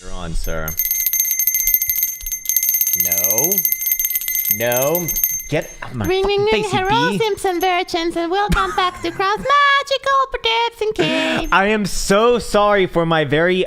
You're on, sir. No. Get out of my fucking face, you Hello, bee. Simpson merchants, and welcome back to Krown's magical protecting cave. I am so sorry for my very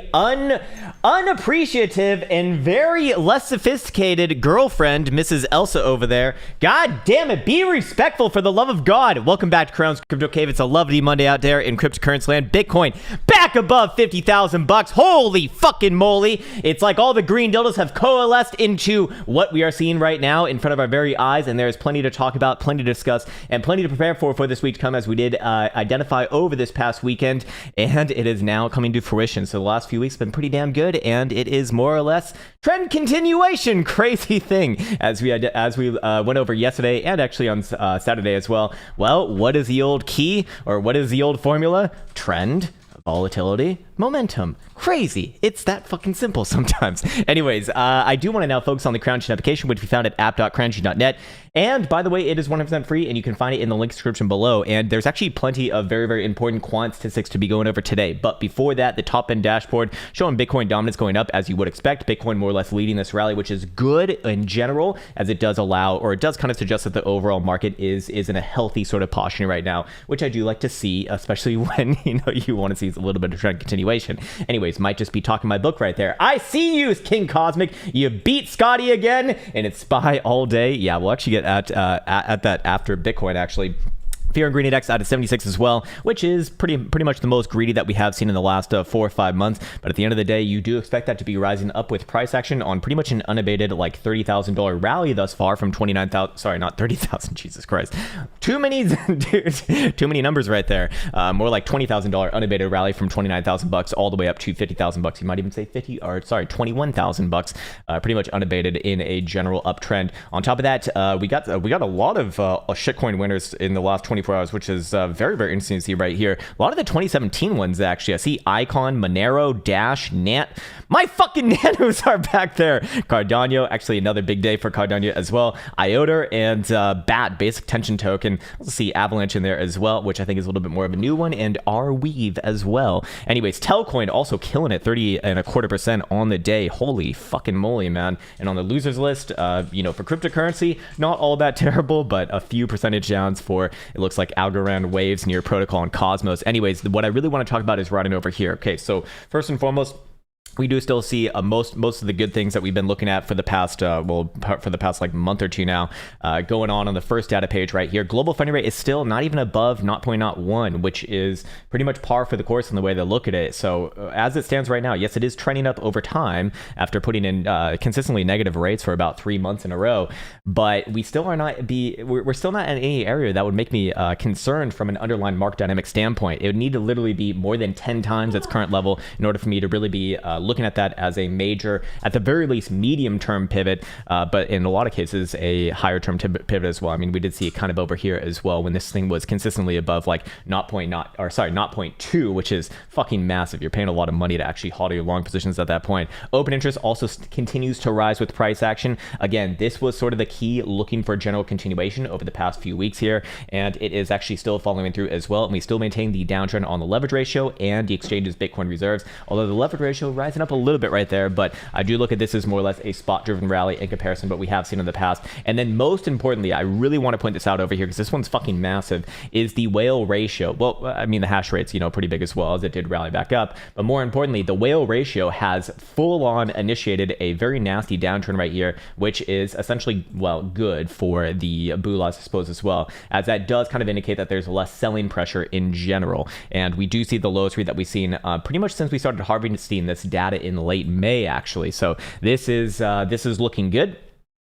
unappreciative and very less sophisticated girlfriend, Mrs. Elsa over there. God damn it, be respectful for the love of God. Welcome back to Krown's Crypto Cave. It's a lovely Monday out there in cryptocurrency land. Bitcoin back above 50,000 bucks. Holy fucking moly. It's like all the green dildos have coalesced into what we are seeing right now in front of our very eyes, and there's plenty to talk about, plenty to discuss, and plenty to prepare for this week to come, as we did identify over this past weekend, and it is now coming to fruition. So the last few weeks have been pretty damn good, and it is more or less trend continuation. Crazy thing, as we went over yesterday and actually on Saturday as well. Well, what is the old key, or what is the old formula? Trend, volatility, momentum. Crazy. It's that fucking simple sometimes. Anyways, I do want to now focus on the Krown application, which we found at app.krown.net. And by the way, it is 100% free, and you can find it in the link description below. And there's actually plenty of very, very important quant statistics to be going over today. But before that, the top end dashboard showing Bitcoin dominance going up as you would expect. Bitcoin more or less leading this rally, which is good in general, as it does allow, or it does kind of suggest that the overall market is in a healthy sort of posture right now, which I do like to see, especially when you want to see a little bit of trend continuation. Anyways, might just be talking my book right there. I see you, King Cosmic. You beat Scotty again, and it's SPY all day. Yeah, we'll actually get at that after Bitcoin, actually. Fear and Greed Index out of 76 as well, which is pretty much the most greedy that we have seen in the last 4 or 5 months. But at the end of the day, you do expect that to be rising up with price action on pretty much an unabated like $30,000 rally thus far from 29,000. Sorry, not 30,000. Jesus Christ, too many, dude, too many numbers right there. More like $20,000 unabated rally from 29,000 bucks all the way up to 50,000 bucks. You might even say 21,000 bucks. Pretty much unabated in a general uptrend. On top of that, we got a lot of shitcoin winners in the last 24 hours, which is very, very interesting to see right here. A lot of the 2017 ones, actually. I see Icon, Monero, Dash, Nat. My fucking nanos are back there. Cardano, actually another big day for Cardano as well. IOTA and BAT, basic tension token. Let's see Avalanche in there as well, which I think is a little bit more of a new one, and Arweave as well. Anyways, Telcoin also killing it, 30.25% on the day. Holy fucking moly, man. And on the losers list, for cryptocurrency, not all that terrible, but a few percentage downs for, it looks like, Algorand, Waves, Near Protocol, and Cosmos. Anyways, what I really want to talk about is riding over here. Okay, so first and foremost, we do still see most of the good things that we've been looking at for the past like month or two now going on the first data page right here. Global funding rate is still not even above 0.01, which is pretty much par for the course in the way they look at it. So as it stands right now, yes, it is trending up over time after putting in consistently negative rates for about 3 months in a row, but we're still not in any area that would make me concerned from an underlying market dynamic standpoint. It would need to literally be more than 10 times its current level in order for me to really be looking at that as a major, at the very least, medium-term pivot, but in a lot of cases, a higher-term pivot as well. I mean, we did see it kind of over here as well when this thing was consistently above like 0.2, which is fucking massive. You're paying a lot of money to actually hodl your long positions at that point. Open interest also continues to rise with price action. Again, this was sort of the key, looking for general continuation over the past few weeks here, and it is actually still following through as well. And we still maintain the downtrend on the leverage ratio and the exchange's Bitcoin reserves, although the leverage ratio rising up a little bit right there, but I do look at this as more or less a spot driven rally in comparison to what we have seen in the past. And then most importantly, I really want to point this out over here because this one's fucking massive, is the whale ratio. Well, I mean, the hash rate's pretty big as well, as it did rally back up, but more importantly, the whale ratio has full on initiated a very nasty downtrend right here, which is essentially, well, good for the BULAs, I suppose, as well, as that does kind of indicate that there's less selling pressure in general. And we do see the lowest rate that we've seen pretty much since we started harvesting this data in late May, actually. So this is looking good.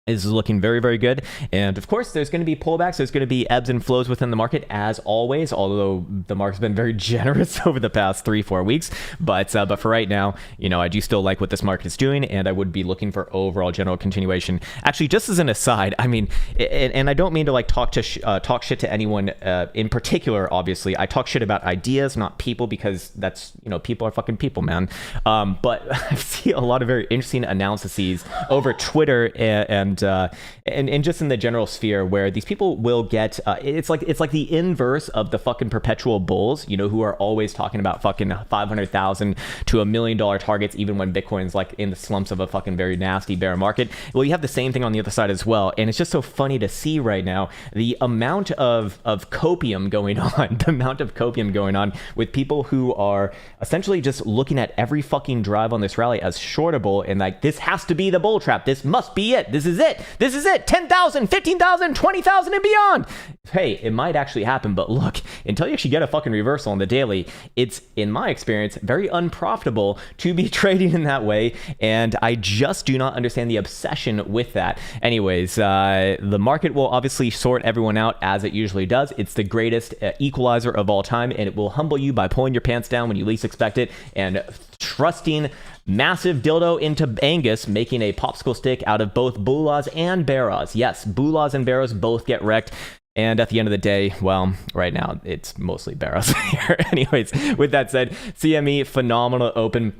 Is looking very, very good. And of course, there's going to be pullbacks. There's going to be ebbs and flows within the market, as always, although the market's been very generous over the past 3-4 weeks. But for right now, I do still like what this market is doing, and I would be looking for overall general continuation. Actually, just as an aside, I mean, and I don't mean to like talk shit to anyone in particular, obviously. I talk shit about ideas, not people, because that's, people are fucking people, man. But I see a lot of very interesting analyses over Twitter and and just in the general sphere where these people will get it's like the inverse of the fucking perpetual bulls, who are always talking about fucking 500,000 to $1 million targets even when Bitcoin's like in the slumps of a fucking very nasty bear market. Well, you have the same thing on the other side as well, and it's just so funny to see right now the amount of copium going on with people who are essentially just looking at every fucking drive on this rally as shortable and like, this has to be the bull trap, this must be it, this is it 10,000, 15,000, 20,000 and beyond. Hey, it might actually happen, but look, until you actually get a fucking reversal on the daily, it's, in my experience, very unprofitable to be trading in that way, and I just do not understand the obsession with that. Anyways, the market will obviously sort everyone out as it usually does. It's the greatest equalizer of all time, and it will humble you by pulling your pants down when you least expect it and thrusting massive dildo into Angus, making a popsicle stick out of both Bulas and Barras. Yes, Bulas and Barras both get wrecked. And at the end of the day, well, right now it's mostly Barras here. Anyways, with that said, CME phenomenal open.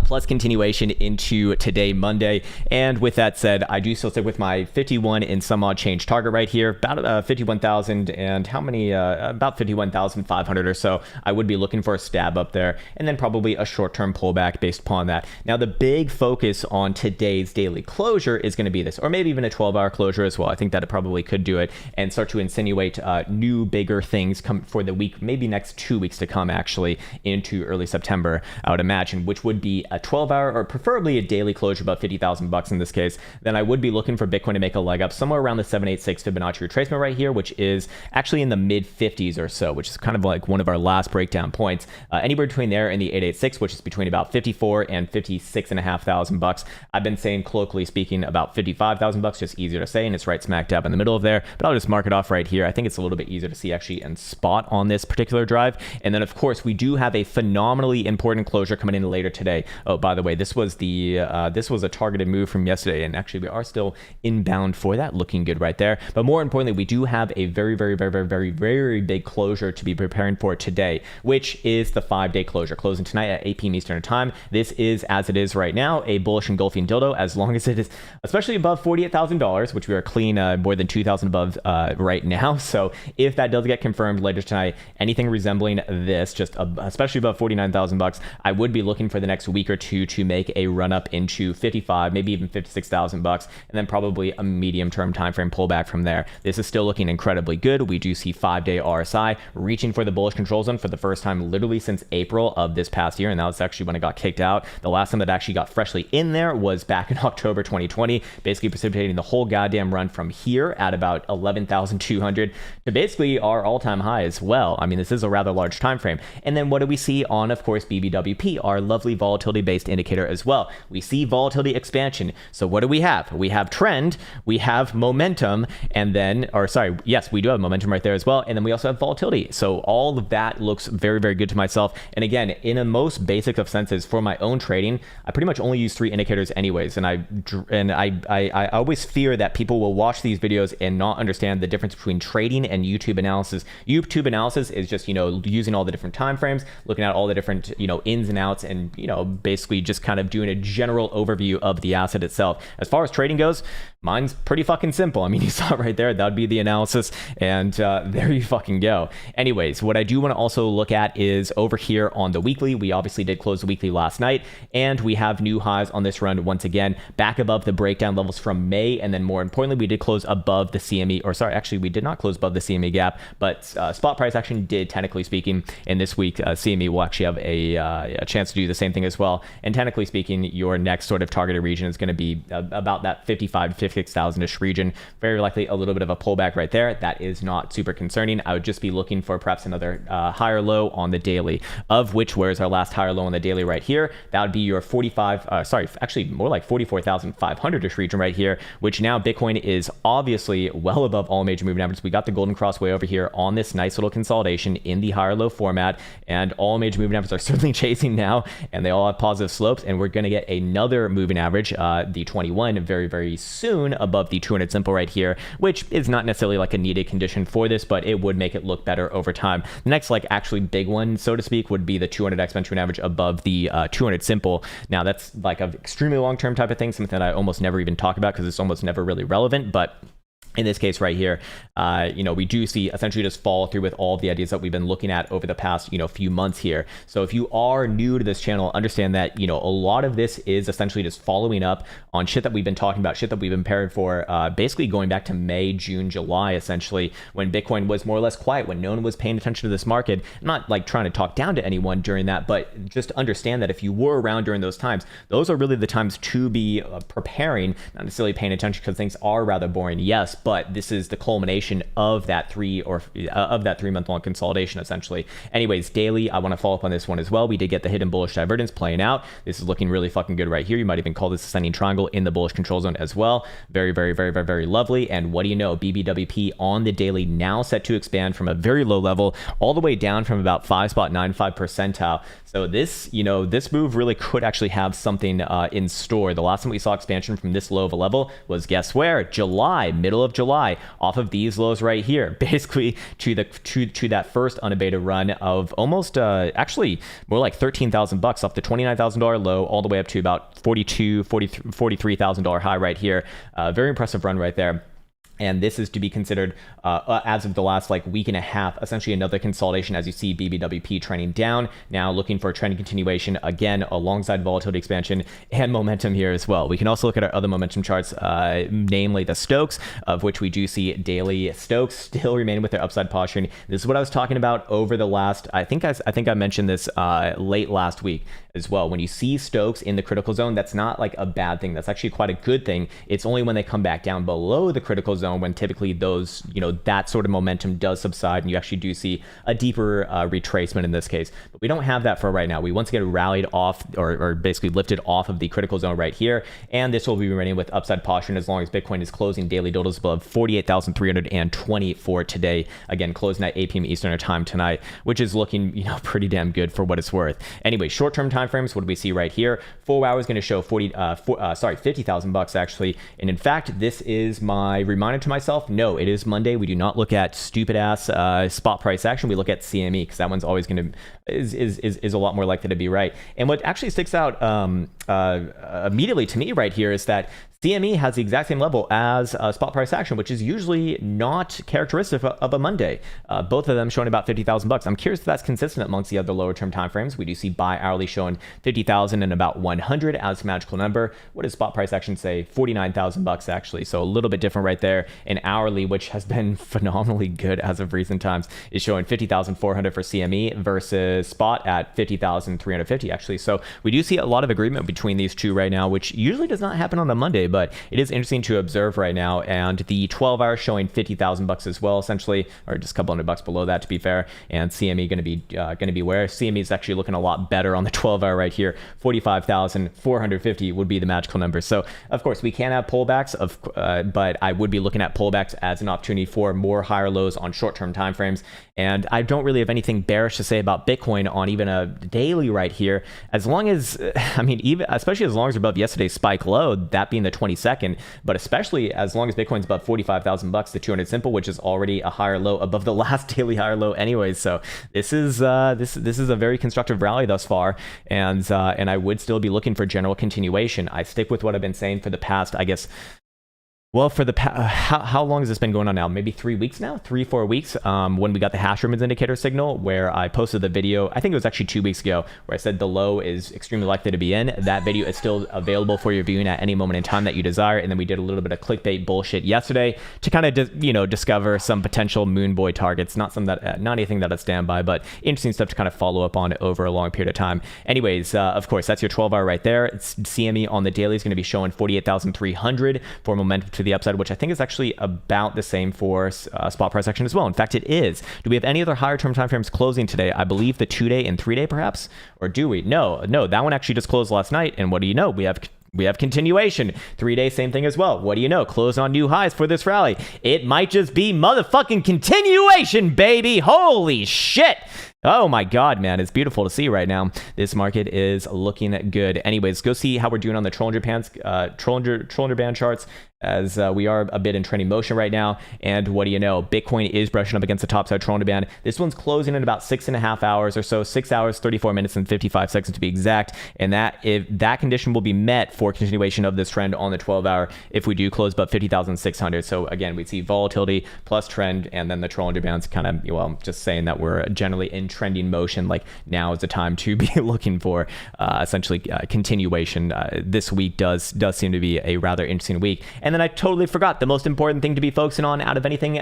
Plus continuation into today, Monday. And with that said, I do still stick with my 51 and some odd change target right here, about 51,000 and how many, about 51,500 or so. I would be looking for a stab up there and then probably a short-term pullback based upon that. Now, the big focus on today's daily closure is going to be this, or maybe even a 12-hour closure as well. I think that it probably could do it and start to insinuate new, bigger things come for the week, maybe next 2 weeks to come, actually, into early September, I would imagine, which would be a 12-hour or preferably a daily closure, about 50,000 bucks in this case. Then I would be looking for Bitcoin to make a leg up somewhere around the 786 Fibonacci retracement right here, which is actually in the mid 50s or so, which is kind of like one of our last breakdown points. Anywhere between there and the 886, which is between about 54 and 56,500 bucks. I've been saying, colloquially speaking, about 55,000 bucks, just easier to say, and it's right smack dab in the middle of there. But I'll just mark it off right here. I think it's a little bit easier to see actually and spot on this particular drive. And then of course we do have a phenomenally important closure coming in later today. Oh, by the way, this was a targeted move from yesterday, and actually we are still inbound for that, looking good right there. But more importantly, we do have a very, very, very, very, very, very big closure to be preparing for today, which is the 5-day closure, closing tonight at 8 p.m. Eastern time. This is, as it is right now, a bullish engulfing dildo, as long as it is especially above $48,000, which we are clean more than 2,000 above right now. So if that does get confirmed later tonight, anything resembling this, just especially above 49,000 bucks, I would be looking for the next week or two to make a run up into 55, maybe even 56,000 bucks, and then probably a medium term time frame pullback from there. This is still looking incredibly good. We do see 5-day RSI reaching for the bullish control zone for the first time literally since April of this past year, and that was actually when it got kicked out. The last time that actually got freshly in there was back in October 2020, basically precipitating the whole goddamn run from here at about 11,200 to basically our all-time high as well. I mean, this is a rather large time frame. And then what do we see on, of course, BBWP, our lovely volatility-based indicator as well? We see volatility expansion. So what do we have? We have trend, we have momentum, and then, or sorry, yes, we do have momentum right there as well. And then we also have volatility. So all of that looks very, very good to myself. And again, in a most basic of senses for my own trading, I pretty much only use 3 indicators anyways. And I always fear that people will watch these videos and not understand the difference between trading and YouTube analysis. YouTube analysis is just, using all the different time frames, looking at all the different, ins and outs, and, basically just kind of doing a general overview of the asset itself. As far as trading goes, mine's pretty fucking simple. I mean, you saw it right there. That would be the analysis, and there you fucking go. Anyways, what I do want to also look at is over here on the weekly. We obviously did close the weekly last night, and we have new highs on this run once again, back above the breakdown levels from May, and then more importantly, we did close above the CME, or sorry, actually, we did not close above the CME gap, but spot price action did, technically speaking, and this week, CME will actually have a chance to do the same thing as well. And technically speaking, your next sort of targeted region is going to be about that 55 to 56,000-ish region. Very likely a little bit of a pullback right there. That is not super concerning. I would just be looking for perhaps another higher low on the daily, of which, where's our last higher low on the daily right here? That would be your 44,500-ish region right here, which now Bitcoin is obviously well above all major moving averages. We got the golden cross way over here on this nice little consolidation in the higher low format, and all major moving averages are certainly chasing now, and they all lot of positive slopes, and we're going to get another moving average, the 21, very, very soon above the 200 simple right here, which is not necessarily like a needed condition for this, but it would make it look better over time. The next like actually big one, so to speak, would be the 200 exponential average above the 200 simple. Now that's like an extremely long-term type of thing, something that I almost never even talk about because it's almost never really relevant, but in this case right here, we do see essentially just follow through with all of the ideas that we've been looking at over the past, few months here. So if you are new to this channel, understand that, a lot of this is essentially just following up on shit that we've been talking about, shit that we've been preparing for, basically going back to May, June, July, essentially, when Bitcoin was more or less quiet, when no one was paying attention to this market. I'm not like trying to talk down to anyone during that, but just understand that if you were around during those times, those are really the times to be preparing, not necessarily paying attention because things are rather boring, yes, but this is the culmination of that 3 month long consolidation, essentially. Anyways, daily, I want to follow up on this one as well. We did get the hidden bullish divergence playing out. This is looking really fucking good right here. You might even call this ascending triangle in the bullish control zone as well. Very, very, very, very, very lovely. And what do you know? BBWP on the daily now set to expand from a very low level all the way down from about 5.95 percentile. So this, this move really could actually have something in store. The last time we saw expansion from this low of a level was, guess where? July, middle of July, off of these lows right here, basically to that first unabated run of almost actually more like $13,000 off the $29,000 low all the way up to about $43,000 high right here. Very impressive run right there. And this is to be considered, as of the last week and a half, essentially another consolidation as you see BBWP trending down, now looking for a trending continuation, again, alongside volatility expansion and momentum here as well. We can also look at our other momentum charts, namely the Stokes, of which we do see daily Stokes still remaining with their upside posturing. This is what I was talking about over the last, I think I mentioned this late last week as well. When you see Stokes in the critical zone, that's not like a bad thing. That's actually quite a good thing. It's only when they come back down below the critical zone when typically those, that sort of momentum does subside and you actually do see a deeper retracement in this case. But we don't have that for right now. We once again rallied off or basically lifted off of the critical zone right here. And this will be remaining with upside posturing as long as Bitcoin is closing daily totals above 48,320 for today. Again, closing at 8 p.m. Eastern time tonight, which is looking, pretty damn good for what it's worth. Anyway, short-term time frames, what do we see right here? 4 hours going to show $50,000 actually. And in fact, this is my reminder to myself, no, it is Monday. We do not look at stupid ass spot price action. We look at CME because that one's always going to is a lot more likely to be right. And what actually sticks out immediately to me right here is that CME has the exact same level as spot price action, which is usually not characteristic of a Monday. Both of them showing about $50,000. I'm curious if that's consistent amongst the other lower term timeframes. We do see buy hourly showing 50,000 and about 100 as a magical number. What does spot price action say? $49,000 actually. So a little bit different right there. And hourly, which has been phenomenally good as of recent times, is showing 50,400 for CME versus spot at 50,350 actually. So we do see a lot of agreement between these two right now, which usually does not happen on a Monday, but it is interesting to observe right now. And the 12 hour showing $50,000 as well, essentially, or just a couple $100 below that to be fair. And CME going to be where CME is actually looking a lot better on the 12 hour right here. 45,450 would be the magical number. So of course we can have pullbacks but I would be looking at pullbacks as an opportunity for more higher lows on short-term timeframes. And I don't really have anything bearish to say about Bitcoin on even a daily right here, as long as, especially as long as we're above yesterday's spike low, that being the 22nd, but especially as long as Bitcoin's above $45,000, the 200 simple, which is already a higher low above the last daily higher low anyways. So this is a very constructive rally thus far, and I would still be looking for general continuation. I stick with what I've been saying for the past, I guess, well, for the how long has this been going on now? Maybe 3 weeks now, 3-4 weeks. When we got the hash ribbons indicator signal, where I posted the video, I think it was actually 2 weeks ago, where I said the low is extremely likely to be in. That video is still available for your viewing at any moment in time that you desire. And then we did a little bit of clickbait bullshit yesterday to kind of discover some potential moon boy targets. Not anything that I stand by, but interesting stuff to kind of follow up on over a long period of time. Anyways, of course, that's your 12 hour right there. It's CME on the daily is going to be showing 48,300 for momentum to the upside, which I think is actually about the same for spot price action as well. In fact, it is. Do we have any other higher term timeframes closing today? I believe the 2-day and 3-day perhaps, or do we? No, that one actually just closed last night. And what do you know? We have We have continuation. 3-day, same thing as well. What do you know? Close on new highs for this rally. It might just be motherfucking continuation, baby. Holy shit. Oh my God, man. It's beautiful to see right now. This market is looking good. Anyways, go see how we're doing on the Trollinger Band charts, as we are a bit in trending motion right now. And what do you know? Bitcoin is brushing up against the topside Trollinger Band. This one's closing in about 6.5 hours or so, 6 hours, 34 minutes, and 55 seconds to be exact. And if that condition will be met for continuation of this trend on the 12-hour if we do close above 50,600. So again, we see volatility plus trend, and then the Trollinger Band's kind of, well, just saying that we're generally in trending motion. Like, now is the time to be looking for essentially continuation. This week does seem to be a rather interesting week. And then I totally forgot the most important thing to be focusing on out of anything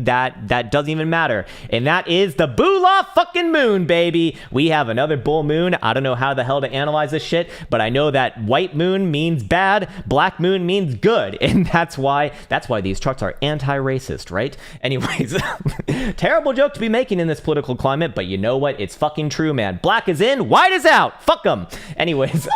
that doesn't even matter, and that is the Boolah fucking moon, baby. We have another bull moon. I don't know how the hell to analyze this shit, but I know that white moon means bad, black moon means good, and that's why these charts are anti-racist, right? Anyways, terrible joke to be making in this political climate, but you know what? It's fucking true, man. Black is in, white is out. Fuck them. Anyways,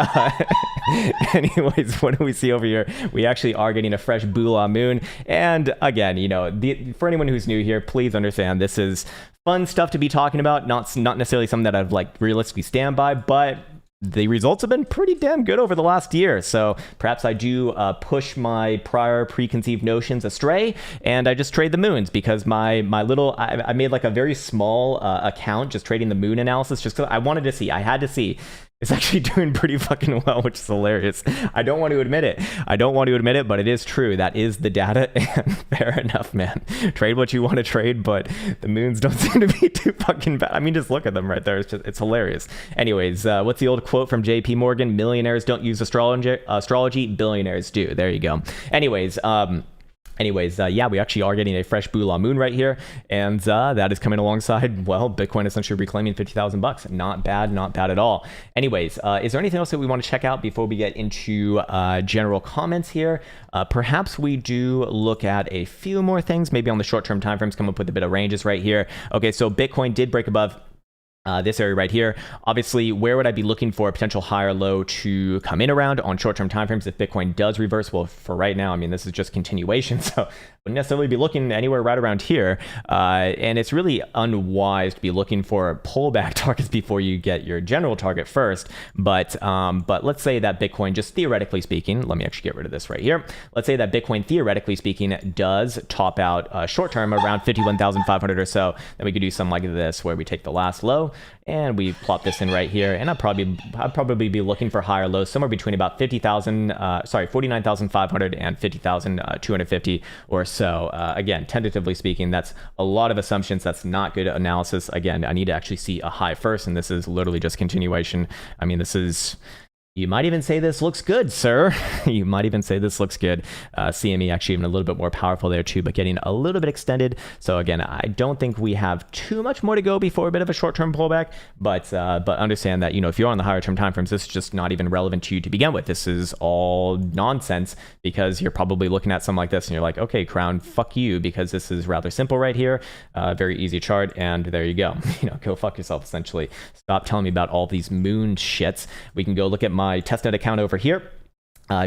what do we see over here? We actually are getting a fresh Boolah moon, and again, you know, for anyone who's new here, please understand this is fun stuff to be talking about, not necessarily something that I've like realistically stand by, but the results have been pretty damn good over the last year. So perhaps I do push my prior preconceived notions astray, and I just trade the moons, because I made like a very small account just trading the moon analysis, just because I had to see. It's actually doing pretty fucking well, which is hilarious. I don't want to admit it, but it is true. That is the data, and fair enough, man. Trade what you want to trade, but the moons don't seem to be too fucking bad. I mean, just look at them right there. It's hilarious. Anyways, what's the old quote from JP Morgan? Millionaires don't use astrology, billionaires do. There you go. Anyways, yeah, we actually are getting a fresh Boolah moon right here, and that is coming alongside, well, Bitcoin essentially reclaiming $50,000. Not bad at all. Anyways, is there anything else that we want to check out before we get into general comments here? Perhaps we do look at a few more things, maybe on the short-term timeframes, come up with a bit of ranges right here. Okay, so Bitcoin did break above this area right here. Obviously, where would I be looking for a potential higher low to come in around on short-term timeframes if Bitcoin does reverse? Well, for right now, I mean, this is just continuation, so I wouldn't necessarily be looking anywhere right around here. And it's really unwise to be looking for pullback targets before you get your general target first. But let's say that Bitcoin, just theoretically speaking, let me actually get rid of this right here. Let's say that Bitcoin, theoretically speaking, does top out short-term around 51,500 or so. Then we could do something like this, where we take the last low and we plop this in right here, and I'd probably be looking for higher lows somewhere between about 49,500 and 50,250 or so. Again, tentatively speaking, that's a lot of assumptions. That's not good analysis. Again, I need to actually see a high first, and this is literally just continuation. I mean, this is... You might even say this looks good, sir. You might even say this looks good. CME actually even a little bit more powerful there too, but getting a little bit extended. So again, I don't think we have too much more to go before a bit of a short-term pullback, but understand that, you know, if you're on the higher term timeframes, this is just not even relevant to you to begin with. This is all nonsense, because you're probably looking at something like this and you're like, okay, Krown, fuck you, because this is rather simple right here. Very easy chart, and there you go. You know, go fuck yourself, essentially. Stop telling me about all these moon shits. We can go look at my testnet account over here.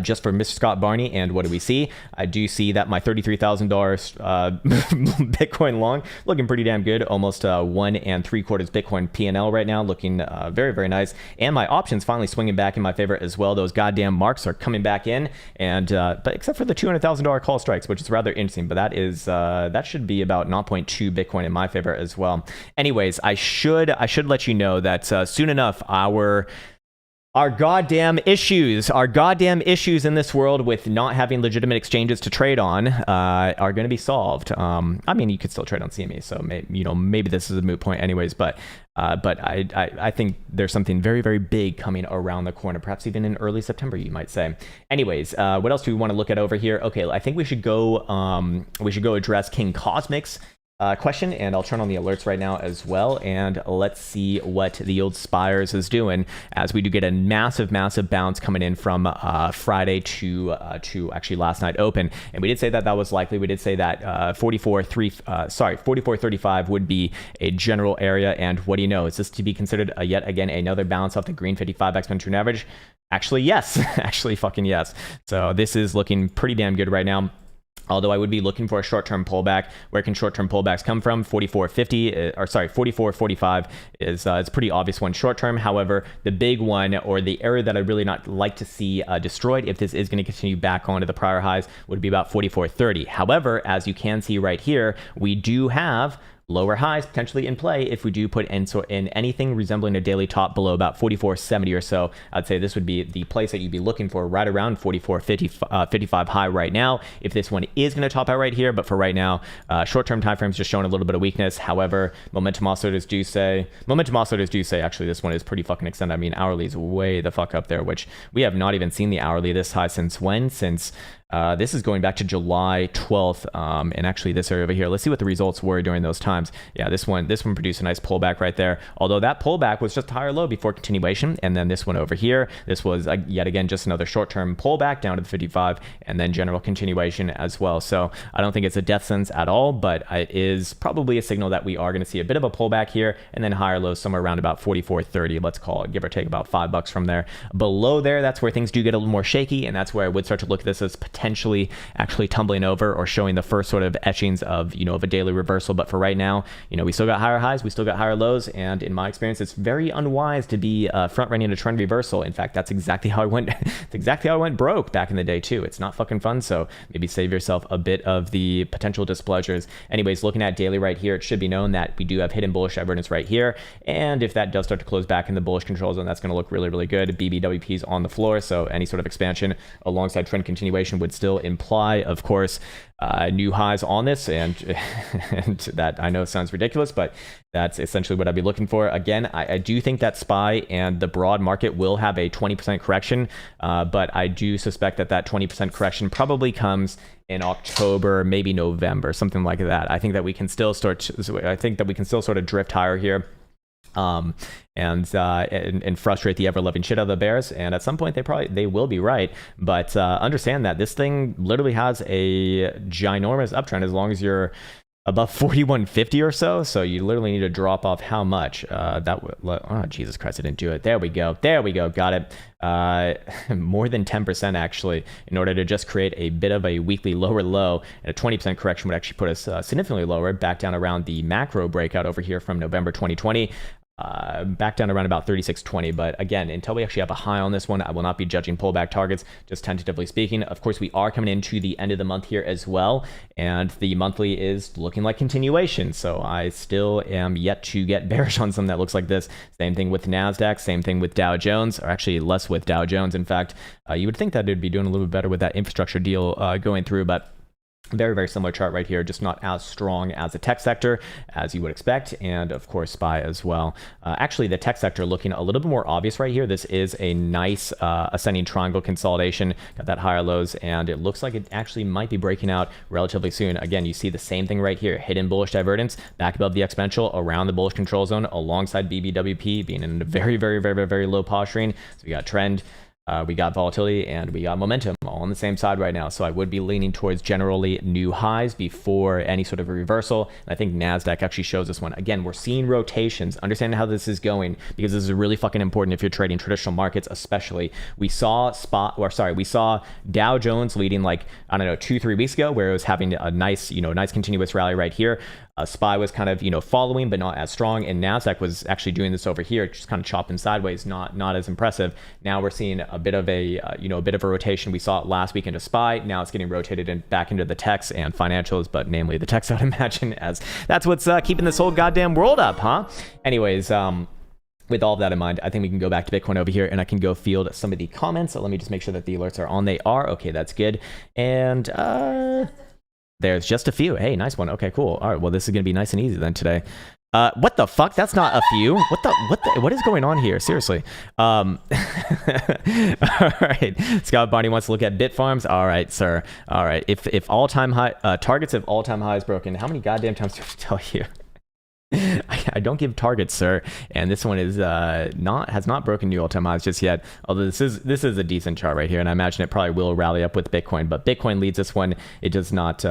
Just for Mr. Scott Barney, and what do we see? I do see that my $33,000 Bitcoin long looking pretty damn good, almost 1 3/4 Bitcoin P&L right now, looking very, very nice. And my options finally swinging back in my favor as well. Those goddamn marks are coming back in, and but except for the $200,000 call strikes, which is rather interesting, but that should be about 0.2 Bitcoin in my favor as well. Anyways, I should let you know that soon enough our goddamn issues in this world with not having legitimate exchanges to trade on are going to be solved. I mean, you could still trade on CME, so maybe this is a moot point anyways, but I think there's something very, very big coming around the corner, perhaps even in early September, you might say. Anyways, what else do we want to look at over here? Okay, I think we should go address King Cosmic's question, and I'll turn on the alerts right now as well, and let's see what the old Spires is doing, as we do get a massive bounce coming in from Friday to actually last night open. And we did say that was likely. We did say that 44.35 would be a general area, and what do you know, is this to be considered yet again another bounce off the green 55 exponential average? Actually, yes. Actually, fucking yes. So this is looking pretty damn good right now. Although I would be looking for a short-term pullback. Where can short-term pullbacks come from? 44.50, or sorry, 44.45 is it's a pretty obvious one short-term. However, the big one, or the area that I'd really not like to see destroyed if this is going to continue back onto the prior highs, would be about 44.30. However, as you can see right here, we do have lower highs potentially in play if we do put in anything resembling a daily top below about 44.70 or so. I'd say this would be the place that you'd be looking for, right around 44.55 high right now, if this one is going to top out right here. But for right now, short-term time frames just showing a little bit of weakness. However, momentum oscillators do say actually this one is pretty fucking extended. I mean, hourly is way the fuck up there, which we have not even seen the hourly this high since when? Since this is going back to July 12th, and actually this area over here. Let's see what the results were during those times. Yeah, this one produced a nice pullback right there. Although that pullback was just a higher low before continuation, and then this one over here, this was yet again just another short-term pullback down to the 55, and then general continuation as well. So I don't think it's a death sentence at all, but it is probably a signal that we are going to see a bit of a pullback here, and then higher lows somewhere around about 44.30. Let's call it, give or take about $5 from there. Below there, that's where things do get a little more shaky, and that's where I would start to look at this as potentially actually tumbling over or showing the first sort of etchings of of a daily reversal. But for right now, we still got higher highs, we still got higher lows, and in my experience, it's very unwise to be front running a trend reversal. In fact, that's exactly how I went. It's exactly how I went broke back in the day too. It's not fucking fun. So maybe save yourself a bit of the potential displeasures. Anyways, looking at daily right here, it should be known that we do have hidden bullish divergence right here, and if that does start to close back in the bullish control zone, that's going to look really, really good. BBWP's on the floor, so any sort of expansion alongside trend continuation would still imply, of course, new highs on this, and that I know sounds ridiculous, but that's essentially what I'd be looking for. Again, I do think that SPY and the broad market will have a 20% correction, but I do suspect that 20% correction probably comes in October, maybe November, something like that. I think that we can still sort of drift higher here. And frustrate the ever-loving shit out of the bears, and at some point they will be right, but understand that this thing literally has a ginormous uptrend as long as you're above 4150 or so you literally need to drop off how much oh Jesus Christ, I didn't do it. There we go, got it. More than 10% actually, in order to just create a bit of a weekly lower low, and a 20% correction would actually put us significantly lower, back down around the macro breakout over here from November 2020. Back down around about 36.20. But again, until we actually have a high on this one, I will not be judging pullback targets, just tentatively speaking. Of course, we are coming into the end of the month here as well, and the monthly is looking like continuation. So I still am yet to get bearish on something that looks like this. Same thing with NASDAQ, same thing with Dow Jones, or actually less with Dow Jones. In fact, you would think that it would be doing a little bit better with that infrastructure deal going through, but very, very similar chart right here, just not as strong as the tech sector as you would expect, and of course SPY as well. Actually, the tech sector looking a little bit more obvious right here. This is a nice ascending triangle consolidation, got that higher lows, and it looks like it actually might be breaking out relatively soon. Again, you see the same thing right here, hidden bullish divergence back above the exponential around the bullish control zone, alongside BBWP being in a very, very, very, very, very low posturing. So we got trend, we got volatility, and we got momentum all on the same side right now. So I would be leaning towards generally new highs before any sort of a reversal. And I think NASDAQ actually shows this one. Again, we're seeing rotations. Understand how this is going, because this is really fucking important if you're trading traditional markets, especially. We saw Dow Jones leading, like, I don't know, 2-3 weeks ago, where it was having a nice, nice continuous rally right here. SPY was kind of, following, but not as strong. And NASDAQ was actually doing this over here, just kind of chopping sideways, not as impressive. Now we're seeing a bit of a rotation. We saw it last week into SPY. Now it's getting rotated back into the techs and financials, but namely the techs, I'd imagine, as that's what's keeping this whole goddamn world up, huh? Anyways, with all of that in mind, I think we can go back to Bitcoin over here, and I can go field some of the comments. So let me just make sure that the alerts are on. They are. Okay, that's good. And there's just a few. Hey, nice one. Okay, cool. All right, well, this is going to be nice and easy then today. What the fuck? That's not a few. What is going on here? Seriously. All right. Scott Barney wants to look at bit farms. All right, sir. All right. If all-time high targets of all-time highs broken, how many goddamn times do I have to tell you? I don't give targets, sir. And this one is has not broken new all-time highs just yet. Although this is a decent chart right here, and I imagine it probably will rally up with Bitcoin. But Bitcoin leads this one. It does not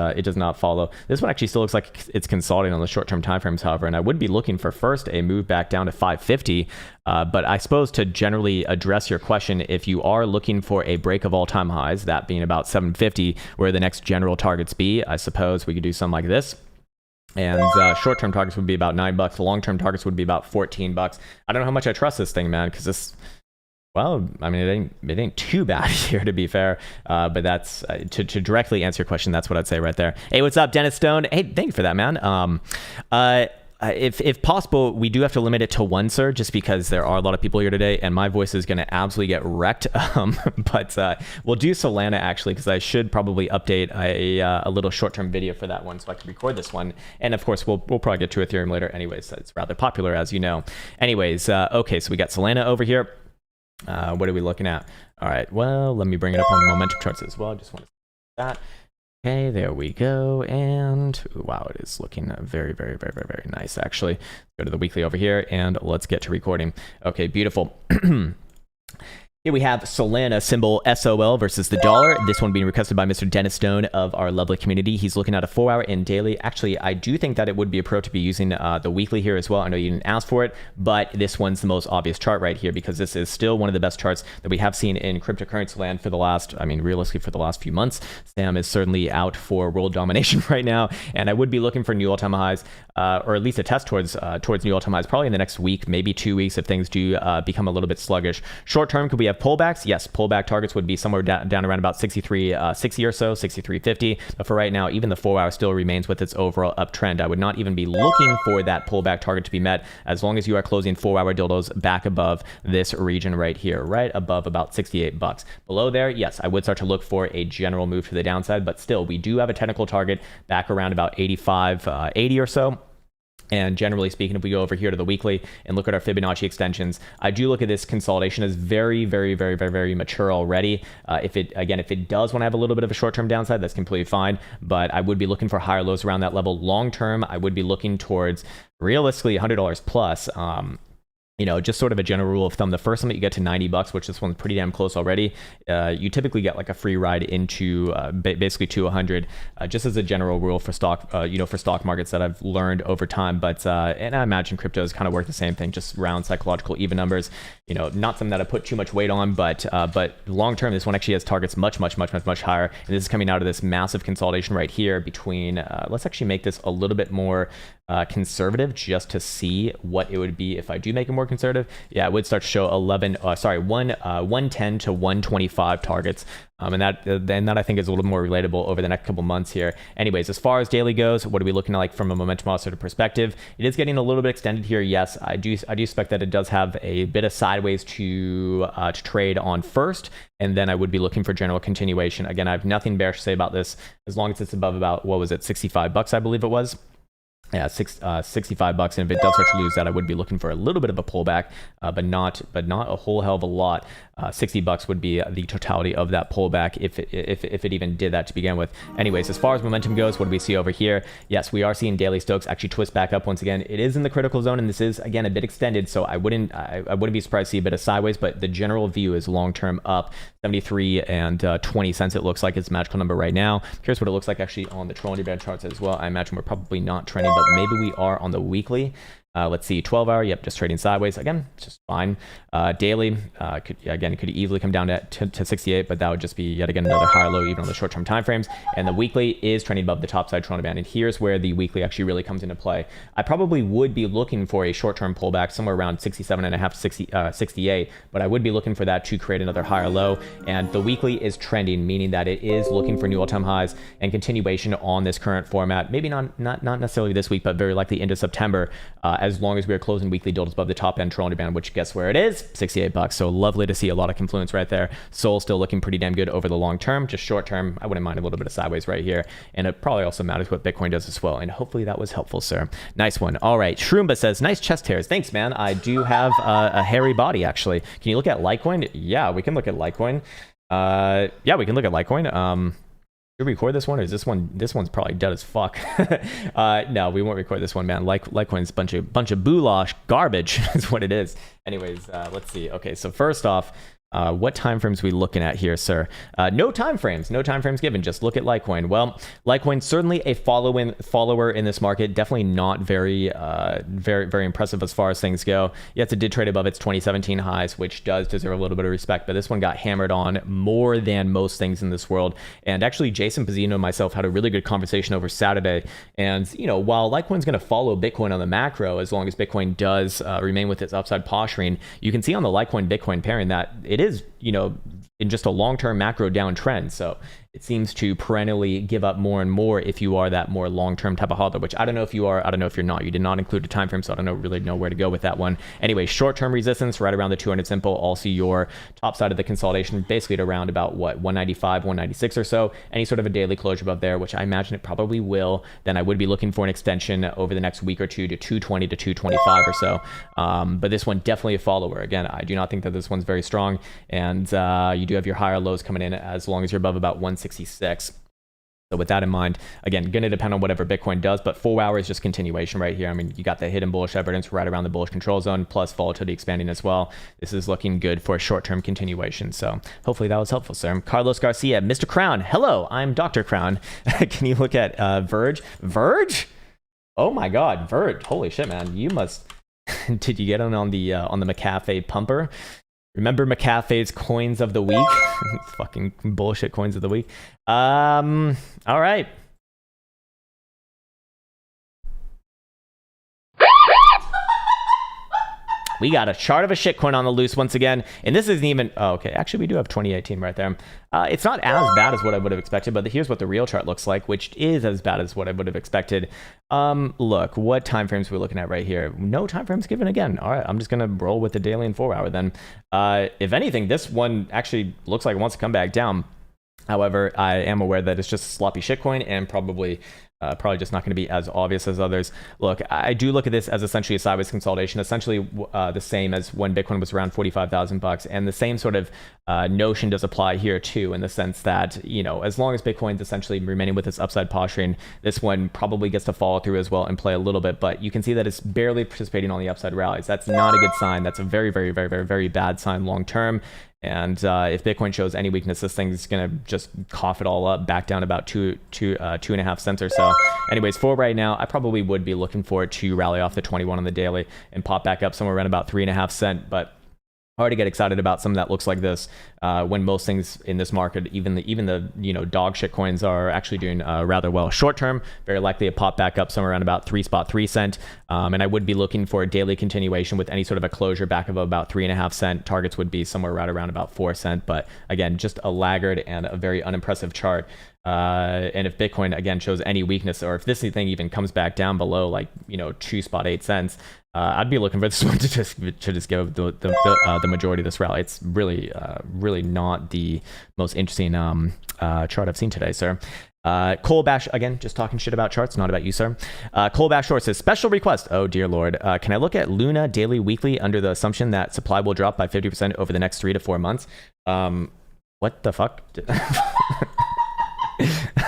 follow. This one actually still looks like it's consolidating on the short-term timeframes, however. And I would be looking for first a move back down to 550. But I suppose to generally address your question, if you are looking for a break of all-time highs, that being about 750, where the next general targets be, I suppose we could do something like this. And short-term targets would be about $9. The long-term targets would be about $14. I don't know how much I trust this thing, man, because this, well, I mean, it ain't too bad here, to be fair. But that's to directly answer your question. That's what I'd say right there. Hey, what's up, Dennis Stone? Hey, thank you for that, man. If possible, we do have to limit it to one, sir, just because there are a lot of people here today, and my voice is going to absolutely get wrecked. But we'll do Solana, actually, because I should probably update a little short-term video for that one so I can record this one. And, of course, we'll probably get to Ethereum later anyways. It's rather popular, as you know. Anyways, okay, so we got Solana over here. What are we looking at? All right, well, let me bring it up on momentum charts as well. I just want to see that. Okay, there we go. And wow, it is looking very, very, very, very, very nice, actually. Go to the weekly over here and let's get to recording. Okay, beautiful. Here we have Solana, symbol SOL versus the dollar. This one being requested by Mr. Dennis Stone of our lovely community. He's looking at a 4-hour and daily. Actually, I do think that it would be a pro to be using the weekly here as well. I know you didn't ask for it, but this one's the most obvious chart right here because this is still one of the best charts that we have seen in cryptocurrency land for the last, I mean, realistically for the last few months. Sam is certainly out for world domination right now, and I would be looking for new all-time highs, or at least a test towards new all-time highs, probably in the next week, maybe 2 weeks if things do become a little bit sluggish. Short term, could we have pullbacks? Yes, pullback targets would be somewhere down around about 63.60 or so, 63.50. But for right now, even the 4-hour still remains with its overall uptrend. I would not even be looking for that pullback target to be met as long as you are closing 4-hour dildos back above this region right here, right above about $68. Below there, yes, I would start to look for a general move to the downside, but still, we do have a technical target back around about 85.80 or so. And generally speaking, if we go over here to the weekly and look at our Fibonacci extensions, I do look at this consolidation as very, very, very, very, very mature already. If it does want to have a little bit of a short-term downside, that's completely fine. But I would be looking for higher lows around that level. Long-term, I would be looking towards realistically $100 plus. You know, just sort of a general rule of thumb, the first time that you get to $90, which this one's pretty damn close already, you typically get like a free ride into basically to 100, just as a general rule for stock, for stock markets that I've learned over time. But and I imagine cryptos kind of work the same thing, just round psychological even numbers. You know, not something that I put too much weight on, but long term, this one actually has targets much higher. And this is coming out of this massive consolidation right here between. Let's actually make this a little bit more conservative just to see what it would be if I do make it more conservative. Yeah, it would start to show 110 to 125 targets. And that I think is a little more relatable over the next couple months here. Anyways, as far as daily goes, what are we looking like from a momentum oscillator perspective? It is getting a little bit extended here. Yes, I do expect that it does have a bit of sideways to trade on first, and then I would be looking for general continuation. Again, I have nothing bearish to say about this as long as it's above about, what was it, $65, I believe it was. Yeah, $65, and if it does start to lose that, I would be looking for a little bit of a pullback, but not a whole hell of a lot. $60 would be the totality of that pullback if it even did that to begin with. Anyways, as far as momentum goes, what do we see over here? Yes, we are seeing daily Stokes actually twist back up once again. It is in the critical zone, and this is again a bit extended, so I wouldn't be surprised to see a bit of sideways, but the general view is long term up 73 and 20 cents. It looks like it's a magical number right now. Here's what it looks like actually on the Krown band charts as well. I imagine we're probably not trending, but maybe we are on the weekly. Let's see, 12-hour, yep, just trading sideways. Again, just fine. Daily, could easily come down to 68, but that would just be yet again another higher low even on the short-term time frames. And the weekly is trending above the top side Toronto band. And here's where the weekly actually really comes into play. I probably would be looking for a short-term pullback somewhere around 67.5 to 68, but I would be looking for that to create another higher low. And the weekly is trending, meaning that it is looking for new all-time highs and continuation on this current format. Maybe not necessarily this week, but very likely into September. As long as we are closing weekly dildos above the top end Toronto band, which guess where it is? $68. So lovely to see a lot of confluence right there. Sol still looking pretty damn good over the long term. Just short term, I wouldn't mind a little bit of sideways right here. And it probably also matters what Bitcoin does as well. And hopefully that was helpful, sir. Nice one. All right. Shroomba says, nice chest hairs. Thanks, man. I do have a hairy body, actually. Can you look at Litecoin? Yeah, we can look at Litecoin. Yeah, we can look at Litecoin. Should we record this one, or is this one's probably dead as fuck? No, we won't record this one, man. Litecoin's bunch of boulash garbage is what it is. Anyways, let's see. Okay, so first off, what time frames are we looking at here, sir? No time frames given. Just look at Litecoin. Well, Litecoin certainly a follower in this market. Definitely not very impressive as far as things go. Yes, it did trade above its 2017 highs, which does deserve a little bit of respect. But this one got hammered on more than most things in this world. And actually, Jason Pizzino and myself had a really good conversation over Saturday. And while Litecoin's going to follow Bitcoin on the macro, as long as Bitcoin does remain with its upside posturing, you can see on the Litecoin Bitcoin pairing that it is, in just a long-term macro downtrend. So it seems to perennially give up more and more if you are that more long-term type of hodler, which I don't know if you are, I don't know if you're not. You did not include a time frame, so I don't really know where to go with that one. Anyway, short-term resistance right around the 200 simple. Also your top side of the consolidation, basically at around about 195, 196 or so. Any sort of a daily closure above there, which I imagine it probably will. Then I would be looking for an extension over the next week or two to 220 to 225 or so. But this one definitely a follower. Again, I do not think that this one's very strong, and you do have your higher lows coming in as long as you're above about 166. So with that in mind, again, going to depend on whatever Bitcoin does, but 4 hours just continuation right here. I mean, you got the hidden bullish evidence right around the bullish control zone, plus volatility expanding as well. This is looking good for a short-term continuation. So hopefully that was helpful, sir. Carlos Garcia, Mr. Krown. Hello, I'm Dr. Krown. Can you look at Verge? Verge? Oh my God, Verge. Holy shit, man. You must... Did you get on the McAfee pumper? Remember McAfee's coins of the week? Fucking bullshit coins of the week. All right. We got a chart of a shitcoin on the loose once again. And this isn't even... Oh, okay. Actually, we do have 2018 right there. It's not as bad as what I would have expected, but here's what the real chart looks like, which is as bad as what I would have expected. Look, what time frames are we looking at right here? No time frames given again. All right, I'm just going to roll with the daily and 4 hour then. If anything, this one actually looks like it wants to come back down. However, I am aware that it's just a sloppy shitcoin and probably just not going to be as obvious as others. Look, I do look at this as essentially a sideways consolidation, essentially the same as when Bitcoin was around $45,000, and the same sort of notion does apply here too, in the sense that, as long as Bitcoin's essentially remaining with its upside posturing, this one probably gets to follow through as well and play a little bit, but you can see that it's barely participating on the upside rallies. That's not a good sign. That's a very, very, very, very, very bad sign long term. And if Bitcoin shows any weakness, this thing's going to just cough it all up back down about 2.5 cents or so. Anyways, for right now, I probably would be looking for it to rally off the 21 on the daily and pop back up somewhere around about 3.5 cents. But hard to get excited about something that looks like this when most things in this market, even the dog shit coins, are actually doing rather well. Short term, very likely a pop back up somewhere around about 3.3 cents. And I would be looking for a daily continuation with any sort of a closure back of about 3.5 cents. Targets would be somewhere right around about 4 cents. But again, just a laggard and a very unimpressive chart. And if Bitcoin again shows any weakness, or if this thing even comes back down below 2.8 cents, I'd be looking for this one to just give the majority of this rally. It's really not the most interesting chart I've seen today, sir. Cole Bash, again, just talking shit about charts, not about you, sir. Cole Bash Short says, special request. Oh, dear Lord. Can I look at Luna daily, weekly under the assumption that supply will drop by 50% over the next 3 to 4 months? What the fuck?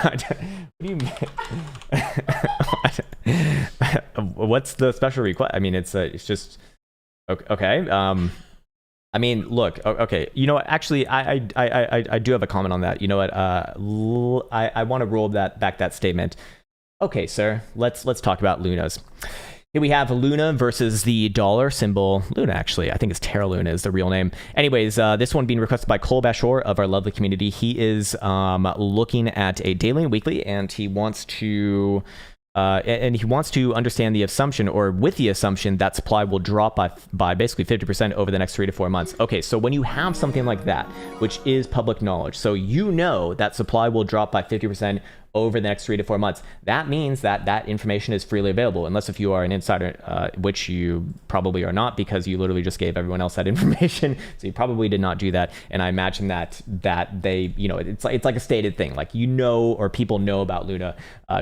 What do you mean? What's the special request? I mean, it's just okay. I mean, look, okay. You know what? Actually, I do have a comment on that. You know what? I want to roll back that statement. Okay, sir. Let's talk about Lunas. Here we have Luna versus the dollar symbol. Luna, actually. I think it's Terra Luna is the real name. Anyways, this one being requested by Cole Bashor of our lovely community. He is looking at a daily and weekly, and he wants to understand the assumption, or with the assumption that supply will drop by basically 50% over the next 3 to 4 months. Okay, so when you have something like that, which is public knowledge, so that supply will drop by 50% over the next 3 to 4 months. That means that that information is freely available, unless if you are an insider, which you probably are not, because you literally just gave everyone else that information. So you probably did not do that. And I imagine that they, it's like a stated thing, like, or people know about Luna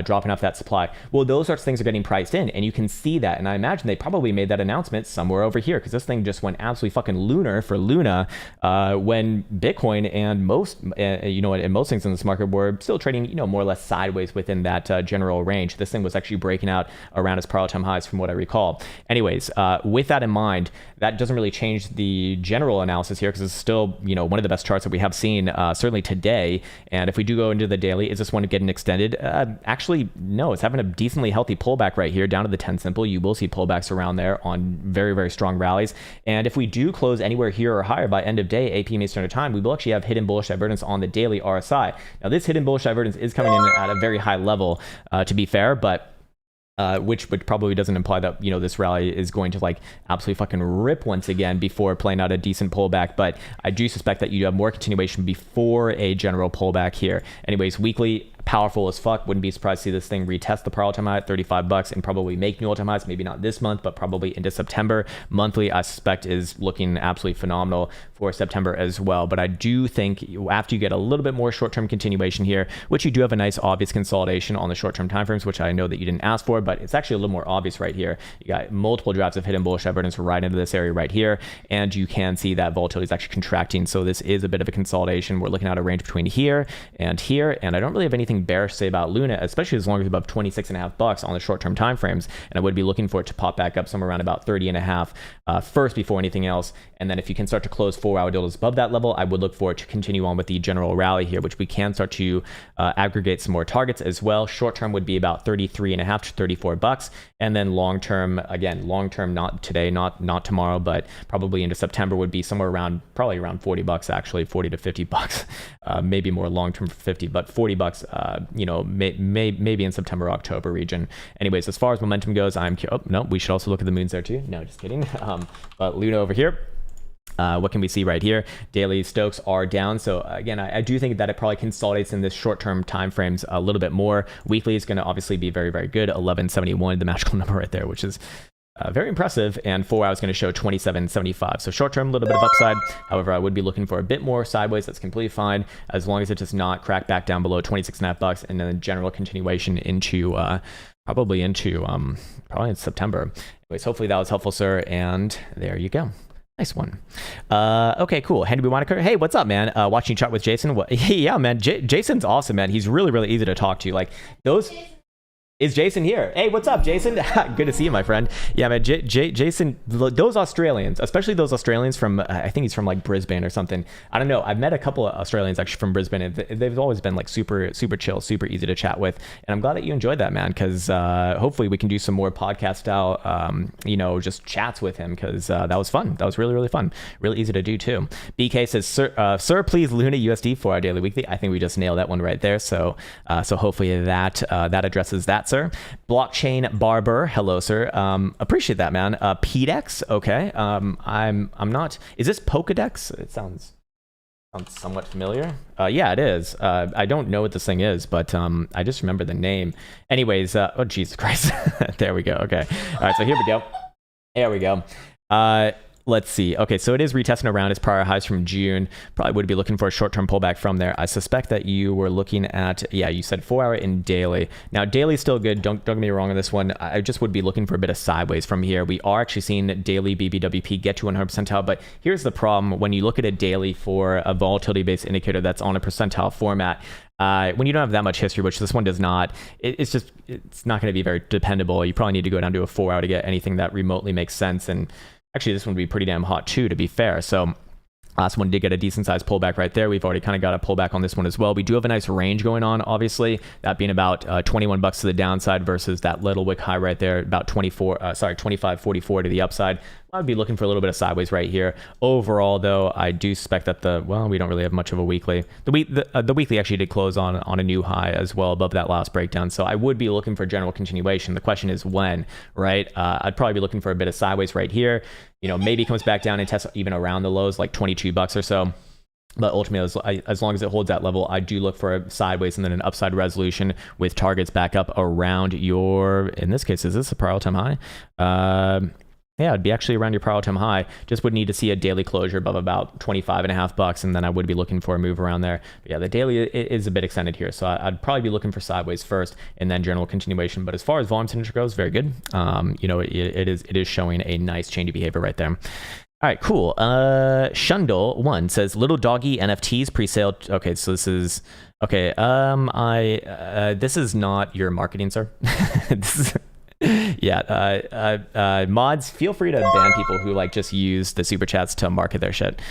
dropping off that supply. Well, those sorts of things are getting priced in, and you can see that. And I imagine they probably made that announcement somewhere over here, because this thing just went absolutely fucking lunar for Luna when Bitcoin and most things in this market were still trading, more or less sideways within that general range. This thing was actually breaking out around its prior time highs from what I recall. Anyways, with that in mind, that doesn't really change the general analysis here, because it's still, one of the best charts that we have seen certainly today. And if we do go into the daily, is this one getting extended? Actually, no, it's having a decently healthy pullback right here down to the 10 simple. You will see pullbacks around there on very, very strong rallies. And if we do close anywhere here or higher by end of day, 8 p.m. Eastern time, we will actually have hidden bullish divergence on the daily RSI. Now, this hidden bullish divergence is coming in at a very high level, to be fair, but which probably doesn't imply that this rally is going to like absolutely fucking rip once again before playing out a decent pullback. But I do suspect that you have more continuation before a general pullback here. Anyways, weekly, powerful as fuck. Wouldn't be surprised to see this thing retest the prior all-time high at $35 and probably make new all-time highs. Maybe not this month, but probably into September. Monthly, I suspect, is looking absolutely phenomenal for September as well. But I do think after you get a little bit more short-term continuation here, which you do have a nice obvious consolidation on the short-term timeframes, which I know that you didn't ask for, but it's actually a little more obvious right here. You got multiple drafts of hidden bullish evidence right into this area right here, and you can see that volatility is actually contracting. So this is a bit of a consolidation. We're looking at a range between here, and I don't really have anything bearish to say about Luna, especially as long as it's above $26.5 on the short-term time frames. And I would be looking for it to pop back up somewhere around about 30.5 first before anything else. And then if you can start to close 4-hour deals above that level, I would look for it to continue on with the general rally here, which we can start to aggregate some more targets as well. Short-term would be about 33.5 to $34, and then long-term, again, long-term, not today, not tomorrow, but probably into September would be somewhere around, probably around $40 actually, 40 to $50, maybe more long-term for 50, but $40, maybe in September, October region. Anyways, as far as momentum goes, we should also look at the moons there too. No, just kidding. But Luna over here. What can we see right here? Daily Stokes are down. So again, I do think that it probably consolidates in this short-term time frames a little bit more. Weekly is going to obviously be very, very good. 1171, the magical number right there, which is very impressive. And 4 hours going to show 2775. So short-term, a little bit of upside. However, I would be looking for a bit more sideways. That's completely fine, as long as it does not crack back down below $26.5, and then a general continuation into probably in September. Anyways, hopefully that was helpful, sir. And there you go. Nice one. Okay, cool. Henry Wannaker. Hey, what's up, man? Watching chat with Jason. Yeah, man. Jason's awesome, man. He's really, really easy to talk to. Like those. Is Jason here? Hey, what's up, Jason? Good to see you, my friend. Yeah, man, Jason, those Australians, especially those Australians from, I think he's from like Brisbane or something. I don't know. I've met a couple of Australians actually from Brisbane, and they've always been like super, super chill, super easy to chat with. And I'm glad that you enjoyed that, man, because hopefully we can do some more podcast style, just chats with him, because that was fun. That was really, really fun. Really easy to do too. BK says, sir, please Luna USD for our daily weekly. I think we just nailed that one right there. So hopefully that addresses that, sir. Blockchain Barber, hello, sir. Appreciate that, man. PDEX, okay. I'm not. Is this Pokedex? It sounds somewhat familiar. Yeah, it is. I don't know what this thing is, but I just remember the name. Anyways, oh Jesus Christ. There we go. Okay. All right. So here we go. There we go. Let's see. Okay, so it is retesting around its prior highs from June. Probably would be looking for a short-term pullback from there. I suspect that you were looking at, yeah, you said 4 hour and daily. Now, daily is still good. Don't get me wrong on this one. I just would be looking for a bit of sideways from here. We are actually seeing daily BBWP get to 100 percentile, but here's the problem. When you look at a daily for a volatility-based indicator that's on a percentile format, when you don't have that much history, which this one does not, it's not going to be very dependable. You probably need to go down to a 4 hour to get anything that remotely makes sense. And actually, this one would be pretty damn hot too, to be fair. So last one did get a decent sized pullback right there. We've already kind of got a pullback on this one as well. We do have a nice range going on, obviously, that being about $21 to the downside versus that little wick high right there, about 25.44 to the upside. I'd be looking for a little bit of sideways right here. Overall, though, I do suspect that we don't really have much of a weekly. The weekly actually did close on a new high as well above that last breakdown. So I would be looking for general continuation. The question is when, right? I'd probably be looking for a bit of sideways right here. Maybe comes back down and tests even around the lows, like $22 or so. But ultimately, as long as it holds that level, I do look for a sideways and then an upside resolution with targets back up around your, in this case, is this a prior all-time high? Yeah, it'd be actually around your prior all-time high. Just would need to see a daily closure above about $25.50, and then I would be looking for a move around there. But yeah, the daily is a bit extended here, so I'd probably be looking for sideways first and then general continuation. But as far as volume signature goes, very good. It is showing a nice change of behavior right there. All right, cool. Shundle1 says little doggy NFTs pre-sale. Okay, so this is okay. This is not your marketing, sir. This is yeah. Mods, feel free to ban people who like just use the super chats to market their shit.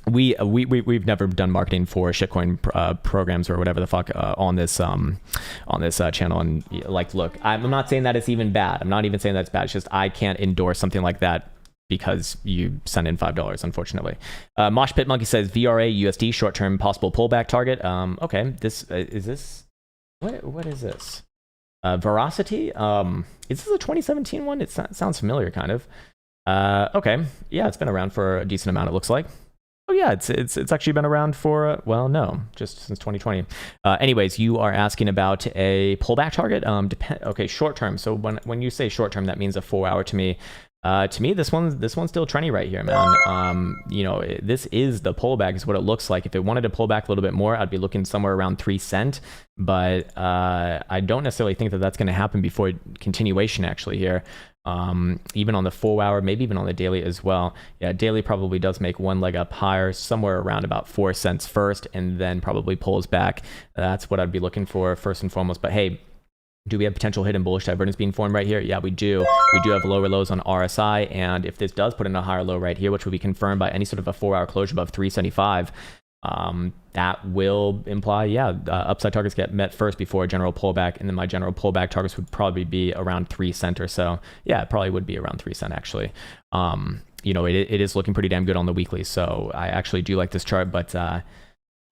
We've never done marketing for shitcoin programs or whatever the fuck on this channel. And like, look, I'm not saying that it's even bad. I'm not even saying that's bad. It's just I can't endorse something like that because you send in $5, unfortunately. Mosh Pit Monkey says VRA USD short-term possible pullback target. Okay, this is this. What is this? Veracity. Is this a 2017 one? It sounds familiar, kind of. Okay, yeah, it's been around for a decent amount. It looks like. Oh yeah, it's actually been around for well, no, just since 2020. Anyways, you are asking about a pullback target. Okay, short term. So when you say short term, that means a 4-hour to me. To me, this one's still trendy right here, man. This is the pullback, is what it looks like. If it wanted to pull back a little bit more, I'd be looking somewhere around 3 cents. But I don't necessarily think that that's going to happen before continuation actually here. Even on the 4-hour, maybe even on the daily as well. Yeah, daily probably does make one leg up higher, somewhere around about 4 cents first, and then probably pulls back. That's what I'd be looking for first and foremost. But hey, do we have potential hidden bullish divergence being formed right here? Yeah, we do. We do have lower lows on RSI, and if this does put in a higher low right here, which will be confirmed by any sort of a 4-hour closure above 375, that will imply, yeah, upside targets get met first before a general pullback, and then my general pullback targets would probably be around 3 cents or so. Yeah, it probably would be around 3 cents actually. It is looking pretty damn good on the weekly, so I actually do like this chart, but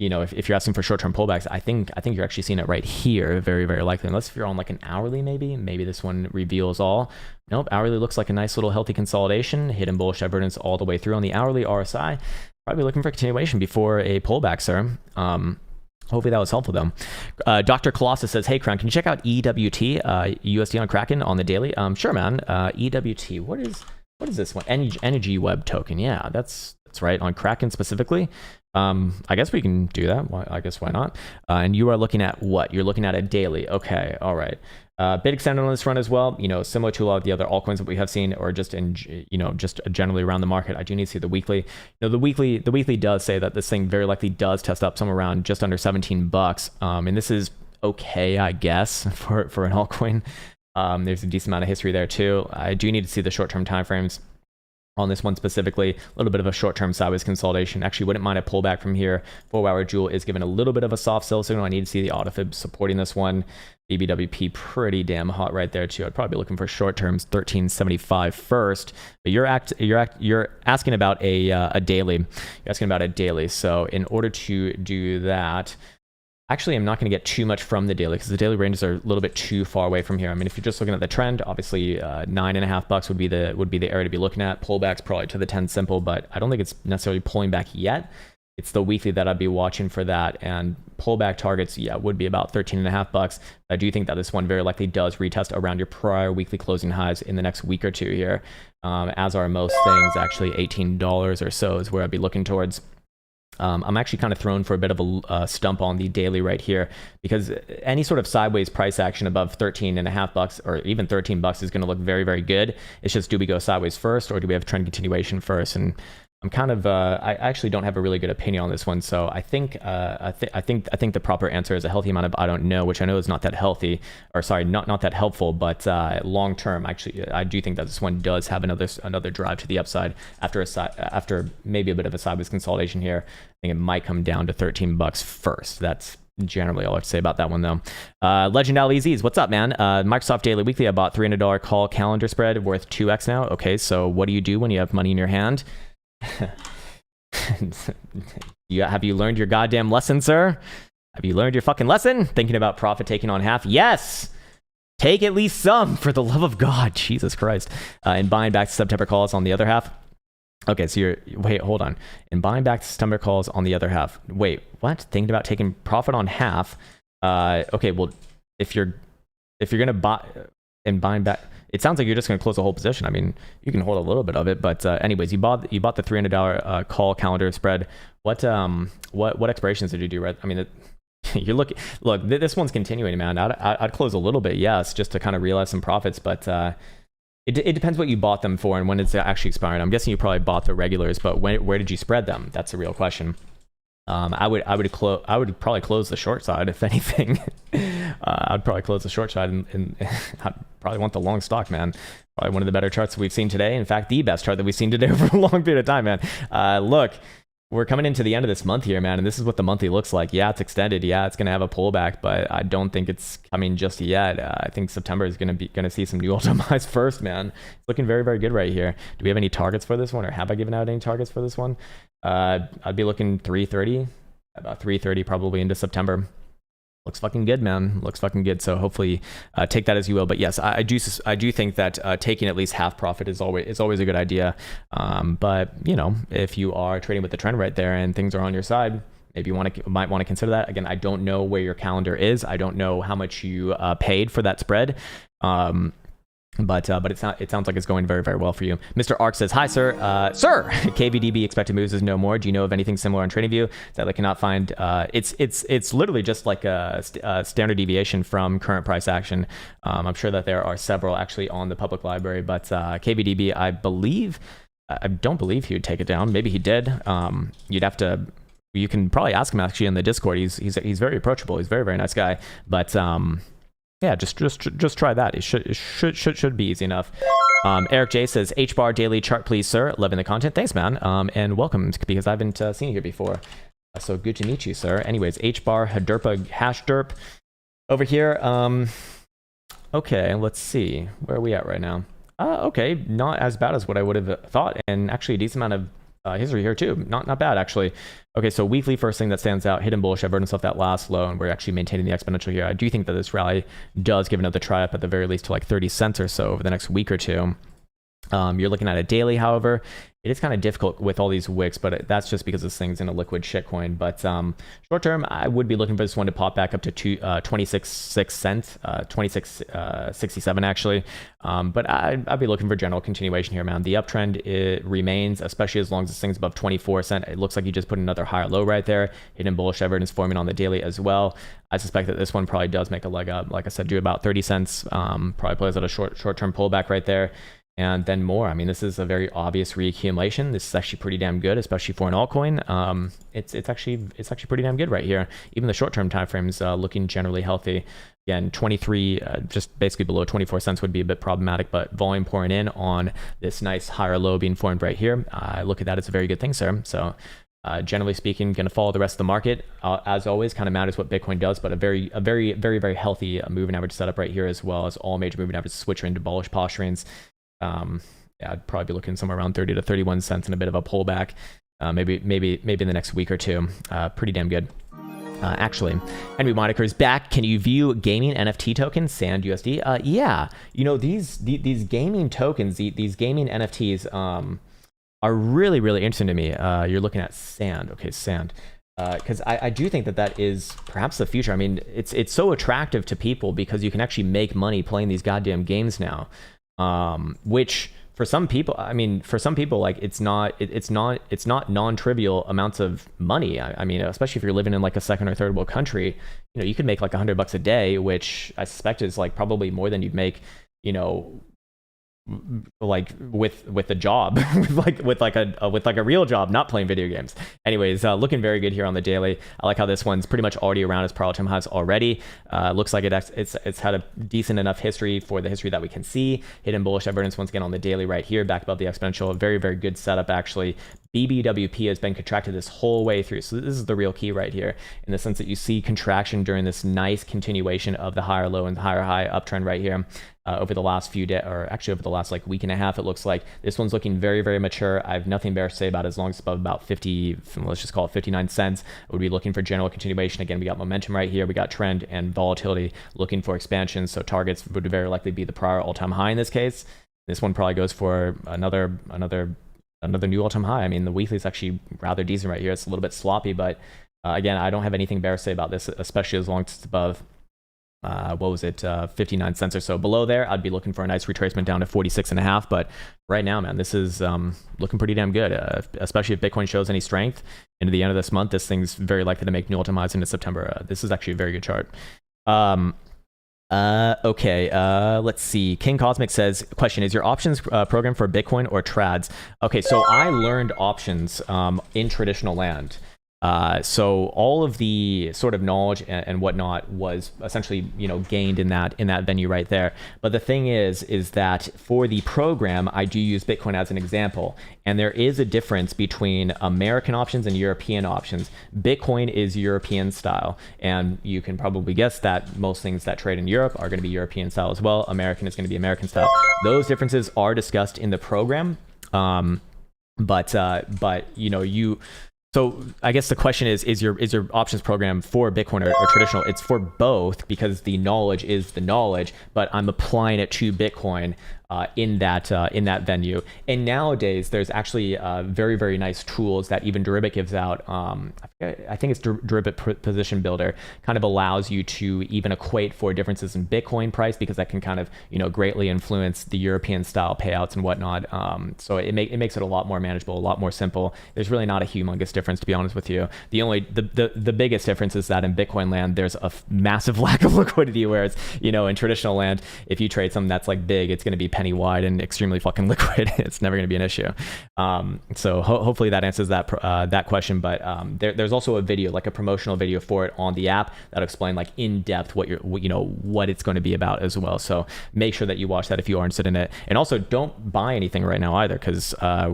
if you're asking for short-term pullbacks, I think you're actually seeing it right here, very, very likely. Unless if you're on like an hourly, maybe this one reveals all. Nope, hourly looks like a nice little healthy consolidation, hidden bullish divergence all the way through on the hourly RSI. Probably looking for continuation before a pullback, sir. Hopefully that was helpful though. Dr. Colossus says, hey Krown, can you check out EWT, USD on Kraken on the daily? Sure, man. EWT, what is this one? Energy Web Token. Yeah, that's right, on Kraken specifically. I guess we can do that. I guess why not? And you are looking at what? You're looking at a daily. Okay, all right. Bit extended on this run as well. Similar to a lot of the other altcoins that we have seen, or just just generally around the market. I do need to see the weekly. The weekly does say that this thing very likely does test up somewhere around just under $17. And this is okay, I guess, for an altcoin. There's a decent amount of history there too. I do need to see the short-term timeframes on this one specifically. A little bit of a short-term sideways consolidation. Actually, wouldn't mind a pullback from here. 4-hour Jewel is given a little bit of a soft sell signal. I need to see the autofib supporting this one. BBWP pretty damn hot right there too. I'd probably be looking for short terms 1375 first. But you're asking about a daily. You're asking about a daily. So in order to do that, actually, I'm not going to get too much from the daily because the daily ranges are a little bit too far away from here. I mean, if you're just looking at the trend, obviously $9.50 would be the area to be looking at. Pullbacks probably to the 10 simple, but I don't think it's necessarily pulling back yet. It's the weekly that I'd be watching for that, and pullback targets, yeah, would be about $13.50. I do think that this one very likely does retest around your prior weekly closing highs in the next week or two here, as are most things. Actually, $18 or so is where I'd be looking towards. I'm actually kind of thrown for a bit of a stump on the daily right here, because any sort of sideways price action above $13.50 or even $13 is going to look very, very good. It's just, do we go sideways first, or do we have trend continuation first? And I'm kind of I actually don't have a really good opinion on this one, so I think the proper answer is a healthy amount of I don't know, which I know is not that healthy, or sorry, not that helpful, but long term, actually, I do think that this one does have another drive to the upside after maybe a bit of a sideways consolidation here. I think it might come down to $13 first. That's generally all I have to say about that one, though. Legend LEZs, what's up, man? Microsoft Daily Weekly, I bought $300 call calendar spread worth 2x now. Okay, so what do you do when you have money in your hand? Have you learned your goddamn lesson, sir? Have you learned your fucking lesson? Thinking about profit taking on half? Yes! Take at least some, for the love of God. Jesus Christ. And buying back September calls on the other half. Okay, so wait, hold on. And buying back September calls on the other half. Wait, what? Thinking about taking profit on half. Okay, well, if you're gonna buy and buying back, it sounds like you're just gonna close the whole position. I mean, you can hold a little bit of it, but anyways, you bought the $300 call calendar spread. What expirations did you do? Right? I mean, you're look. This one's continuing, man. I'd close a little bit, yes, just to kind of realize some profits, but it depends what you bought them for and when it's actually expiring. I'm guessing you probably bought the regulars, but where did you spread them? That's the real question. I would probably close the short side if anything. I'd probably close the short side and I'd probably want the long stock, man. Probably one of the better charts we've seen today. In fact, the best chart that we've seen today over a long period of time, man. Look, we're coming into the end of this month here, man, and this is what the monthly looks like. Yeah, it's extended. Yeah, it's gonna have a pullback, but I don't think it's coming just yet. I think September is gonna see some new all-time highs first, man. It's looking very, very good right here. Do we have any targets for this one, or have I given out any targets for this one? I'd be looking 330, about 330 probably into September. Looks fucking good, man. Looks fucking good. So hopefully take that as you will. But yes, I do think that taking at least half profit is always a good idea. But you know, if you are trading with the trend right there and things are on your side, maybe you might want to consider that. Again, I don't know where your calendar is. I don't know how much you paid for that spread. But it sounds like it's going very, very well for you. Mr. Ark says, hi, sir. Sir, KVDB expected moves is no more. Do you know of anything similar on TradingView that I cannot find? It's literally just like a standard deviation from current price action. I'm sure that there are several actually on the public library, but KVDB, I don't believe he would take it down. Maybe he did. You can probably ask him actually in the Discord. He's very approachable. He's a very, very nice guy. But yeah, just try that. It should be easy enough. Eric J says, H-bar daily chart, please, sir. Loving the content. Thanks, man. And welcome, because I haven't seen you here before. So good to meet you, sir. Anyways, H-bar, Haderpa, hash derp over here. Okay, let's see. Where are we at right now? Okay, not as bad as what I would have thought, and actually a decent amount of history here too. Not bad, actually. Okay, so weekly, first thing that stands out, hidden bullish. I've earned myself that last low, and we're actually maintaining the exponential here. I do think that this rally does give another try up at the very least to like 30 cents or so over the next week or two. You're looking at a daily, however. It is kind of difficult with all these wicks, but that's just because this thing's in a liquid shitcoin. But short term, I would be looking for this one to pop back up to 26.6 cents, 26.67 actually. But I'd be looking for general continuation here, man. The uptrend, it remains, especially as long as this thing's above 24 cents. It looks like you just put another higher low right there. Hidden bullish evidence forming on the daily as well. I suspect that this one probably does make a leg up. Like I said, do about 30 cents. Probably plays at a short-term pullback right there. And then more. I mean, this is a very obvious reaccumulation. This is actually pretty damn good, especially for an altcoin. It's actually pretty damn good right here. Even the short-term time frames looking generally healthy. Again, 23, just basically below 24 cents would be a bit problematic, but volume pouring in on this nice higher low being formed right here. I look at that as a very good thing, sir. So generally speaking, going to follow the rest of the market. As always, kind of matters what Bitcoin does, but a very, very healthy moving average setup right here, as well as all major moving averages switch into bullish posturings. Yeah, I'd probably be looking somewhere around 30 to 31 cents and a bit of a pullback, maybe in the next week or two. Pretty damn good. Actually, Henry Moniker's back. Can you view gaming NFT tokens, Sand USD? Yeah, you know, these gaming tokens, these gaming NFTs are really, really interesting to me. You're looking at Sand. Okay, Sand. Because I do think that is perhaps the future. I mean, it's so attractive to people because you can actually make money playing these goddamn games now. Which for some people, like it's not non-trivial amounts of money. I mean, especially if you're living in like a second or third world country, you know, you could make like $100 a day, which I suspect is like probably more than you'd make, you know, like with a job, with a real job, not playing video games. Anyways, looking very good here on the daily. I like how this one's pretty much already around its prior time highs already. Looks like it's had a decent enough history for the history that we can see. Hidden bullish evidence once again on the daily right here, back above the exponential. Very, very good setup actually. BBWP has been contracted this whole way through. So this is the real key right here, in the sense that you see contraction during this nice continuation of the higher low and higher high uptrend right here. Over the last few days, or actually over the last like week and a half, it looks like this one's looking very, very mature. I have nothing bearish to say about it, as long as it's above about 50, let's just call it 59 cents. I would be looking for general continuation. Again, we got momentum right here. We got trend and volatility looking for expansion. So targets would very likely be the prior all-time high in this case. This one probably goes for another another new all-time high. I mean, the weekly is actually rather decent right here. It's a little bit sloppy, but again, I don't have anything bearish to say about this, especially as long as it's above, what was it, 59 cents or so below there. I'd be looking for a nice retracement down to 46.5. But right now, man, this is looking pretty damn good, especially if Bitcoin shows any strength into the end of this month. This thing's very likely to make new all-time highs into September. This is actually a very good chart. Okay, let's see. King Cosmic says, question, is your options program for Bitcoin or trads? Okay, so I learned options in traditional land. So all of the sort of knowledge and whatnot was essentially, gained in that venue right there. But the thing is that for the program, I do use Bitcoin as an example. And there is a difference between American options and European options. Bitcoin is European style. And you can probably guess that most things that trade in Europe are going to be European style as well. American is going to be American style. Those differences are discussed in the program. So I guess the question is your options program for Bitcoin or traditional? It's for both, because the knowledge is the knowledge, but I'm applying it to Bitcoin in that venue. And nowadays, there's actually very, very nice tools that even Deribit gives out. I think it's Deribit Position Builder, kind of allows you to even equate for differences in Bitcoin price, because that can kind of greatly influence the European style payouts and whatnot. So it makes it a lot more manageable, a lot more simple. There's really not a humongous difference, to be honest with you. The biggest difference is that in Bitcoin land, there's a massive lack of liquidity, whereas in traditional land, if you trade something that's like big, it's going to be penny wide and extremely fucking liquid. It's never going to be an issue. So hopefully that answers that question. But there's also a video, like a promotional video for it on the app, that'll explain like in depth what it's going to be about as well. So make sure that you watch that if you are interested in it. And also don't buy anything right now either, because I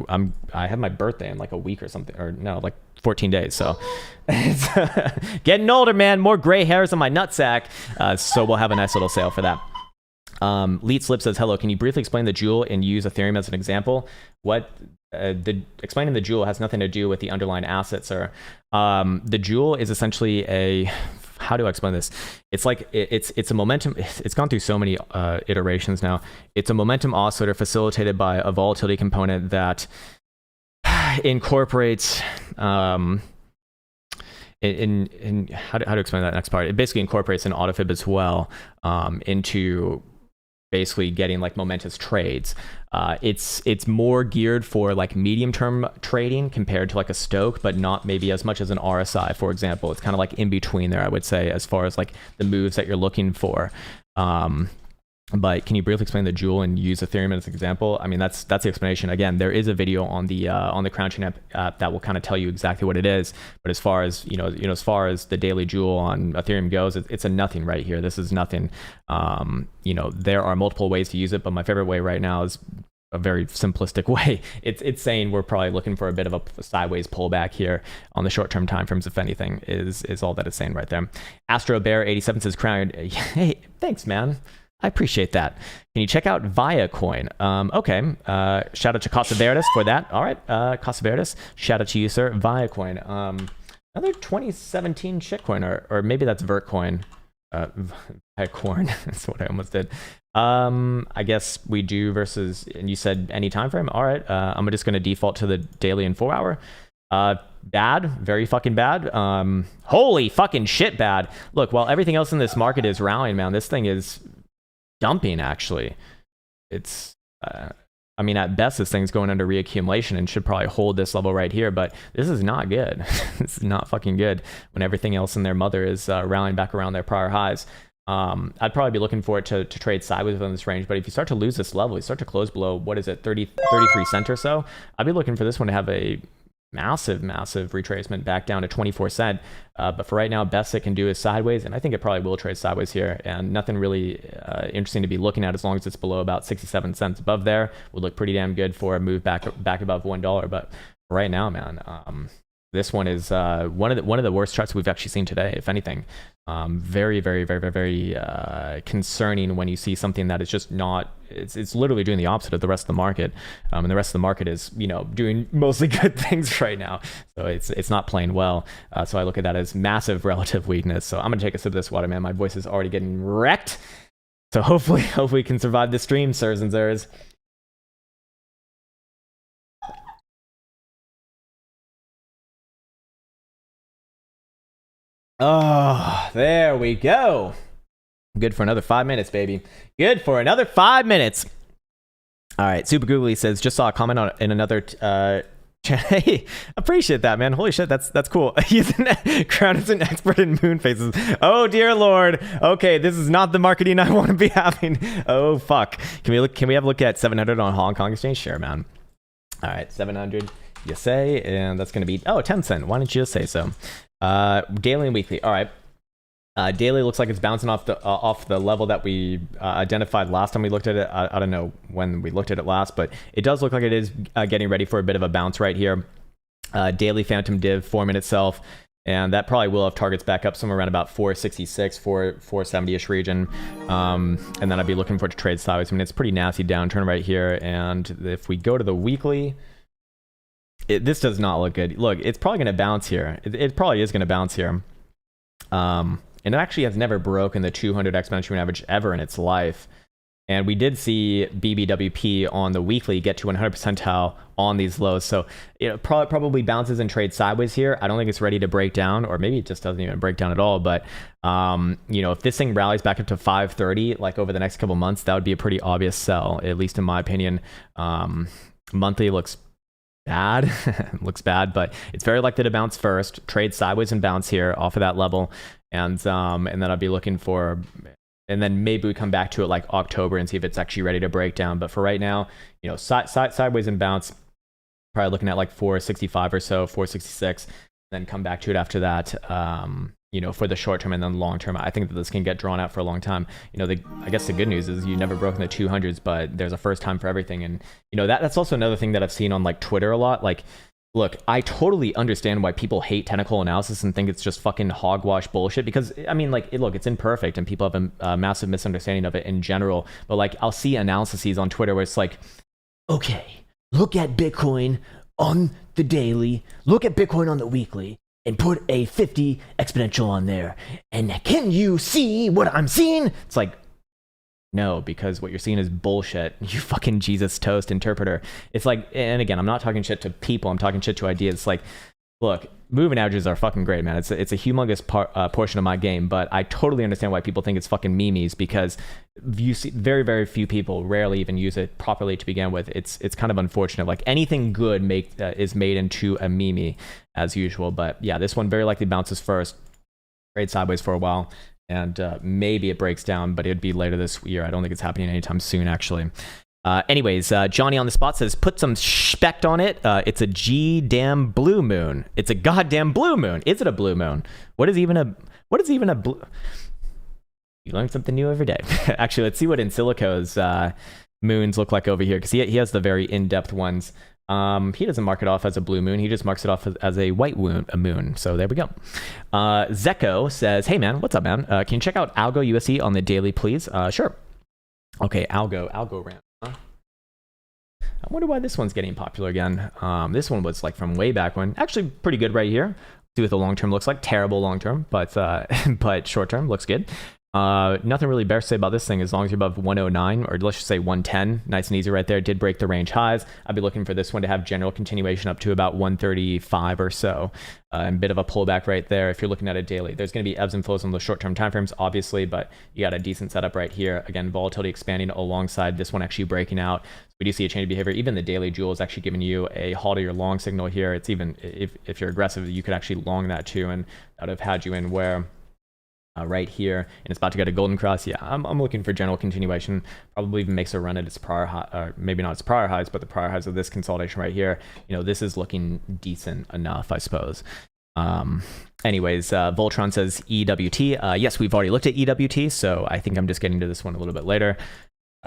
have my birthday in like a week or something, or no, like 14 days. So it's getting older, man. More gray hairs on my nutsack. So we'll have a nice little sale for that. Leet Slip says, hello, can you briefly explain the Joule and use Ethereum as an example? Explaining the Joule has nothing to do with the underlying assets, sir. The Joule is essentially how do I explain this? It's like, it's a momentum, it's gone through so many iterations now. It's a momentum oscillator facilitated by a volatility component that incorporates, in how to explain that next part? It basically incorporates an autofib as well into basically getting like momentous trades. It's more geared for like medium term trading compared to like a Stoke, but not maybe as much as an RSI, for example. It's kind of like in between there, I would say, as far as like the moves that you're looking for. But can you briefly explain the Joule and use Ethereum as an example? I mean, that's the explanation. Again, there is a video on the Krown Chain app that will kind of tell you exactly what it is. But as far as as far as the daily Joule on Ethereum goes, it's a nothing right here. This is nothing. There are multiple ways to use it, but my favorite way right now is a very simplistic way. It's saying we're probably looking for a bit of a sideways pullback here on the short-term time frames, if anything, is all that it's saying right there. Astro Bear 87 says, Krown, hey, thanks, man. I appreciate that. Can you check out Viacoin? Okay. Shout out to Casa Verdes for that. All right. Casa Verdes. Shout out to you, sir. Viacoin. Another 2017 shitcoin, or maybe that's Vertcoin. Viacorn. That's what I almost did. I guess we do versus, and you said any time frame. All right. I'm just going to default to the daily and 4 hour. Bad, very fucking bad. Holy fucking shit bad. Look, while everything else in this market is rallying, man, this thing is dumping, actually. It's I mean, at best this thing's going under reaccumulation and should probably hold this level right here, but this is not good. This is not fucking good when everything else in their mother is rallying back around their prior highs. I'd probably be looking for it to trade sideways within this range, but if you start to lose this level, you start to close below, what is it, 33 cents or so, I'd be looking for this one to have a massive retracement back down to 24 cent. But for right now, best it can do is sideways, and I think it probably will trade sideways here, and nothing really interesting to be looking at as long as it's below about 67 cents above there. Would look pretty damn good for a move back above $1. But right now, man, this one is one of the worst charts we've actually seen today, if anything. Very concerning when you see something that is just not, it's literally doing the opposite of the rest of the market. And the rest of the market is, doing mostly good things right now. So it's not playing well. So I look at that as massive relative weakness. So I'm going to take a sip of this water, man. My voice is already getting wrecked. So hopefully we can survive this stream, sirs and sirs. Oh, there we go. Good for another 5 minutes, baby. Good for another 5 minutes. All right, Super Googly says, just saw a comment on in another hey, appreciate that, man. Holy shit, that's cool. Krown is an expert in moon phases. Oh dear lord. Okay, this is not the marketing I want to be having. Oh fuck. Can we have a look at 700 on Hong Kong Exchange? Sure, man. All right, 700 you say, and that's gonna be 10 cent. Why didn't you just say so? Daily and weekly. All right. Daily looks like it's bouncing off the level that we identified last time we looked at it. I don't know when we looked at it last, but it does look like it is getting ready for a bit of a bounce right here. Daily phantom div forming itself, and that probably will have targets back up somewhere around about 466, 470-ish region. And then I'd be looking for it to trade sideways. I mean, it's a pretty nasty downturn right here. And if we go to the weekly, this does not look good. Look, it's probably going to bounce here. It probably is going to bounce here. And it actually has never broken the 200 exponential moving average ever in its life. And we did see BBWP on the weekly get to 100 percentile on these lows. So it probably bounces and trades sideways here. I don't think it's ready to break down, or maybe it just doesn't even break down at all. But, if this thing rallies back up to 530, like over the next couple months, that would be a pretty obvious sell, at least in my opinion. Monthly looks bad. Looks bad, but it's very likely to bounce first, trade sideways and bounce here off of that level. And then I'd be looking for, and then maybe we come back to it like October and see if it's actually ready to break down. But for right now, sideways and bounce, probably looking at like 465 or so, 466, then come back to it after that. For the short term, and then long term, I think that this can get drawn out for a long time. I guess the good news is you never broken the 200s, but there's a first time for everything. And that's also another thing that I've seen on like Twitter a lot. Like, look, I totally understand why people hate technical analysis and think it's just fucking hogwash bullshit, because I mean, like, it's imperfect and people have a massive misunderstanding of it in general. But like, I'll see analyses on Twitter where it's like, okay, look at Bitcoin on the daily, look at Bitcoin on the weekly, and put a 50 exponential on there. And can you see what I'm seeing? It's like, no, because what you're seeing is bullshit. You fucking Jesus toast interpreter. It's like, and again, I'm not talking shit to people. I'm talking shit to ideas. It's like, look, moving averages are fucking great, man. It's a humongous portion of my game, but I totally understand why people think it's fucking memes, because you see very, very few people rarely even use it properly to begin with. It's kind of unfortunate. Like, anything good is made into a meme as usual. But yeah, this one very likely bounces first, trade sideways for a while, and maybe it breaks down, but it'd be later this year. I don't think it's happening anytime soon, actually. Anyways, Johnny on the spot says, put some spect on it. It's a damn blue moon. It's a goddamn blue moon. Is it a blue moon? What is even a blue? You learn something new every day. Actually, let's see what Insilico's moons look like over here, because he has the very in-depth ones. He doesn't mark it off as a blue moon. He just marks it off as a white moon. So there we go. Zeko says, hey man, what's up, man? Can you check out Algo USD on the daily, please? Sure. Okay, Algo ramp. I wonder why this one's getting popular again. This one was like from way back when. Actually, pretty good right here. See what the long term looks like. Terrible long term, but but short term looks good. Nothing really bears to say about this thing as long as you're above 109, or let's just say 110. Nice and easy right there. It did break the range highs. I'd be looking for this one to have general continuation up to about 135 or so. And a bit of a pullback right there. If you're looking at a daily, there's going to be ebbs and flows on the short-term timeframes, obviously, but you got a decent setup right here. Again, volatility expanding alongside this one actually breaking out. So we do see a change of behavior. Even the daily jewel is actually giving you a halt of your long signal here. It's even, if you're aggressive, you could actually long that too, and that would have had you in where? Right here, and it's about to get a golden cross. Yeah, I'm looking for general continuation. Probably even makes a run at its prior high, or maybe not its prior highs, but the prior highs of this consolidation right here. This is looking decent enough, I suppose. Anyways, Voltron says EWT. Yes, we've already looked at EWT, so I think I'm just getting to this one a little bit later.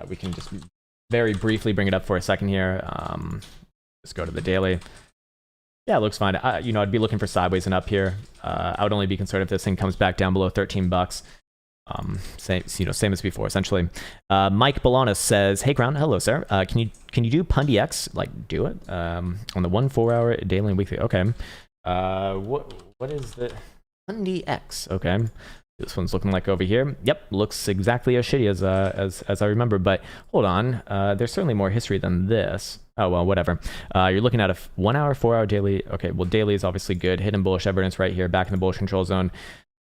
We can just very briefly bring it up for a second here. Let's go to the daily. Yeah, it looks fine. I'd be looking for sideways and up here. I would only be concerned if this thing comes back down below 13 bucks. Same as before, essentially. Mike Bolanos says, "Hey, Krown, hello, sir. Can you do Pundy X? Like, do it on the 1 4-hour daily and weekly? Okay. What is the Pundy X? Okay. This one's looking like over here. Yep, looks exactly as shitty as I remember. But hold on, there's certainly more history than this. Oh, well, whatever. You're looking at a 1 hour, 4 hour daily. Okay, well, daily is obviously good. Hidden bullish evidence right here, back in the bullish control zone.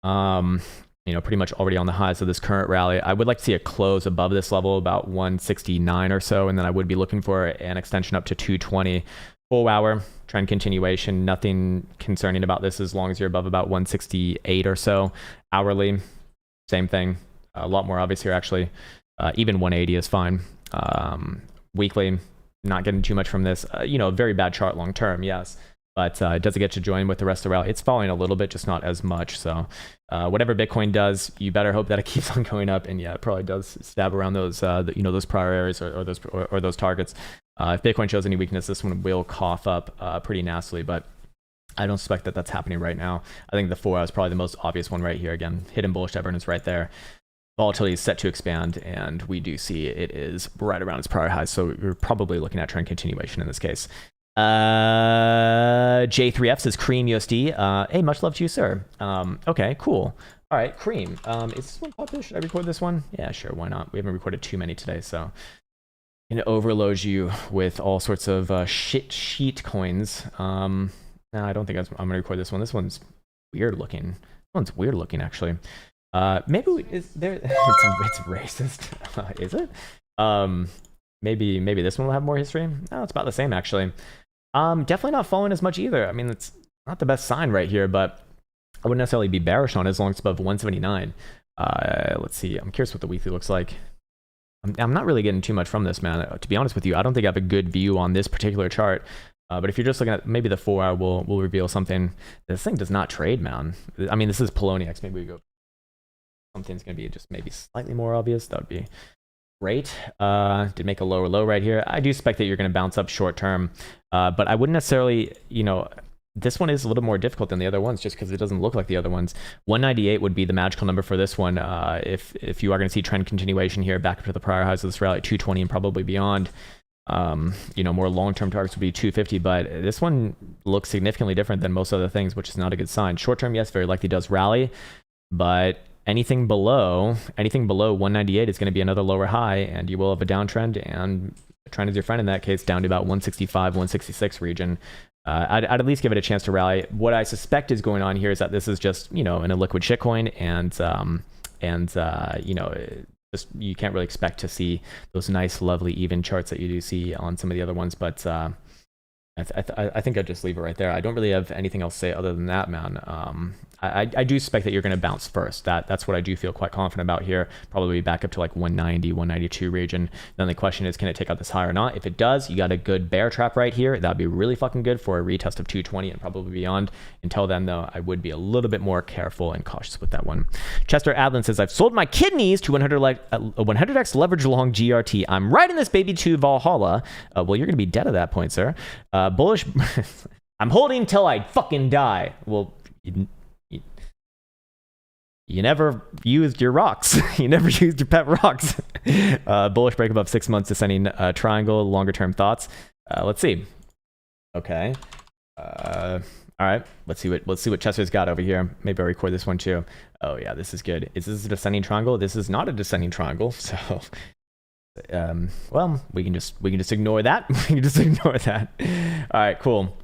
Pretty much already on the highs of this current rally. I would like to see a close above this level, about 169 or so, and then I would be looking for an extension up to 220. Full hour trend continuation, nothing concerning about this as long as you're above about 168 or so. Hourly, same thing. A lot more obvious here actually. Even 180 is fine. Weekly, not getting too much from this. Very bad chart long term, yes. But it doesn't get to join with the rest of the rally. It's falling a little bit, just not as much. So whatever Bitcoin does, you better hope that it keeps on going up. And yeah, it probably does stab around those, those prior areas or those targets. If Bitcoin shows any weakness, this one will cough up pretty nastily. But I don't suspect that that's happening right now. I think the 4 hour is probably the most obvious one right here. Again, hidden bullish divergence right there. Volatility is set to expand, and we do see it is right around its prior highs. So you're probably looking at trend continuation in this case. J3F says Cream USD. Hey, much love to you, sir. Okay, cool. All right, Cream. Is this one published? Should I record this one? Yeah, sure. Why not? We haven't recorded too many today, so I'm gonna overload you with all sorts of sheet coins. No, I don't think I'm gonna record this one. This one's weird looking. This one's weird looking actually. Maybe is there? It's racist. Is it? Maybe this one will have more history. No, it's about the same actually. Definitely not falling as much either. I mean, it's not the best sign right here, but I wouldn't necessarily be bearish on it as long as it's above 179. Let's see. I'm curious what the weekly looks like. I'm not really getting too much from this, man. To be honest with you, I don't think I have a good view on this particular chart. But if you're just looking at maybe the 4 hour will reveal something. This thing does not trade, man. I mean, this is Poloniex. Maybe we go. Something's going to be just maybe slightly more obvious. That would be great. Did make a lower low right here. I do expect that you're going to bounce up short term. But I wouldn't necessarily, this one is a little more difficult than the other ones just because it doesn't look like the other ones. 198 would be the magical number for this one. If you are going to see trend continuation here back up to the prior highs of this rally, 220 and probably beyond. More long-term targets would be 250, but this one looks significantly different than most other things, which is not a good sign. Short term, yes, very likely does rally, but anything below 198 is going to be another lower high, and you will have a downtrend, and trend is your friend in that case, down to about 165, 166 region. I'd at least give it a chance to rally. What I suspect is going on here is that this is just, in a liquid shitcoin, and just you can't really expect to see those nice, lovely, even charts that you do see on some of the other ones. But I think I'd just leave it right there. I don't really have anything else to say other than that, man. I do suspect that you're going to bounce first. That's what I do feel quite confident about here. Probably back up to like 190, 192 region. Then the question is, can it take out this high or not? If it does, you got a good bear trap right here. That'd be really fucking good for a retest of 220 and probably beyond. Until then, though, I would be a little bit more careful and cautious with that one. Chester Adlin says, I've sold my kidneys to 100x leverage long GRT. I'm riding this baby to Valhalla. Well, you're going to be dead at that point, sir. Bullish. I'm holding till I fucking die. Well, you never used your rocks. You never used your pet rocks. Bullish break above 6 months, descending triangle. Longer term thoughts. Let's see. Okay. All right. Let's see what Chester's got over here. Maybe I'll record this one too. Oh yeah, this is good. Is this a descending triangle? This is not a descending triangle. So. Well, we can just ignore that. We can just ignore that. All right, cool.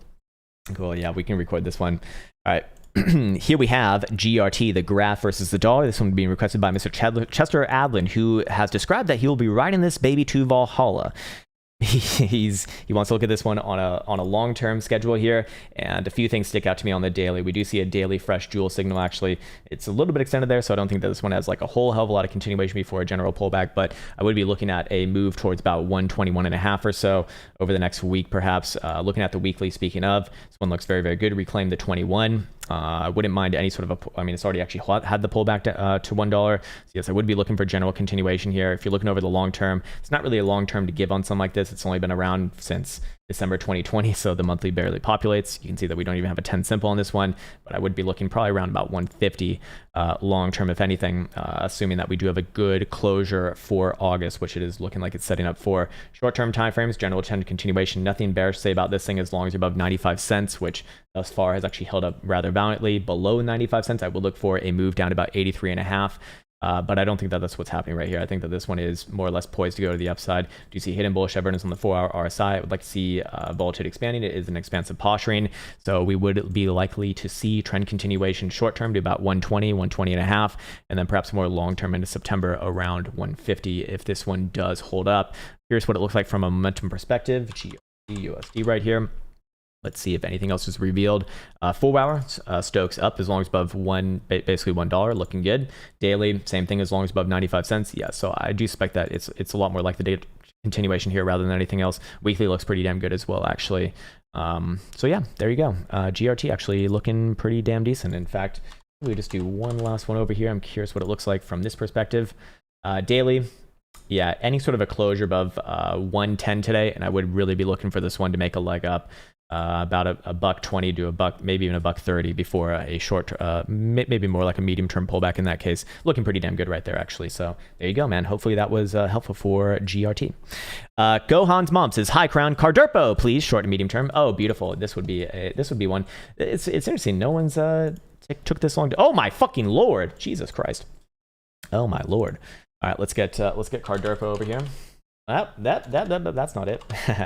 Yeah, we can record this one. All right. Here we have GRT, the graph versus the dollar. This one being requested by Mr. Chester Adlin, who has described that he will be riding this baby to Valhalla. He wants to look at this one on a long-term schedule here, and a few things stick out to me on the daily. We do see a daily fresh jewel signal. Actually, it's a little bit extended there, so I don't think that this one has like a whole hell of a lot of continuation before a general pullback, but I would be looking at a move towards about 121.5 or so over the next week, perhaps. Looking at the weekly, speaking of, this one looks very, very good. Reclaim the 21. I wouldn't mind any sort of it's already actually had the pullback to $1. So yes, I would be looking for general continuation here. If you're looking over the long term, it's not really a long term to give on something like this. It's only been around since December 2020, so the monthly barely populates. You can see that we don't even have a 10 simple on this one, but I would be looking probably around about 150 long term, if anything, assuming that we do have a good closure for August, which it is looking like it's setting up for. Short term timeframes, general trend continuation. Nothing bearish to say about this thing as long as you're above 95 cents, which thus far has actually held up rather valiantly. Below 95 cents, I would look for a move down to about 83.5. But I don't think that that's what's happening right here. I think that this one is more or less poised to go to the upside. Do you see hidden bullish evidence on the 4-hour RSI? I would like to see volatility expanding. It is an expansive posturing, so we would be likely to see trend continuation short term to about 120, 120 and a half, and then perhaps more long term into September around 150 if this one does hold up. Here's what it looks like from a momentum perspective. USD right here. Let's see if anything else is revealed. 4 hour, Stokes up as long as above basically $1, looking good. Daily, same thing as long as above 95 cents. Yeah, so I do suspect that it's a lot more like the day continuation here rather than anything else. Weekly looks pretty damn good as well, actually. So yeah, there you go. GRT actually looking pretty damn decent. In fact, we just do one last one over here. I'm curious what it looks like from this perspective. Daily, yeah, any sort of a closure above 110 today, and I would really be looking for this one to make a leg up. About a $1.20 to a buck, maybe even a $1.30 before a short, maybe more like a medium-term pullback in that case. Looking pretty damn good right there, actually. So there you go, man. Hopefully that was helpful for GRT. Gohan's mom says, "Hi, Krown. Cardurpo, please, short and medium term." Oh, beautiful. This would be one. It's interesting. No one's took this long. Oh my fucking lord, Jesus Christ. Oh my lord. All right, let's get Cardurpo over here. That's not it.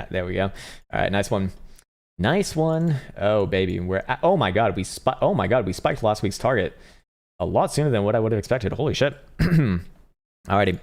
There we go. All right, nice one. Nice one. Oh baby, oh my god, we spiked last week's target a lot sooner than what I would have expected. Holy shit. Alrighty.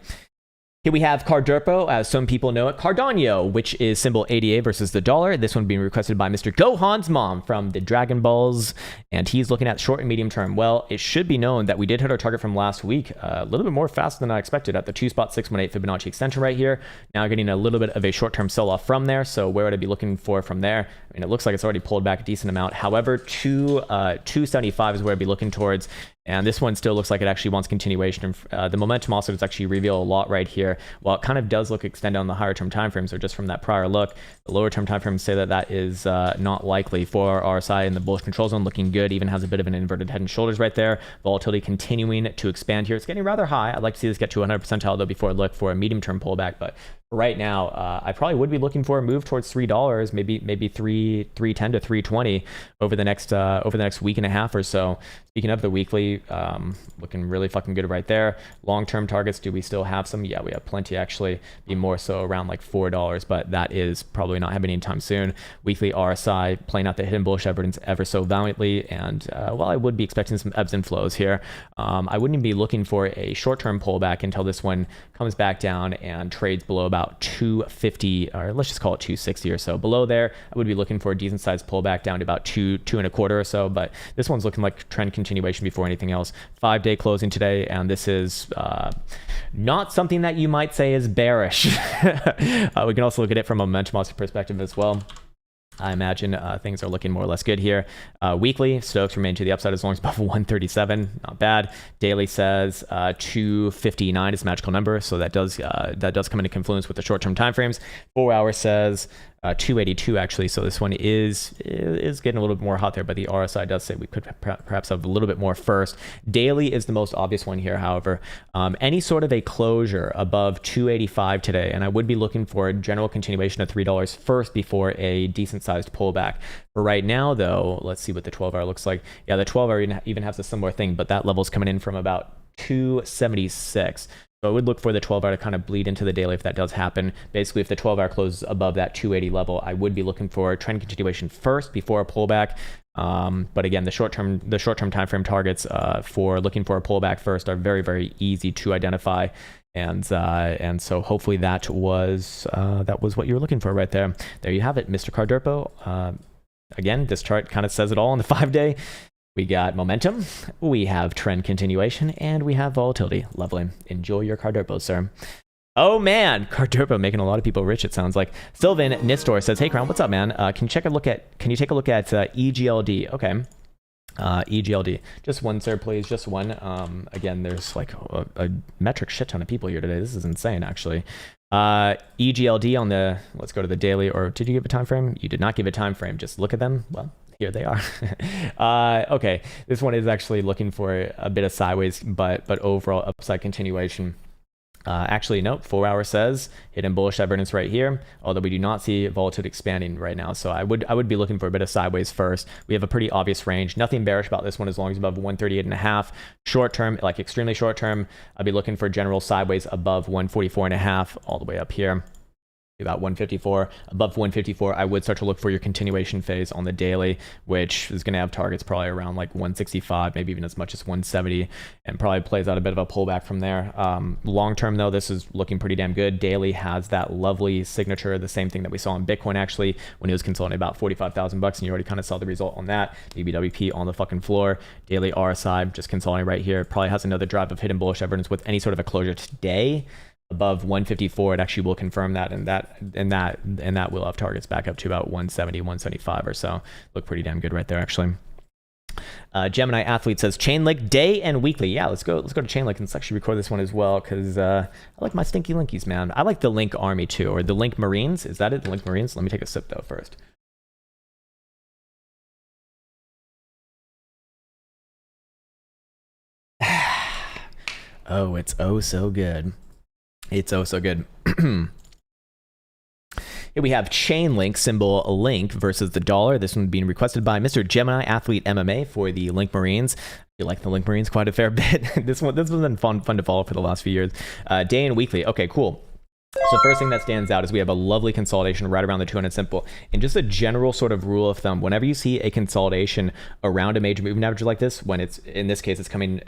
Here we have Cardurpo, as some people know it, Cardano, which is symbol ADA versus the dollar. This one being requested by Mr. Gohan's mom from the Dragon Balls, and he's looking at short and medium term. Well, it should be known that we did hit our target from last week a little bit more faster than I expected at the 2.618 Fibonacci extension right here. Now getting a little bit of a short-term sell-off from there. So where would I be looking for from there? I mean, it looks like it's already pulled back a decent amount. However, 275 is where I'd be looking towards. And this one still looks like it actually wants continuation. The momentum also does actually reveal a lot right here. While it kind of does look extended on the higher term timeframes, or just from that prior look, the lower term timeframes say that that is not likely. For our RSI in the bullish control zone, looking good. Even has a bit of an inverted head and shoulders right there. Volatility continuing to expand here. It's getting rather high. I'd like to see this get to 100 percentile though before I look for a medium term pullback. But right now, I probably would be looking for a move towards $3, maybe 310 to 320 over the next week and a half or so. Speaking of the weekly, looking really fucking good right there. Long-term targets, do we still have some? Yeah, we have plenty actually. Be more so around like $4, but that is probably not happening anytime soon. Weekly RSI playing out the hidden bullish evidence ever so valiantly, and well, I would be expecting some ebbs and flows here. I wouldn't even be looking for a short-term pullback until this one comes back down and trades below about 250, or let's just call it 260 or so. Below there, I would be looking for a decent sized pullback down to about 2.25 or so, but this one's looking like trend continuation before anything else. 5-day closing today, and this is not something that you might say is bearish. We can also look at it from a momentum perspective as well. I imagine things are looking more or less good here. Weekly, Stokes remain to the upside as long as above 137. Not bad. Daily says 259 is a magical number, so that does come into confluence with the short-term timeframes. 4 hour says 282 actually, so this one is getting a little bit more hot there, but the RSI does say we could perhaps have a little bit more first. Daily is the most obvious one here, however. Any sort of a closure above 285 today, and I would be looking for a general continuation of $3 first before a decent sized pullback. For right now though, let's see what the 12 hour looks like. Yeah, the 12 hour even has a similar thing, but that level's coming in from about 276. So I would look for the 12 hour to kind of bleed into the daily if that does happen. Basically, if the 12 hour closes above that 280 level, I would be looking for trend continuation first before a pullback. But again, the short-term time frame targets for looking for a pullback first are very, very easy to identify. And so hopefully that was what you were looking for right there. There you have it, Mr. Cardurpo. Again, this chart kind of says it all on the 5-day. We got momentum, we have trend continuation, and we have volatility. Lovely. Enjoy your Cardurpo, sir. Oh man, Cardurpo making a lot of people rich, it sounds like. Sylvan Nistor says, "Hey Krown, what's up, man? Can you take a look at EGLD?" Okay. EGLD. Just one, sir, please. Just one. Again, there's like a metric shit ton of people here today. This is insane, actually. EGLD on the, let's go to the daily, or did you give a time frame? You did not give a time frame. Just look at them. Well, here they are. Okay, this one is actually looking for a bit of sideways, but overall upside continuation. Actually, nope. 4 hour says hidden bullish evidence right here, although we do not see volatility expanding right now. So I would be looking for a bit of sideways first. We have a pretty obvious range. Nothing bearish about this one as long as above 138.5. Short term, like extremely short term, I'd be looking for general sideways above 144.5 all the way up here. About 154. Above 154, I would start to look for your continuation phase on the daily, which is going to have targets probably around like 165, maybe even as much as 170, and probably plays out a bit of a pullback from there. Long term, though, this is looking pretty damn good. Daily has that lovely signature, the same thing that we saw in Bitcoin actually when it was consolidating about 45,000 bucks, and you already kind of saw the result on that. BBWP on the fucking floor. Daily RSI just consolidating right here. Probably has another drive of hidden bullish evidence with any sort of a closure today. Above 154, it actually will confirm that, and that will have targets back up to about 170, 175 or so. Look pretty damn good right there, actually. Gemini Athlete says Chainlink day and weekly. Yeah, let's go to Chainlink and let's actually record this one as well, because I like my stinky linkies, man. I like the Link Army too, or the Link Marines. Is that it? The Link Marines? Let me take a sip though first. Oh, it's oh so good. It's oh so good. Here we have Chainlink, symbol Link versus the dollar. This one being requested by Mr. Gemini Athlete MMA for the Link Marines. You like the Link Marines quite a fair bit. This one's been fun to follow for the last few years. Day and weekly. Okay, cool. So first thing that stands out is we have a lovely consolidation right around the 200 simple. And just a general sort of rule of thumb, whenever you see a consolidation around a major moving average like this, when it's, in this case, it's coming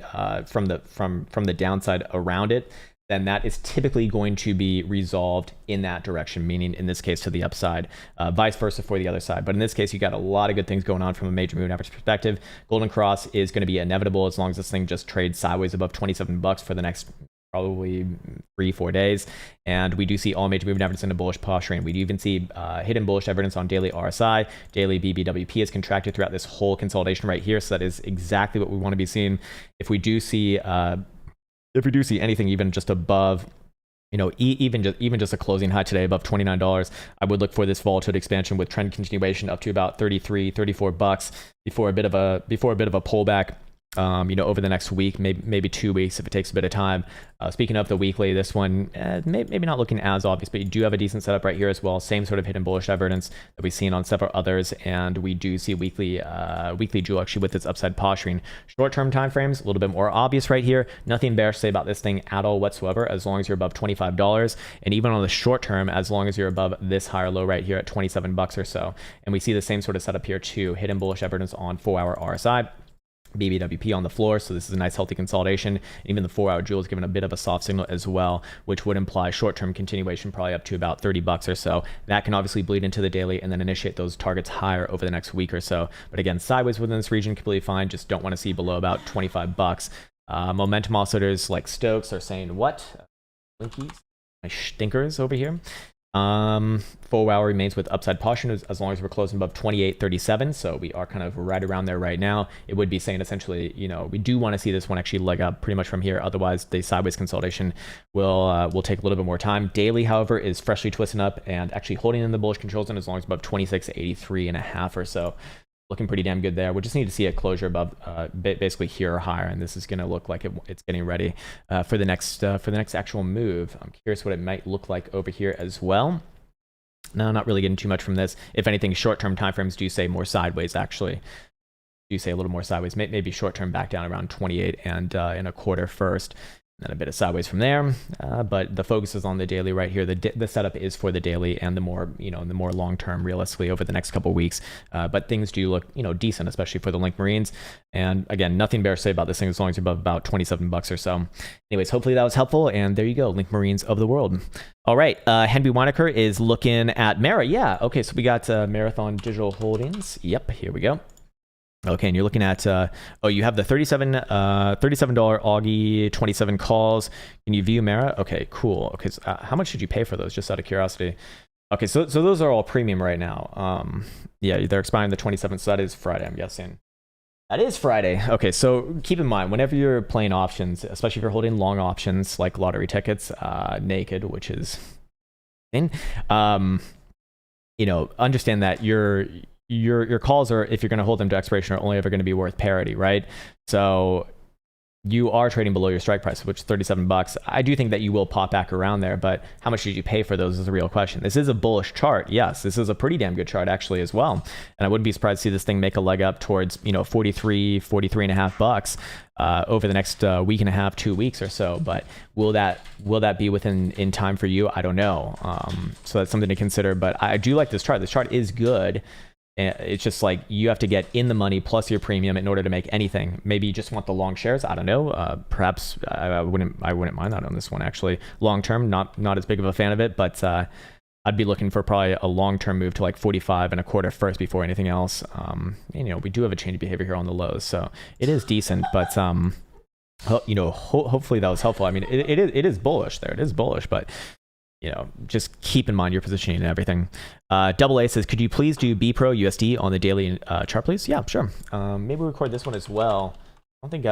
from the downside around it, then that is typically going to be resolved in that direction, meaning in this case to the upside, vice versa for the other side. But in this case, you got a lot of good things going on from a major moving average perspective. Golden cross is going to be inevitable as long as this thing just trades sideways above 27 bucks for the next probably 3-4 days. And we do see all major moving averages in a bullish posturing. We do even see hidden bullish evidence on daily RSI. Daily BBWP has contracted throughout this whole consolidation right here. So that is exactly what we want to be seeing. If we do see anything even just above, even just a closing high today above $29, I would look for this volatility expansion with trend continuation up to about 33, 34 bucks before a bit of a pullback. Over the next week, maybe 2 weeks if it takes a bit of time. Speaking of the weekly, this one maybe not looking as obvious, but you do have a decent setup right here as well. Same sort of hidden bullish evidence that we've seen on several others, and we do see weekly jewel actually with its upside posturing. Short-term time frames a little bit more obvious right here. Nothing bearish to say about this thing at all whatsoever, as long as you're above $25, and even on the short term, as long as you're above this higher low right here at 27 bucks or so. And we see the same sort of setup here too. Hidden bullish evidence on 4-hour RSI. BBWP on the floor, so this is a nice healthy consolidation. Even the 4-hour jewel is given a bit of a soft signal as well, which would imply short-term continuation probably up to about 30 bucks or so. That can obviously bleed into the daily and then initiate those targets higher over the next week or so. But again, sideways within this region, completely fine. Just don't want to see below about 25 bucks. Momentum oscillators like Stokes are saying what? Linkies? My stinkers over here. 4-hour remains with upside posturing as long as we're closing above 28.37, so we are kind of right around there right now. It would be saying essentially, we do want to see this one actually leg up pretty much from here. Otherwise, the sideways consolidation will take a little bit more time. Daily, however, is freshly twisting up and actually holding in the bullish control zone as long as above 26.83.5 or so. Looking pretty damn good there. We just need to see a closure above basically here or higher, and this is going to look like it's getting ready for the next actual move. I'm curious what it might look like over here as well. No, not really getting too much from this. If anything, short-term timeframes do say more sideways, actually. Do say a little more sideways. Maybe short-term back down around 28 and in a quarter first. And a bit of sideways from there, but the focus is on the daily right here. The setup is for the daily and the more long term, realistically over the next couple of weeks. But things do look decent, especially for the Link Marines. And again, nothing bearish to say about this thing as long as you're above about 27 bucks or so. Anyways, hopefully that was helpful. And there you go, Link Marines of the world. All right, Henry Weinecker is looking at Mara. Yeah, okay, so we got Marathon Digital Holdings. Yep, here we go. Okay, and you're looking at, you have the $37 Augie 27 calls. Can you view Mara? Okay, cool. Okay, so, how much did you pay for those, just out of curiosity? Okay, so those are all premium right now. Yeah, they're expiring the 27th, so that is Friday, I'm guessing. That is Friday. Okay, so keep in mind, whenever you're playing options, especially if you're holding long options like lottery tickets, naked, which is understand that your calls are, if you're going to hold them to expiration, are only ever going to be worth parity, right? So you are trading below your strike price, which is $37. I do think that you will pop back around there, but how much did you pay for those is a real question. This is a bullish chart. Yes, this is a pretty damn good chart actually as well. And I wouldn't be surprised to see this thing make a leg up towards, 43 and a half bucks over the next week and a half, 2 weeks or so. But will that be in time for you? I don't know. So that's something to consider. But I do like this chart. This chart is good. It's just like you have to get in the money plus your premium in order to make anything. Maybe you just want the long shares. I don't know. Perhaps I wouldn't mind that on this one actually. Long term, not as big of a fan of it, but I'd be looking for probably a long term move to like 45 and a quarter first before anything else. We do have a change of behavior here on the lows, so it is decent. But hopefully that was helpful. I mean, it is bullish there. It is bullish, but just keep in mind your positioning and everything. Double A says, could you please do BPRO USD on the daily chart, please? Yeah, sure. Maybe we'll record this one as well. I don't think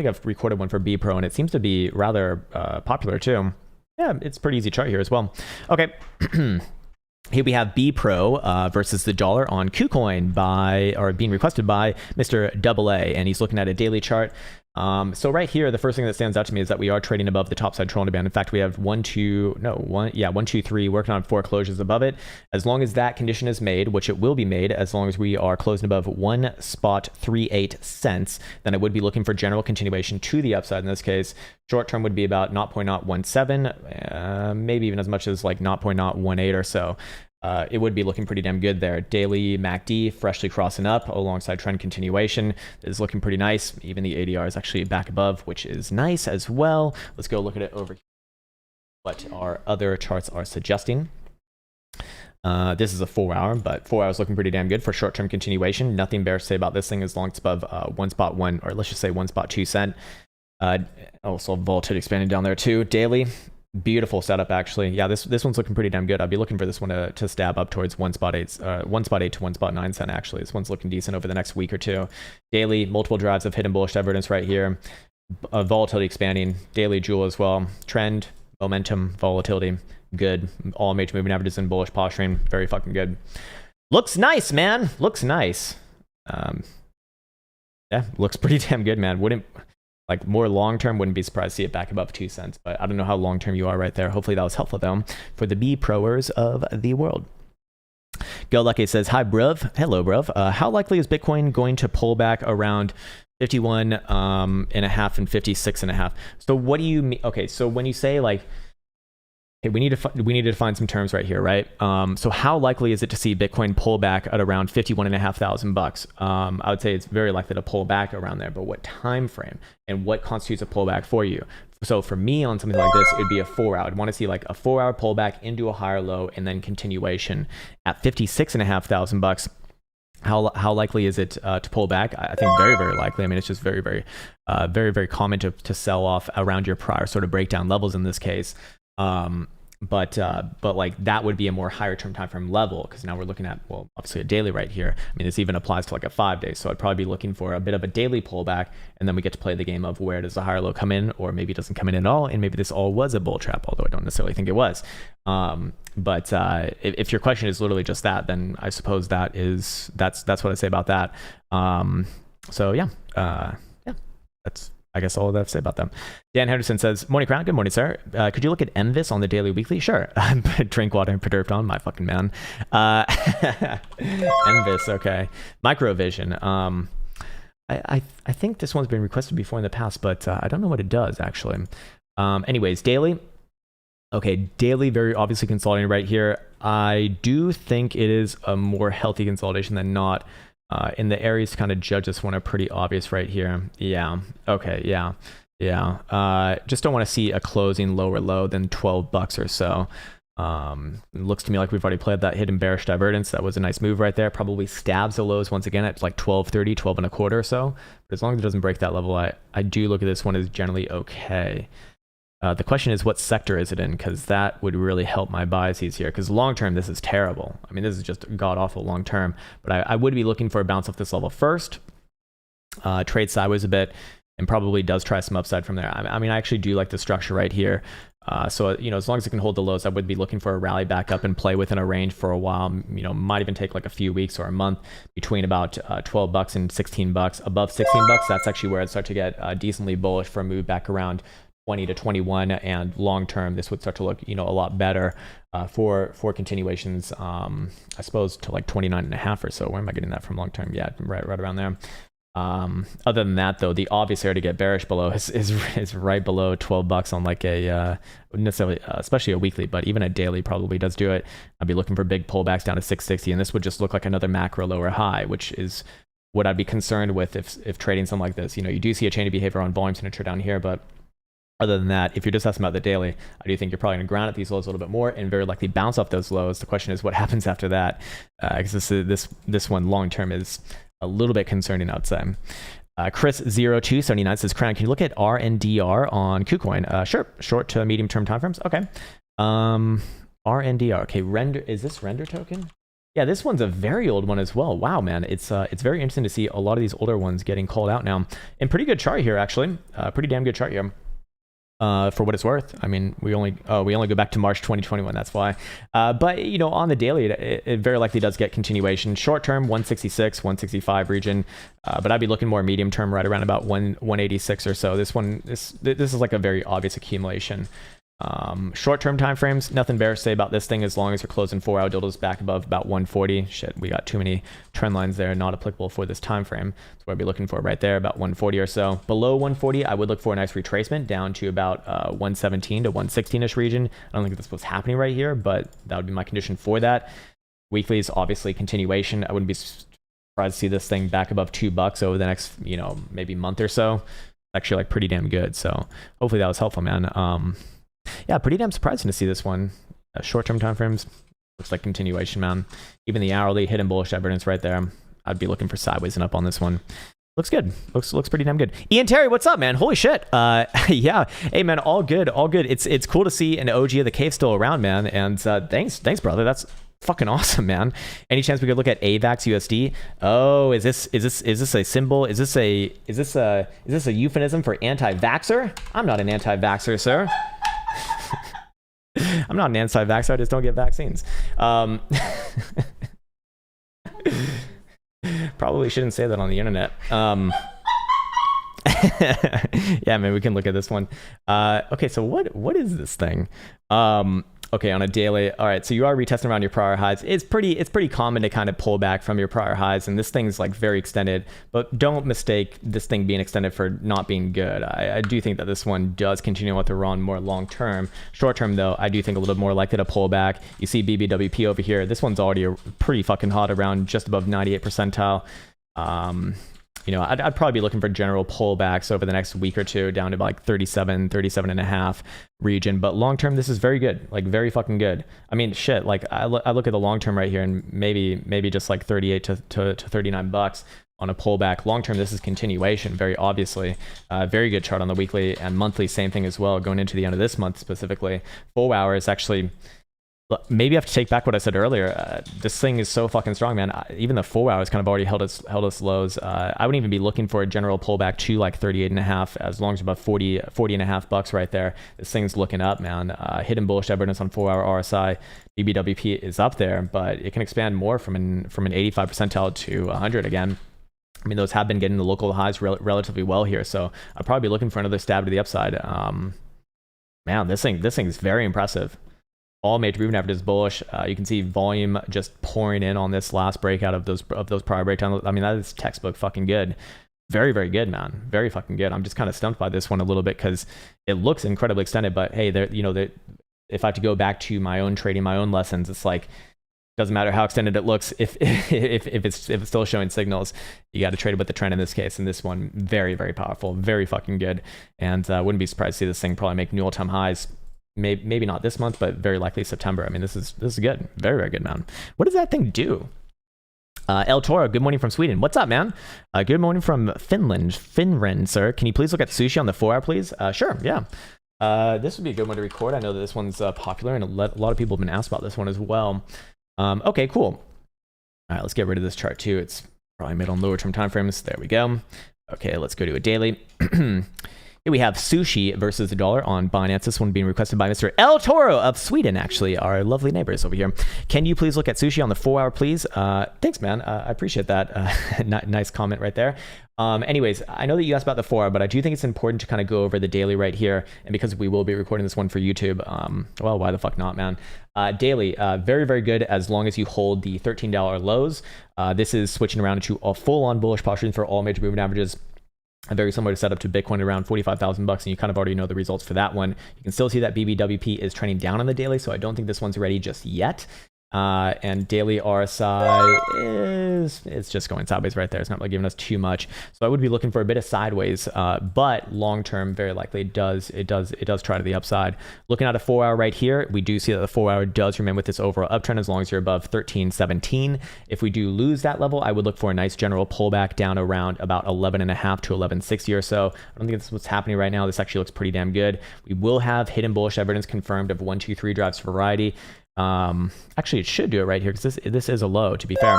I've recorded one for BPRO, and it seems to be rather popular too. Yeah, it's a pretty easy chart here as well. Okay. Here we have BPRO versus the dollar on KuCoin being requested by Mr. Double A, and he's looking at a daily chart. So right here, the first thing that stands out to me is that we are trading above the topside trend band. In fact, we have 1, 2, 3, working on 4 closures above it. As long as that condition is made, which it will be made, as long as we are closing above 1.38 cents, then I would be looking for general continuation to the upside. In this case, short term would be about 0.017, maybe even as much as like 0.018 or so. It would be looking pretty damn good there. Daily MACD freshly crossing up alongside trend continuation is looking pretty nice. Even the ADR is actually back above, which is nice as well. Let's go look at it over here. What our other charts are suggesting. This is a 4 hour, but 4 hours looking pretty damn good for short-term continuation. Nothing bearish to say about this thing as long as it's above 1.1, or let's just say 1.2 cent. Also volatility expanding down there too. Daily. Beautiful setup actually. Yeah, this one's looking pretty damn good. I'd be looking for this one to stab up towards 1.8 to 1.9 cent actually. This one's looking decent over the next week or two. Daily, multiple drives of hidden bullish divergence right here. Volatility expanding. Daily jewel as well. Trend, momentum, volatility, good. All major moving averages in bullish posturing. Very fucking good. Looks nice, man. Looks nice. Yeah, looks pretty damn good, man. Like more long term, wouldn't be surprised to see it back above 2 cents, but I don't know how long term you are right there. Hopefully that was helpful though for the BPROers of the world. Go Lucky says, hi bruv. Hello bruv. How likely is Bitcoin going to pull back around 51 and a half and 56 and a half? So what do you mean? Okay, so when you say like, hey, we need to define some terms right here, right? So how likely is it to see Bitcoin pull back at around 51,500 bucks? I would say it's very likely to pull back around there, but what time frame and what constitutes a pullback for you? So for me on something like this, it'd be a 4 hour. I'd want to see like a 4 hour pullback into a higher low and then continuation at 56,500 bucks. How likely is it to pull back? I think very, very likely. I mean, it's just very, very common to sell off around your prior sort of breakdown levels in this case. But like that would be a more higher term time frame level, because now we're looking at, well, obviously a daily right here. I mean, this even applies to like a 5 day. So I'd probably be looking for a bit of a daily pullback, and then we get to play the game of where does the higher low come in, or maybe it doesn't come in at all, and maybe this all was a bull trap, although I don't necessarily think it was. But if your question is literally just that, then I suppose that's what I say about that. So yeah, that's I guess all I have to say about them. Dan Henderson says, morning Krown, good morning sir. Could you look at MVIS on the daily weekly? Sure. Drink water and perturbed on, my fucking man. MVIS, okay. Microvision. I think this one's been requested before in the past, but I don't know what it does actually. Anyways, daily. Okay, daily, very obviously consolidating right here. I do think it is a more healthy consolidation than not. In the areas to kind of judge this one are pretty obvious right here. Yeah. Okay. Yeah. Just don't want to see a closing lower low than 12 bucks or so. It looks to me like we've already played that hidden bearish divergence. That was a nice move right there. Probably stabs the lows once again at like 12.30, 12 and a quarter or so. But as long as it doesn't break that level, I do look at this one as generally okay. The question is, what sector is it in? Because that would really help my biases here. Because long term, this is terrible. I mean, this is just god awful long term. But I would be looking for a bounce off this level first. Trade sideways a bit. and probably does try some upside from there. I mean, I actually do like the structure right here. So, you know, as long as it can hold the lows, I would be looking for a rally back up and play within a range for a while. You know, might even take like a few weeks or a month between about $12 and $16. Above $16, that's actually where I'd start to get decently bullish for a move back around 20 to 21, and long term this would start to look, you know, a lot better for continuations, I suppose, to like 29.5 or so. Where am I getting that from long term? Yeah, right around there. Other than that, though, the obvious area to get bearish below is right below $12 on like a necessarily especially a weekly, but even a daily probably does do it. I'd be looking for big pullbacks down to 660, and this would just look like another macro lower high, which is what I'd be concerned with if trading something like this. You know, you do see a chain of behavior on volume signature down here, but other than that, if you're just asking about the daily, I do think you're probably going to ground at these lows a little bit more and very likely bounce off those lows. The question is what happens after that, because this one long term is a little bit concerning, I'd say. Chris0279 says, Krown, can you look at RNDR on KuCoin? Sure. Short to medium term timeframes. Okay. RNDR. Okay. Is this render token? Yeah, this one's a very old one as well. Wow, man. It's very interesting to see a lot of these older ones getting called out now. And pretty good chart here, actually. Pretty damn good chart here. For what it's worth. I mean, we only go back to March 2021. That's why. But you know, on the daily, it very likely does get continuation. Short term, 166, 165 region. But I'd be looking more medium term, right around about 186 or so. This is like a very obvious accumulation. Short-term timeframes, nothing bearish to say about this thing as long as you're closing 4-hour dildos back above about 140. Shit, we got too many trend lines there, not applicable for this time frame. That's what I'd be looking for right there, about 140 or so. Below 140, I would look for a nice retracement down to about 117 to 116-ish region. I don't think that's what's happening right here, but that would be my condition for that. Weekly is obviously continuation. I wouldn't be surprised to see this thing back above $2 over the next, you know, maybe month or so. Actually, like pretty damn good. So hopefully that was helpful, man. Yeah, pretty damn surprising to see this one. Short-term timeframes looks like continuation, man. Even the hourly hidden bullish evidence right there. I'd be looking for sideways and up on this one. Looks good. Looks pretty damn good. Ian Terry, what's up, man? Holy shit. Yeah. Hey, man. All good. All good. It's cool to see an OG of the cave still around, man. And thanks, brother. That's fucking awesome, man. Any chance we could look at AVAX USD? Oh, is this a symbol? Is this a euphemism for anti-vaxxer? I'm not an anti-vaxxer, sir. I'm not an anti-vaxxer, I just don't get vaccines. Probably shouldn't say that on the internet. Yeah, maybe we can look at this one. Okay, so what is this thing? Okay, on a daily, all right, so you are retesting around your prior highs. It's pretty common to kind of pull back from your prior highs, and this thing's like very extended, but don't mistake this thing being extended for not being good. I do think that this one does continue with the run more long term. Short term, though, I do think a little more likely to pull back. You see BBWP over here. This one's already pretty fucking hot, around just above 98 percentile. You know, I'd probably be looking for general pullbacks over the next week or two down to like 37 and a half region. But long term, this is very good, like very fucking good. I mean, shit, like I look at the long term right here, and maybe just like 38 to $39 on a pullback. Long term, this is continuation, very obviously. Very good chart on the weekly and monthly, same thing as well, going into the end of this month specifically. 4 hours actually. Maybe I have to take back what I said earlier. This thing is so fucking strong, man. Even the 4 hours kind of already held us lows. I wouldn't even be looking for a general pullback to like 38 and a half, as long as about 40 and a half bucks right there. This thing's looking up, man. Hidden bullish evidence on 4-hour RSI. BBWP is up there, but it can expand more from an 85 percentile to 100 again. I mean, those have been getting the local highs relatively well here, so I'll probably be looking for another stab to the upside. Man, this thing is very impressive. All major moving averages bullish. You can see volume just pouring in on this last breakout of those prior breakdowns. I mean, that is textbook fucking good. Very, very good, man. Very fucking good. I'm just kind of stumped by this one a little bit because it looks incredibly extended. But hey, if I have to go back to my own trading, my own lessons, it's like doesn't matter how extended it looks. If it's still showing signals, you got to trade it with the trend in this case. And this one, very, very powerful, very fucking good. And wouldn't be surprised to see this thing probably make new all-time highs. Maybe not this month, but very likely September. I mean, this is good. Very, very good, man. What does that thing do? El Toro, good morning from Sweden. What's up, man? Good morning from Finland, sir. Can you please look at sushi on the 4 hour, please? Sure, yeah. This would be a good one to record. I know that this one's popular, and a lot of people have been asked about this one as well. Okay, cool. All right, let's get rid of this chart too. It's probably made on lower term timeframes. There we go. Okay, let's go to a daily. Here we have sushi versus the dollar on Binance. This one being requested by Mr. El Toro of Sweden, actually, our lovely neighbors over here. Can you please look at sushi on the 4 hour, please? Thanks, man. I appreciate that. Nice comment right there. Anyways, I know that you asked about the 4 hour, but I do think it's important to kind of go over the daily right here. And because we will be recording this one for YouTube, well, why the fuck not, man? Daily, very, very good as long as you hold the $13 lows. This is switching around into a full-on bullish posture for all major moving averages. Very similar to setup to Bitcoin around 45,000 bucks, and you kind of already know the results for that one. You can still see that BBWP is trending down on the daily, so I don't think this one's ready just yet. And daily RSI it's just going sideways right there. It's not really giving us too much, so I would be looking for a bit of sideways. But long term, very likely it does try to the upside. Looking at a 4 hour right here, we do see that the 4 hour does remain with this overall uptrend as long as you're above 13.17. If we do lose that level, I would look for a nice general pullback down around about 11.5 to 11.60 or so. I don't think that's what's happening right now. This actually looks pretty damn good. We will have hidden bullish evidence confirmed of 1, 2, 3 drives variety. Actually it should do it right here because this is a low, to be fair.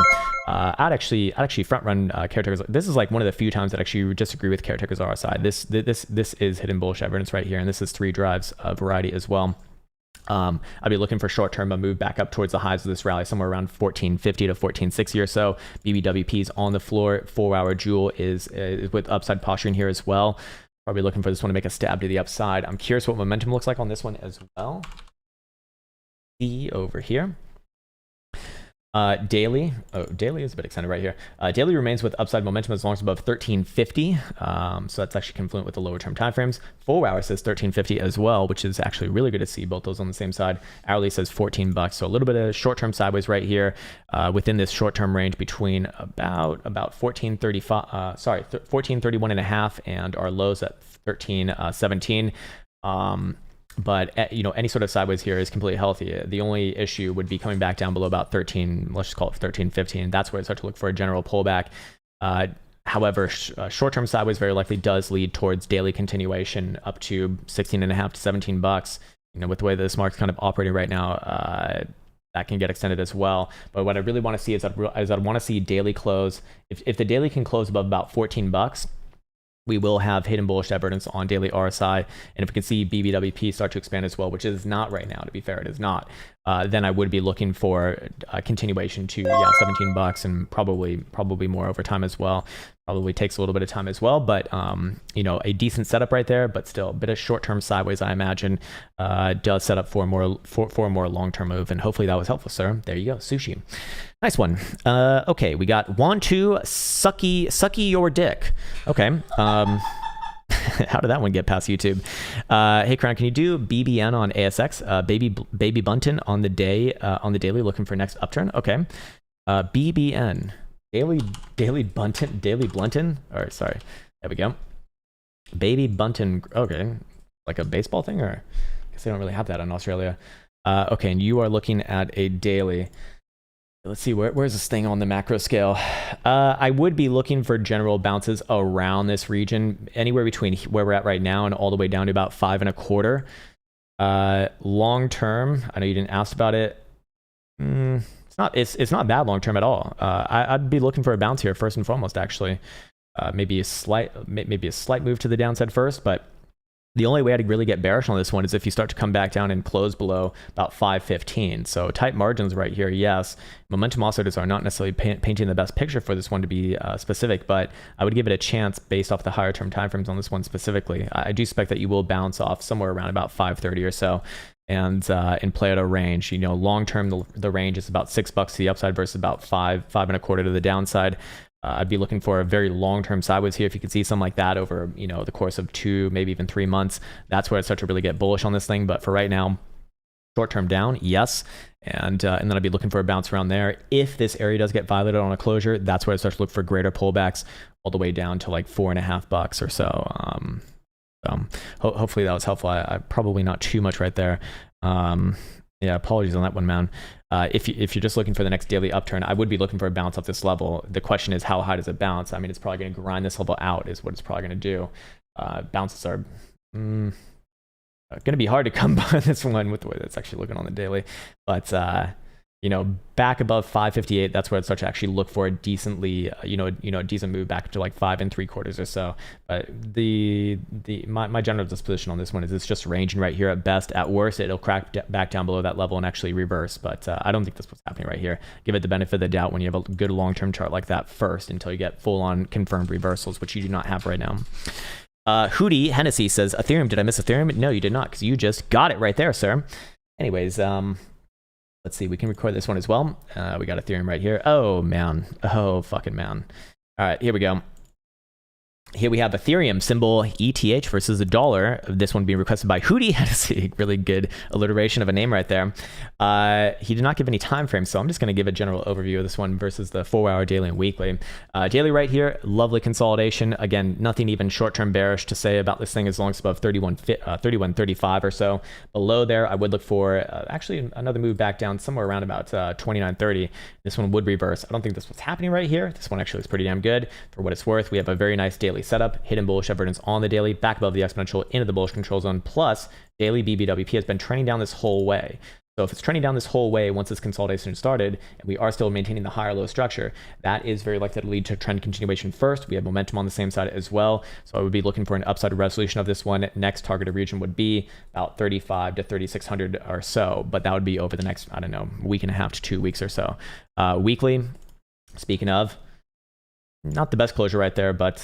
I'd actually front run Caretaker's. This is like one of the few times that actually would disagree with Caretaker's RSI. This is hidden bullish evidence right here, and this is 3 drives of variety as well. I'd be looking for short term a move back up towards the highs of this rally, somewhere around 1450 to 1460 or so. BBWP's on the floor. 4 hour jewel is with upside posturing here as well. Probably looking for this one to make a stab to the upside. I'm curious what momentum looks like on this one as well. Over here. Daily is a bit extended right here. Daily remains with upside momentum as long as above 1350. So that's actually confluent with the lower term timeframes. 4 hour says 1350 as well, which is actually really good to see both those on the same side. Hourly says 14 bucks. So a little bit of short term sideways right here within this short term range between about 1435, 1431 and a half, and our lows at 1317. But any sort of sideways here is completely healthy. The only issue would be coming back down below about 13, let's just call it 13.15. That's where I start to look for a general pullback. However, short-term sideways very likely does lead towards daily continuation up to 16.5 to 17 bucks. With the way this market's kind of operating right now, that can get extended as well. But what I really want to see is I'd want to see daily close. If the daily can close above about 14 bucks, we will have hidden bullish evidence on daily RSI. And if we can see BBWP start to expand as well, which is not right now, to be fair, it is not, then I would be looking for a continuation to 17 bucks and probably more over time as well. Probably takes a little bit of time as well, but a decent setup right there, but still a bit of short-term sideways, I imagine, does set up for a more long-term move. And hopefully that was helpful, sir. There you go, sushi. Nice one. Okay, we got want to sucky your dick. Okay. How did that one get past YouTube? Hey, Krown, can you do BBN on ASX? Baby Bunton on the daily, looking for next upturn. Okay. BBN. Daily Blunton. All right, sorry. There we go. Baby Bunton. Okay, like a baseball thing, or I guess they don't really have that in Australia. Okay, and you are looking at a daily. Let's see, where's this thing on the macro scale? I would be looking for general bounces around this region, anywhere between where we're at right now and all the way down to about 5.25. Long term, I know you didn't ask about it. It's not bad long term at all. I'd be looking for a bounce here first and foremost. Actually, maybe a slight move to the downside first, but the only way I'd really get bearish on this one is if you start to come back down and close below about 515. So tight margins right here, yes. Momentum oscillators are not necessarily painting the best picture for this one, to be specific, but I would give it a chance based off the higher term timeframes on this one specifically. I do expect that you will bounce off somewhere around about 530 or so. And play at a range. Long term, the range is about $6 to the upside versus about 5.25 to the downside. I'd be looking for a very long term sideways here. If you could see something like that over the course of 2, maybe even 3 months, that's where I'd start to really get bullish on this thing. But for right now, short term down, yes, and then I'd be looking for a bounce around there. If this area does get violated on a closure, that's where I start to look for greater pullbacks all the way down to like $4.50 or so. Hopefully that was helpful. I probably not too much right there. Yeah, apologies on that one, man. If you're just looking for the next daily upturn, I would be looking for a bounce off this level. The question is, how high does it bounce? I mean, it's probably going to grind this level out is what it's probably going to do. Bounces are going to be hard to come by this one with the way that's actually looking on the daily. But back above 558, that's where I'd start to actually look for a decently, a decent move back to like 5 3/4 or so. But my general disposition on this one is it's just ranging right here at best. At worst, it'll crack back down below that level and actually reverse. But I don't think that's what's happening right here. Give it the benefit of the doubt when you have a good long-term chart like that first until you get full-on confirmed reversals, which you do not have right now. Hootie Hennessy says, Ethereum, did I miss Ethereum? No, you did not, because you just got it right there, sir. Anyways, let's see, we can record this one as well. We got Ethereum right here. Oh, man. Oh, fucking man. All right, here we go. Here we have Ethereum symbol ETH versus the dollar. This one being requested by Hootie Hennessy. Really good alliteration of a name right there. He did not give any time frame, so I'm just going to give a general overview of this one versus the 4-hour daily and weekly. Daily right here, lovely consolidation. Again, nothing even short-term bearish to say about this thing as long as it's above 31.35 or so. Below there, I would look for actually another move back down somewhere around about 29.30. This one would reverse. I don't think that's what's happening right here. This one actually looks pretty damn good. For what it's worth, we have a very nice daily setup, hidden bullish evidence on the daily, back above the exponential into the bullish control zone, plus daily BBWP has been trending down this whole way. So if it's trending down this whole way once this consolidation started, and we are still maintaining the higher low structure, that is very likely to lead to trend continuation first. We have momentum on the same side as well. So I would be looking for an upside resolution of this one. Next targeted region would be about 35 to 3,600 or so, but that would be over the next, I don't know, week and a half to 2 weeks or so. Weekly, speaking of, not the best closure right there, but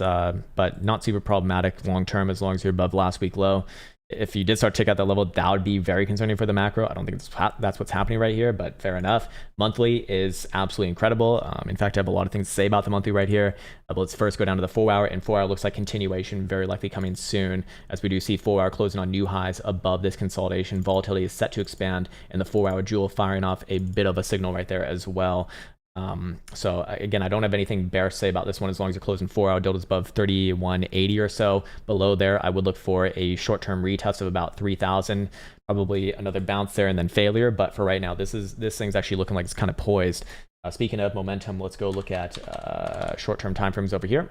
not super problematic long term as long as you're above last week low. If you did start to tick out that level, that would be very concerning for the macro. I don't think that's what's happening right here, but fair enough. Monthly is absolutely incredible. In fact, I have a lot of things to say about the monthly right here. But let's first go down to the 4-hour, and 4-hour looks like continuation, very likely coming soon, as we do see 4-hour closing on new highs above this consolidation. Volatility is set to expand, and the 4-hour jewel firing off a bit of a signal right there as well. So again, I don't have anything bearish to say about this one as long as you're closing 4-hour deltas above 31.80 or so. Below there, I would look for a short-term retest of about 3,000, probably another bounce there and then failure. But for right now, this thing's actually looking like it's kind of poised. Speaking of momentum, let's go look at short-term timeframes over here.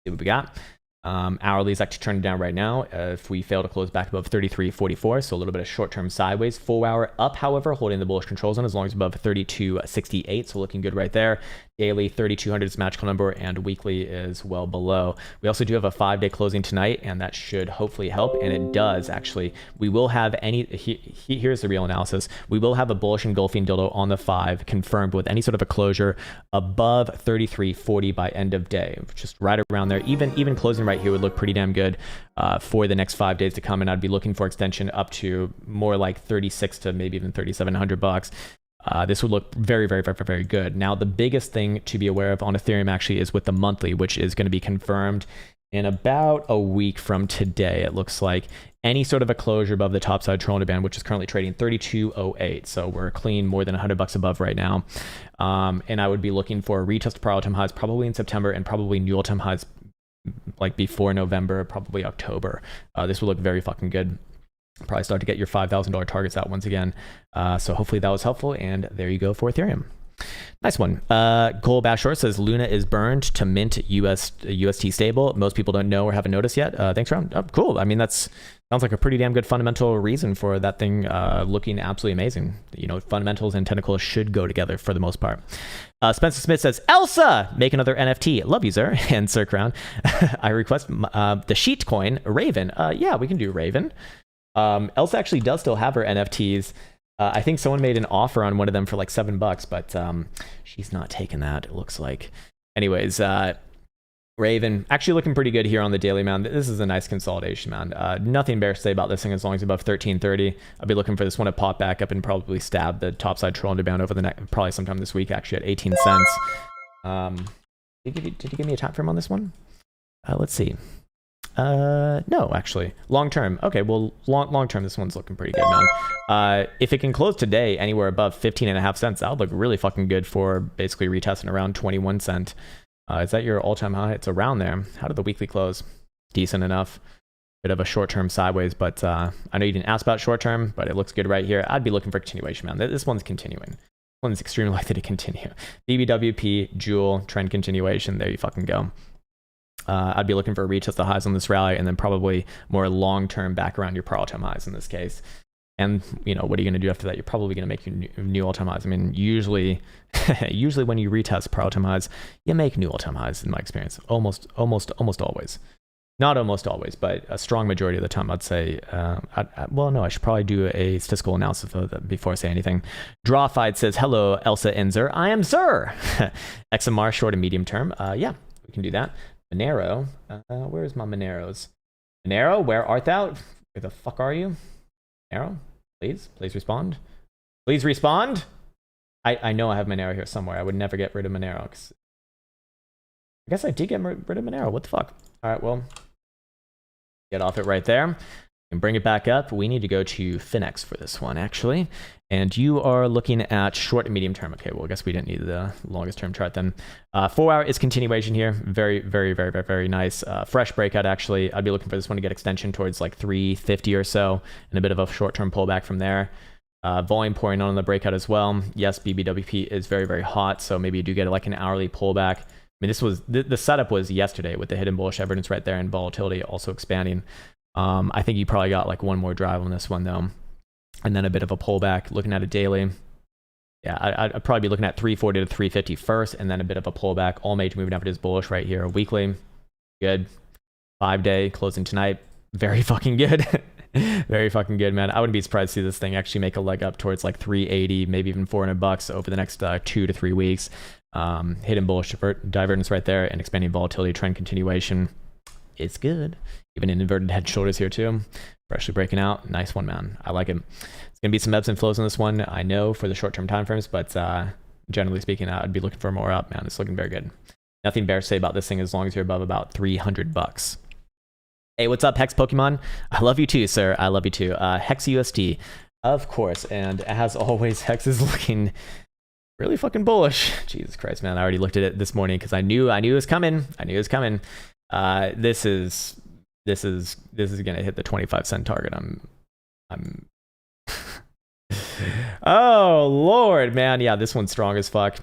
See what we got. Hourly is actually turning down right now if we fail to close back above 33.44, so a little bit of short-term sideways. 4-hour up, however, holding the bullish control zone as long as above 32.68, so looking good right there. Daily 3,200 is magical number, and weekly is well below. We also do have a 5-day closing tonight, and that should hopefully help, and it does actually. We will have here's the real analysis. We will have a bullish engulfing dildo on the 5 confirmed with any sort of a closure above 33.40 by end of day, just right around there. Even closing right here would look pretty damn good for the next 5 days to come, and I'd be looking for extension up to more like 36 to maybe even 3,700 bucks. This would look very, very, very, very good. Now, the biggest thing to be aware of on Ethereum actually is with the monthly, which is going to be confirmed in about a week from today. It looks like any sort of a closure above the topside Toronto band, which is currently trading 32.08. So we're clean more than $100 above right now. And I would be looking for a retest of prior all-time highs probably in September and probably new all-time highs like before November, probably October. This will look very fucking good. Probably start to get your $5,000 targets out once again. So hopefully that was helpful, and there you go for Ethereum. Nice one. Cole Bashor says Luna is burned to mint UST stable. Most people don't know or haven't noticed yet. Thanks, Krown. Oh, cool. I mean, that's sounds like a pretty damn good fundamental reason for that thing looking absolutely amazing. Fundamentals and technicals should go together for the most part. Spencer Smith says, Elsa, make another NFT. Love you, sir. And Sir Krown, I request the sheet coin, Raven. Yeah, we can do Raven. Elsa actually does still have her NFTs. I think someone made an offer on one of them for like $7, but she's not taking that, it looks like. Anyways, Raven actually looking pretty good here on the daily, man. This is a nice consolidation, man. Nothing bearish to say about this thing as long as above 1330. I'll be looking for this one to pop back up and probably stab the topside Toronto bound over the next, probably sometime this week, actually at 18 cents. Did you give me a time frame on this one? Let's see. No, actually, long term. Okay, well, long term, this one's looking pretty good, man. If it can close today anywhere above 15.5 cents, that would look really fucking good for basically retesting around 21 cent. Is that your all-time high? It's around there. How did the weekly close? Decent enough. Bit of a short-term sideways, but I know you didn't ask about short-term, but it looks good right here. I'd be looking for continuation, man. This one's continuing. This one's extremely likely to continue. BBWP, Jewel, trend continuation. There you fucking go. I'd be looking for a retest the highs on this rally, and then probably more long-term back around your all-time highs in this case. And, what are you going to do after that? You're probably going to make new all-time highs. I mean, usually when you retest prior all-time highs, you make new all-time highs in my experience. Almost always. Not almost always, but a strong majority of the time, I'd say. I should probably do a statistical analysis of that before I say anything. Drawfied says, hello, Elsa Enzer. I am Zer. XMR, short and medium term. Yeah, we can do that. Monero. Where's my Moneros? Monero, where art thou? Where the fuck are you? Monero, please respond. Please respond. I know I have Monero here somewhere. I would never get rid of Monero. I guess I did get rid of Monero. What the fuck? All right, well, get off it right there and bring it back up. We need to go to Finex for this one, actually. And you are looking at short and medium term. Okay, well, I guess we didn't need the longest term chart then. 4 hour is continuation here. Very, very, very, very, very nice. Fresh breakout, actually. I'd be looking for this one to get extension towards like 350 or so and a bit of a short-term pullback from there. Volume pouring on the breakout as well. Yes, BBWP is very, very hot, so maybe you do get like an hourly pullback. I mean, this was the setup was yesterday with the hidden bullish evidence right there and volatility also expanding. I think you probably got like one more drive on this one though, and then a bit of a pullback. Looking at a daily, yeah, I'd probably be looking at 340 to 350 first, and then a bit of a pullback. All major moving averages bullish right here. Weekly, good. 5-day closing tonight, very fucking good. Very fucking good, man. I wouldn't be surprised to see this thing actually make a leg up towards like 380, maybe even $400 over the next 2 to 3 weeks. Hidden bullish divergence right there and expanding volatility trend continuation. It's good. Even in inverted head shoulders here too. Freshly breaking out. Nice one, man. I like it. It's going to be some ebbs and flows on this one, I know, for the short-term time frames, but generally speaking, I'd be looking for more up, man. It's looking very good. Nothing bearish to say about this thing as long as you're above about $300. Hey, what's up, Hex Pokemon? I love you too, sir. I love you too. Hex USD, of course. And as always, Hex is looking really fucking bullish. Jesus Christ, man. I already looked at it this morning because I knew it was coming. This is gonna hit the 25-cent target. I'm oh Lord, man. Yeah, this one's strong as fuck.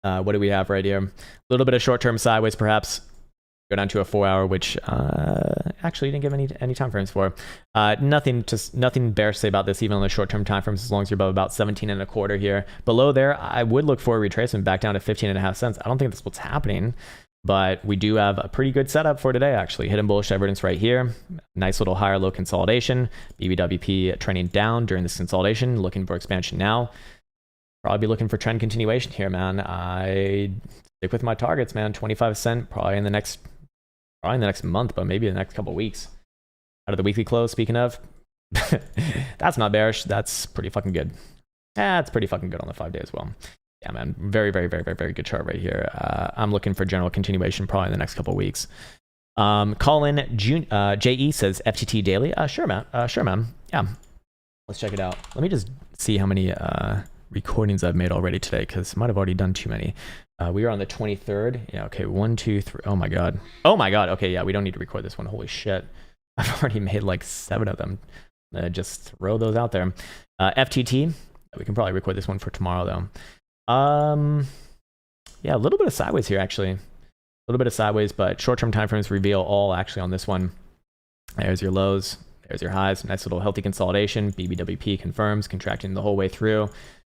What do we have right here? A little bit of short-term sideways, perhaps. Go down to a 4 hour, which actually didn't give any time frames for. Nothing bearish to say about this, even on the short-term time frames, as long as you're above about 17 and a quarter here. Below there, I would look for a retracement back down to 15 and a half cents. I don't think that's what's happening, but we do have a pretty good setup for today, actually. Hidden bullish evidence right here. Nice little higher low consolidation. BBWP trending down during this consolidation, looking for expansion now. Probably be looking for trend continuation here, man. I stick with my targets, man. 25 cent probably in the next month, but maybe the next couple weeks. Out of the weekly close, speaking of, that's not bearish. That's pretty fucking good. It's pretty fucking good on the 5 day as well. Yeah, man. Very, very, very, very, very good chart right here. I'm looking for general continuation probably in the next couple weeks. Colin JE says FTT daily. Sure, man. Yeah. Let's check it out. Let me just see how many recordings I've made already today, because I might have already done too many. We are on the 23rd. Yeah, okay, 1, 2, 3. Oh my god. Okay, yeah, we don't need to record this one. Holy shit. I've already made like 7 of them. Just throw those out there. FTT. We can probably record this one for tomorrow, though. Yeah, a little bit of sideways here, actually. A little bit of sideways, but short-term time frames reveal all actually on this one. There's your lows. There's your highs. Nice little healthy consolidation. BBWP confirms, contracting the whole way through.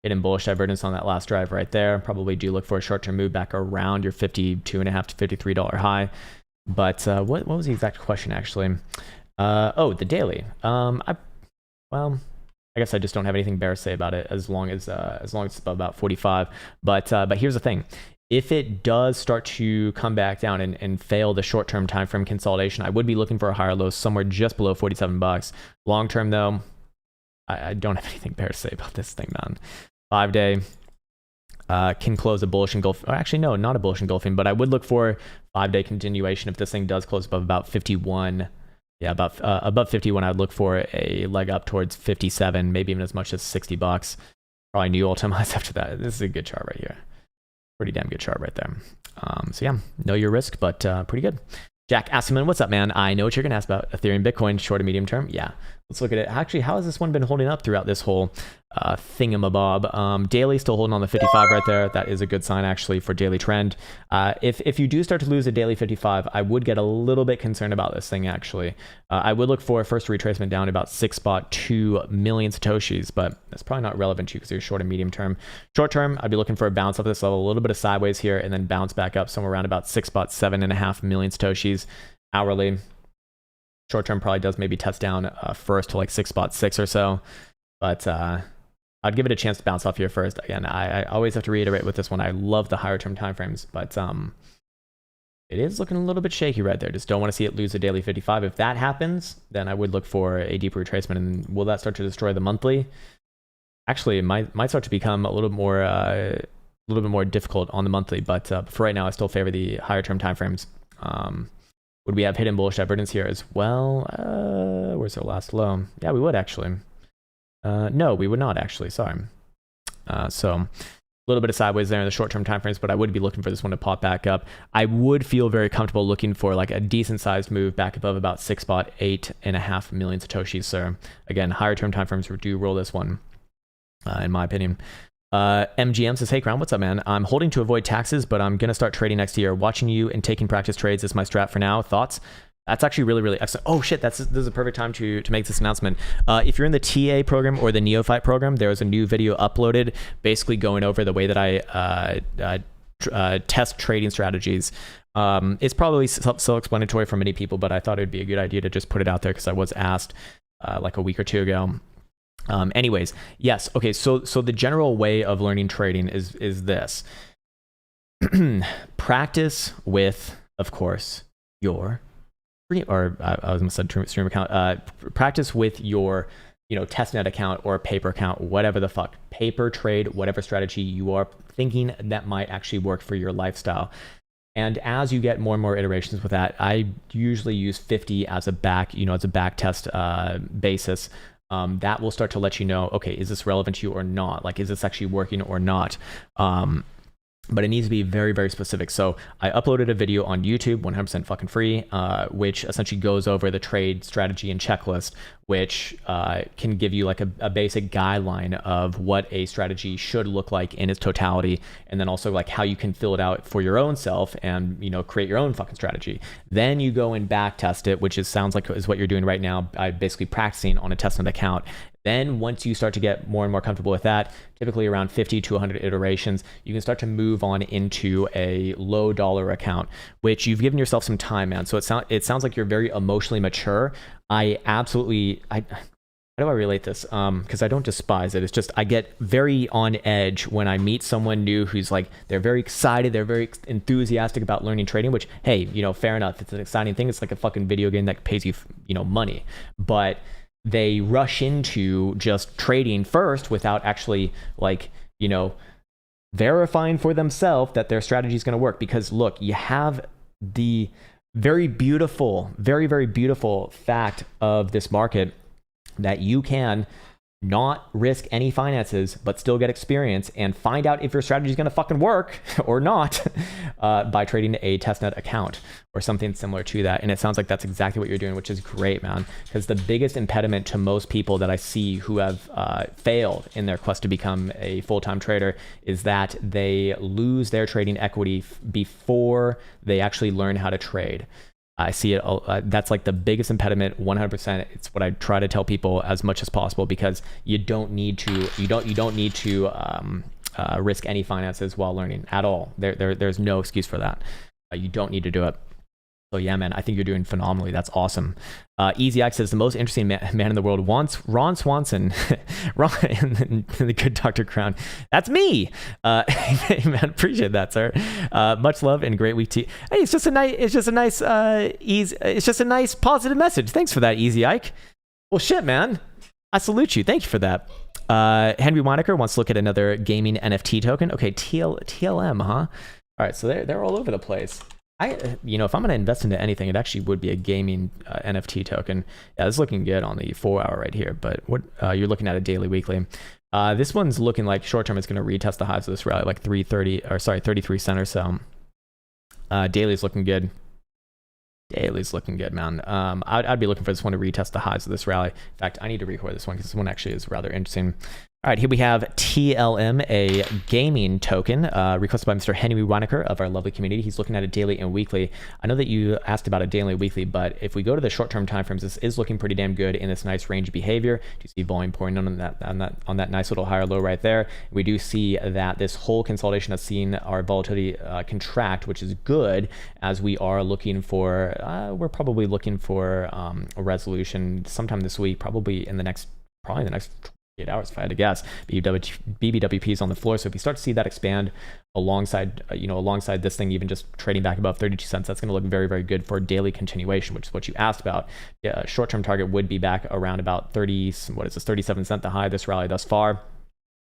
Hidden bullish divergence on that last drive right there. Probably do look for a short-term move back around your $52.5 to $53 high. But what was the exact question, actually? Oh, the daily. I guess I just don't have anything bearish to say about it as long as it's above about 45. But here's the thing. If it does start to come back down and fail the short-term time frame consolidation, I would be looking for a higher low somewhere just below $47. Long-term, though, I don't have anything bearish to say about this thing, man. 5 day can close a bullish engulfing. Actually, no, not a bullish engulfing, but I would look for 5 day continuation if this thing does close above about 51. Yeah, above 51, I would look for a leg up towards 57, maybe even as much as $60. Probably new all-time highs after that. This is a good chart right here. Pretty damn good chart right there. So yeah, know your risk, but pretty good. Jack Asselman, what's up, man? I know what you're going to ask about. Ethereum, Bitcoin, short and medium term. Yeah, Let's look at it. Actually, how has this one been holding up throughout this whole thingamabob? Daily still holding on the 55 right there. That is a good sign actually for daily trend. If you do start to lose a daily 55, I would get a little bit concerned about this thing actually. I would look for a first retracement down to about 6.2 million satoshis, but that's probably not relevant to you because you're short and medium term. Short term, I'd be looking for a bounce off this level, a little bit of sideways here, and then bounce back up somewhere around about 6.7.5 million satoshis hourly. Short term probably does maybe test down first to like 6.6 or so, but I'd give it a chance to bounce off here first. Again, I always have to reiterate with this one, I love the higher term timeframes, but it is looking a little bit shaky right there. Just don't want to see it lose a daily 55. If that happens, then I would look for a deeper retracement. And will that start to destroy the monthly? Actually, it might start to become a little bit more difficult on the monthly, but for right now, I still favor the higher term timeframes. Would we have hidden bullish divergence here as well? Where's our last low? Yeah, we would actually. No, we would not actually. Sorry. So a little bit of sideways there in the short-term timeframes, but I would be looking for this one to pop back up. I would feel very comfortable looking for like a decent-sized move back above about 6.8.5 million satoshis. So again, higher-term timeframes do roll this one, in my opinion. MGM says, hey, Krown, what's up, man? I'm holding to avoid taxes, but I'm going to start trading next year. Watching you and taking practice trades is my strat for now. Thoughts? That's actually really, really excellent. Oh, shit, this is a perfect time to make this announcement. If you're in the TA program or the Neophyte program, there is a new video uploaded basically going over the way that I test trading strategies. It's probably self-explanatory for many people, but I thought it would be a good idea to just put it out there because I was asked like a week or two ago. Anyways, yes. Okay. So the general way of learning trading is this. Practice with, of course, your I was going to say stream account. Practice with your, testnet account or paper account, whatever the fuck, paper trade, whatever strategy you are thinking that might actually work for your lifestyle. And as you get more and more iterations with that, I usually use 50 as a back test basis. That will start to let you know, okay, is this relevant to you or not? Like, is this actually working or not? But it needs to be very, very specific. So I uploaded a video on YouTube, 100% fucking free, which essentially goes over the trade strategy and checklist, which can give you like a basic guideline of what a strategy should look like in its totality, and then also like how you can fill it out for your own self and create your own fucking strategy. Then you go and back test it, which sounds like is what you're doing right now. I'm basically practicing on a testnet account. Then once you start to get more and more comfortable with that, typically around 50 to 100 iterations, you can start to move on into a low dollar account, which you've given yourself some time, man. So it sounds like you're very emotionally mature. How do I relate this? Because I don't despise it. It's just I get very on edge when I meet someone new who's like, they're very excited, they're very enthusiastic about learning trading, which, hey, fair enough. It's an exciting thing. It's like a fucking video game that pays you, money. But they rush into just trading first without actually verifying for themselves that their strategy is going to work. Because look, you have the very beautiful, very, very beautiful fact of this market that you can not risk any finances, but still get experience and find out if your strategy is going to fucking work or not by trading a testnet account or something similar to that. And it sounds like that's exactly what you're doing, which is great, man. Because the biggest impediment to most people that I see who have failed in their quest to become a full-time trader is that they lose their trading equity before they actually learn how to trade. I see it. That's like the biggest impediment. 100%. It's what I try to tell people as much as possible, because you don't need to. You don't need to risk any finances while learning at all. There's no excuse for that. You don't need to do it. So yeah, man, I think you're doing phenomenally. That's awesome. Easy Ike says the most interesting man in the world wants Ron Swanson. The good Dr. Krown. That's me. Hey, man, appreciate that, sir. Much love and great week to you. Hey, it's just a nice positive message. Thanks for that, Easy Ike. Well, shit, man. I salute you. Thank you for that. Henry Weinecker wants to look at another gaming NFT token. Okay, TLM, huh? All right, so they're all over the place. If I'm going to invest into anything, it actually would be a gaming NFT token. Yeah, it's looking good on the 4 hour right here, but what you're looking at a daily, weekly. This one's looking like short term. It's going to retest the highs of this rally, like 33 cents or so. Daily is looking good. Daily's looking good, man. I'd be looking for this one to retest the highs of this rally. In fact, I need to record this one because this one actually is rather interesting. All right, here we have TLM, a gaming token requested by Mr. Henry Weinecker of our lovely community. He's looking at it daily and weekly. I know that you asked about it daily and weekly, but if we go to the short-term timeframes, this is looking pretty damn good in this nice range of behavior. Do you see volume pouring on that nice little higher low right there? We do see that this whole consolidation has seen our volatility contract, which is good, as we are looking for, we're probably looking for a resolution sometime this week, probably in the next 8 hours if I had to guess. BBWP is on the floor, so if you start to see that expand alongside alongside this thing, even just trading back above 32 cents, that's going to look very, very good for daily continuation, which is what you asked about. Short-term target would be back around about 37 cent, the high of this rally thus far.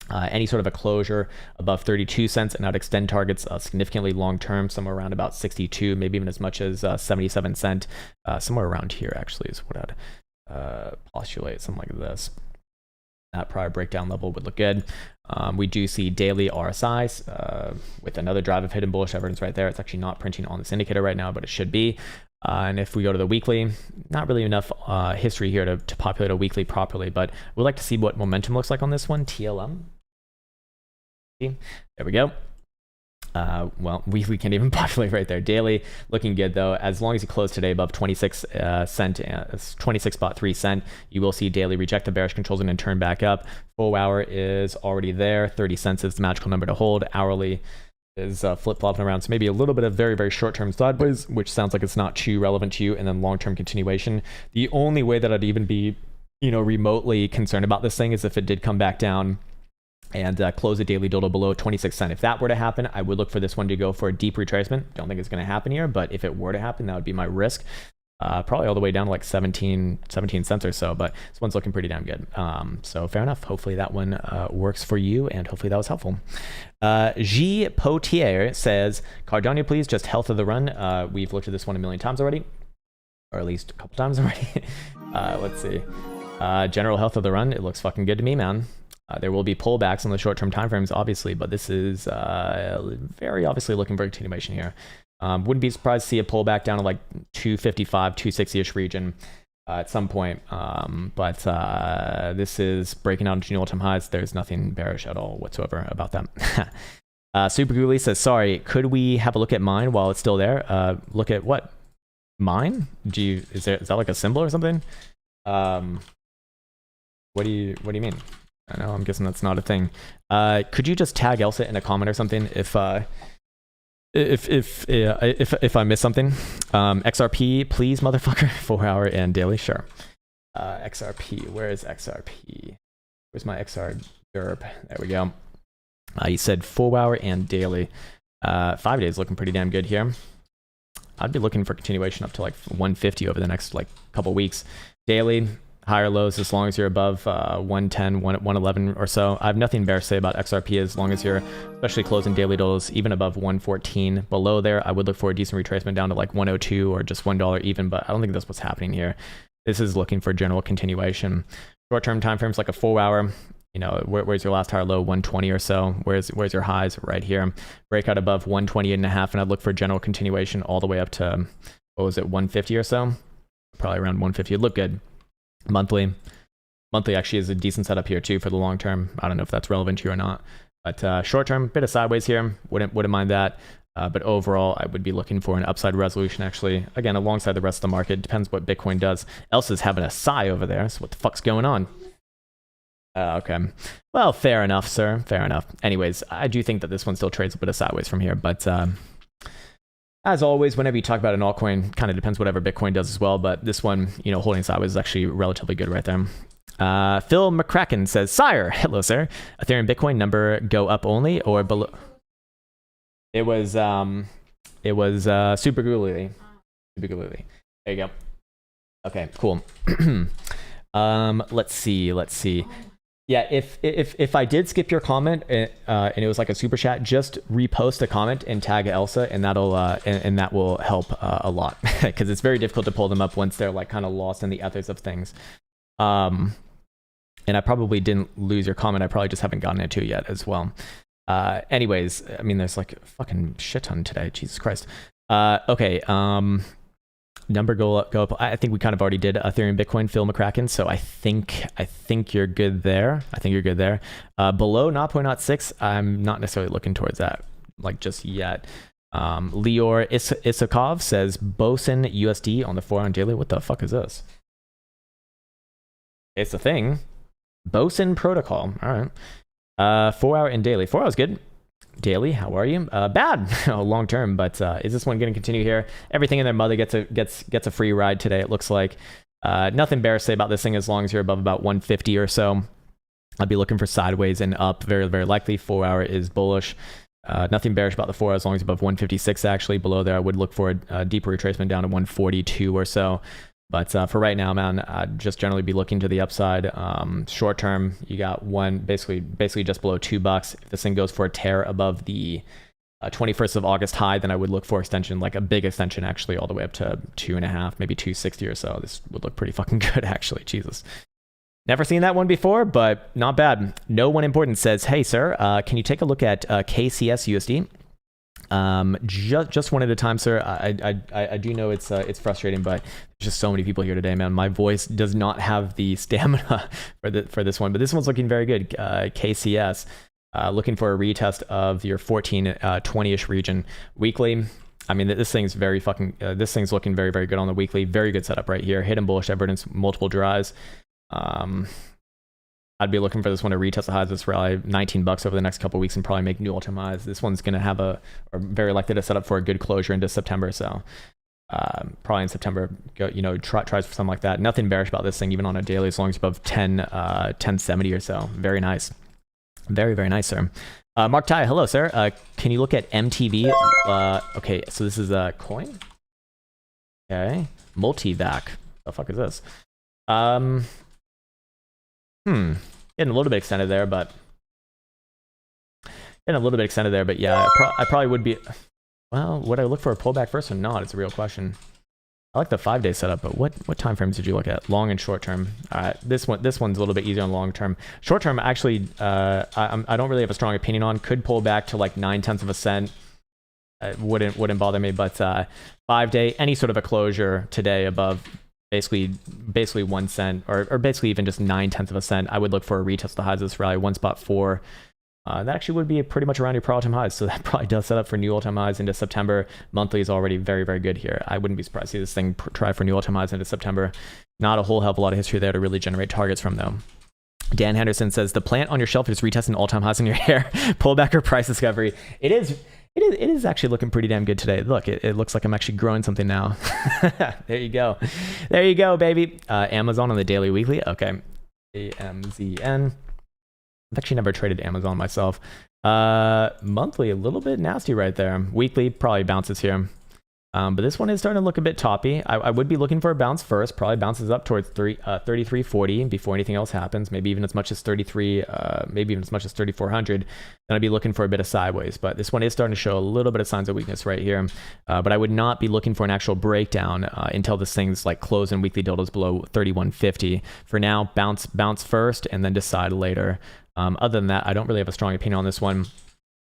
Any sort of a closure above 32 cents, and I'd extend targets significantly long-term, somewhere around about 62, maybe even as much as 77 cent, somewhere around here actually is what I'd postulate, something like this. That prior breakdown level would look good. We do see daily RSIs with another drive of hidden bullish evidence right there. It's actually not printing on this indicator right now, but it should be. And if we go to the weekly, not really enough history here to populate a weekly properly, but we'd like to see what momentum looks like on this one, TLM. There we go. Well, we can't even populate right there. Daily looking good though. As long as you close today above 26 cent, 26.3 cent, you will see daily reject the bearish controls and then turn back up. Full hour is already there. 30 cents is the magical number to hold. Hourly is flip-flopping around, so maybe a little bit of very, very short-term sideways, which sounds like it's not too relevant to you, and then long-term continuation. The only way that I'd even be, remotely concerned about this thing is if it did come back down and close a daily dodo below 26 cent. If that were to happen, I would look for this one to go for a deep retracement. Don't think it's going to happen here, but if it were to happen, that would be my risk. Probably all the way down to like 17 cents or so, but this one's looking pretty damn good. So fair enough. Hopefully that one works for you, and hopefully that was helpful. G. Potier says, Cardano, please, just health of the run. We've looked at this one a million times already, or at least a couple times already. Let's see. General health of the run, it looks fucking good to me, man. There will be pullbacks on the short-term timeframes, obviously, but this is very obviously looking for continuation here. Wouldn't be surprised to see a pullback down to like 255, 260-ish region at some point. But this is breaking out into new all-time highs. There's nothing bearish at all whatsoever about that. Super Ghoulie says, sorry, could we have a look at mine while it's still there? Look at what? Mine? Is that like a symbol or something? What do you mean? I know, I'm guessing that's not a thing. Could you just tag Elsa in a comment or something if I miss something? XRP, please, motherfucker. 4 hour and daily, sure. XRP, where is XRP? Where's my XR derp? There we go. You said 4 hour and daily. 5 days looking pretty damn good here. I'd be looking for continuation up to like 150 over the next like couple weeks. Daily, higher lows as long as you're above 110, 111 or so. I have nothing bearish to say about XRP as long as you're especially closing daily dollars even above 114. Below there, I would look for a decent retracement down to like 102 or just $1 even, but I don't think that's what's happening here. This is looking for general continuation. Short-term time frames like a 4 hour. Where's your last higher low? 120 or so. Where's your highs? Right here. Breakout above 120.5, and I'd look for general continuation all the way up to, what was it, 150 or so? Probably around 150. It'd look good. Monthly actually is a decent setup here too for the long term. I don't know if that's relevant to you or not, but short term, bit of sideways here. Wouldn't mind that. But overall, I would be looking for an upside resolution actually. Again, alongside the rest of the market. Depends what Bitcoin does. Elsa's having a sigh over there. So what the fuck's going on? Okay. Well, fair enough, sir. Fair enough. Anyways, I do think that this one still trades a bit of sideways from here, but as always, whenever you talk about an altcoin, kind of depends whatever Bitcoin does as well, but this one, holding sideways is actually relatively good right there. Phil McCracken says, Sire, hello, sir. Ethereum Bitcoin number go up only or below? It was Super Ghoulie. Super Ghoulie. There you go. Okay, cool. Let's see. Yeah, if I did skip your comment and it was like a super chat, just repost a comment and tag Elsa, and that'll and that will help a lot because it's very difficult to pull them up once they're like kind of lost in the ethers of things. And I probably didn't lose your comment. I probably just haven't gotten it to yet as well. Anyways, I mean, there's like a fucking shit ton today. Jesus Christ. Okay. Number go up. I think we kind of already did Ethereum, Bitcoin, Phil McCracken. So I think you're good there. Below 0.06, I'm not necessarily looking towards that like just yet. Lior Isakov says Boson USD on the 4 hour daily. What the fuck is this? It's a thing. Boson protocol. All right. 4 hour and daily. 4 hours good. Daily, how are you? Bad long term, but is this one going to continue here? Everything in their mother gets a free ride today, it looks like. Nothing bearish to say about this thing as long as you're above about 150 or so. I'd be looking for sideways and up, very, very likely. 4 hour is bullish. Nothing bearish about the 4 hour as long as above 156 actually. Below there, I would look for a deeper retracement down to 142 or so. But for right now, man, I'd just generally be looking to the upside. Short term, you got one basically just below $2. If this thing goes for a tear above the 21st of August high, then I would look for extension, like a big extension actually, all the way up to 2.5, maybe 260 or so. This would look pretty fucking good actually. Jesus. Never seen that one before, but not bad. No one important says, hey, sir, can you take a look at KCS USD? Just one at a time, sir. I do know it's frustrating, but there's just so many people here today, man. My voice does not have the stamina for this one, but this one's looking very good. KCS, looking for a retest of your 1420-ish region weekly. I mean, this thing's this thing's looking very, very good on the weekly. Very good setup right here. Hidden bullish evidence, multiple drives. I'd be looking for this one to retest the highs of this rally, $19 over the next couple of weeks, and probably make new all-time highs. This one's going to have or very likely to set up for a good closure into September. So probably in September, tries for something like that. Nothing bearish about this thing, even on a daily, as long as above 1070 or so. Very nice. Very, very nice, sir. Mark Tai, hello, sir. Can you look at MTV? Okay, so this is a coin. Okay, multivac. The fuck is this? Getting a little bit extended there, but yeah, I probably would be. Well, would I look for a pullback first or not? It's a real question. I like the 5-day setup, but what time frames did you look at? Long and short term. This one's a little bit easier on long term. Short term, actually, I don't really have a strong opinion on. Could pull back to like 0.9 of a cent. It wouldn't bother me, but 5-day, any sort of a closure today above basically 1 cent, or basically even just 0.9 of a cent, I would look for a retest of the highs of this rally, 1.4. That actually would be pretty much around your all-time highs, so that probably does set up for new all-time highs into September. Monthly is already very, very good here. I wouldn't be surprised to see this thing try for new all-time highs into September. Not a whole hell of a lot of history there to really generate targets from, though. Dan Henderson says, the plant on your shelf is retesting all-time highs in your hair. Pullback or price discovery. It is actually looking pretty damn good today. Look, it looks like I'm actually growing something now. There you go, baby. Amazon on the daily, weekly. Okay, AMZN. I've actually never traded Amazon myself. Monthly, a little bit nasty right there. Weekly probably bounces here. But this one is starting to look a bit toppy. I would be looking for a bounce first. Probably bounces up towards 3340 before anything else happens. Maybe even as much as 3400. Then I'd be looking for a bit of sideways. But this one is starting to show a little bit of signs of weakness right here. But I would not be looking for an actual breakdown until this thing's like close in weekly deltas below 3150. For now, bounce first and then decide later. Other than that, I don't really have a strong opinion on this one.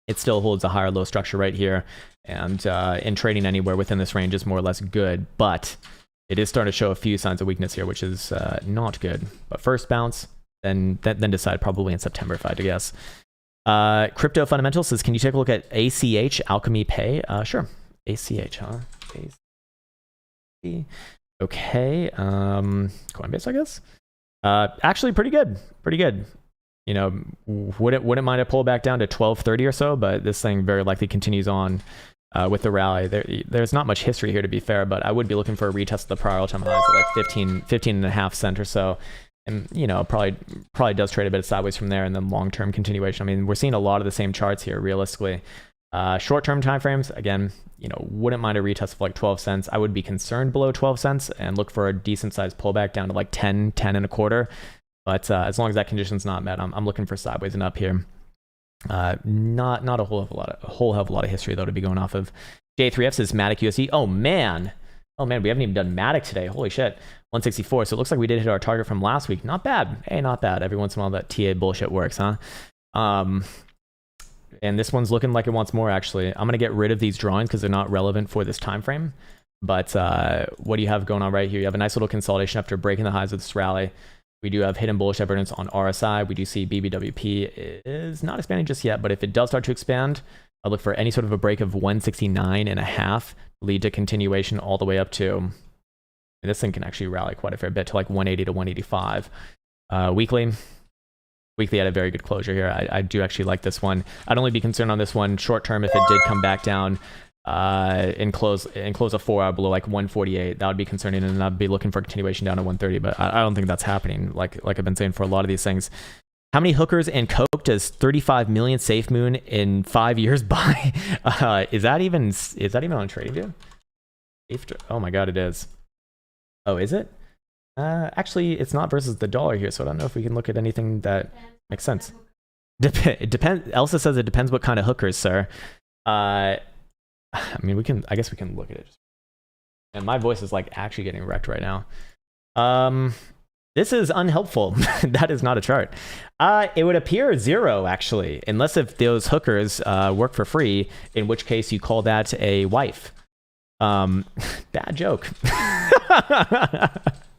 It still holds a higher low structure right here, and in trading anywhere within this range is more or less good, but it is starting to show a few signs of weakness here, which is not good. But first bounce, then decide probably in September if I had to guess. Crypto Fundamentals says, can you take a look at ACH, Alchemy Pay? Sure. ACH, huh? Okay. Coinbase, I guess. Actually, pretty good. You know, wouldn't mind a pull back down to 1230 or so, but this thing very likely continues on with the rally. There's not much history here, to be fair, but I would be looking for a retest of the prior all-time highs at like 15.5 cents or so. And, you know, probably does trade a bit of sideways from there, and then long-term continuation. I mean, we're seeing a lot of the same charts here, realistically. Short-term timeframes, again, you know, wouldn't mind a retest of like 12 cents. I would be concerned below 12 cents and look for a decent-sized pullback down to like 10 and a quarter. But as long as that condition's not met, I'm looking for sideways and up here. Not a whole hell of a lot of history though to be going off of. J3F says Matic USD. Oh man, we haven't even done Matic today. Holy shit, 164. So it looks like we did hit our target from last week. Not bad. Hey, not bad. Every once in a while that TA bullshit works, huh? And this one's looking like it wants more. Actually, I'm gonna get rid of these drawings because they're not relevant for this time frame. But what do you have going on right here? You have a nice little consolidation after breaking the highs of this rally. We do have hidden bullish evidence on RSI. We do see BBWP is not expanding just yet, but if it does start to expand, I'll look for any sort of a break of 169.5, lead to continuation all the way up to, and this thing can actually rally quite a fair bit to like 180 to 185. Weekly had a very good closure here. I do actually like this one. I'd only be concerned on this one short term if it did come back down and close a 4-hour below like 148. That would be concerning, and I'd be looking for continuation down to 130, but I don't think that's happening, like I've been saying for a lot of these things. How many hookers and coke does 35 million safe moon in 5 years buy? Is that even on TradingView? Oh my god, it is. Oh, is it? Actually, it's not versus the dollar here, so I don't know if we can look at anything that makes sense. It depends. Elsa says it depends what kind of hookers, sir. I mean, I guess we can look at it. And my voice is like actually getting wrecked right now. This is unhelpful. That is not a chart. It would appear 0 actually, unless if those hookers work for free, in which case you call that a wife. Bad joke.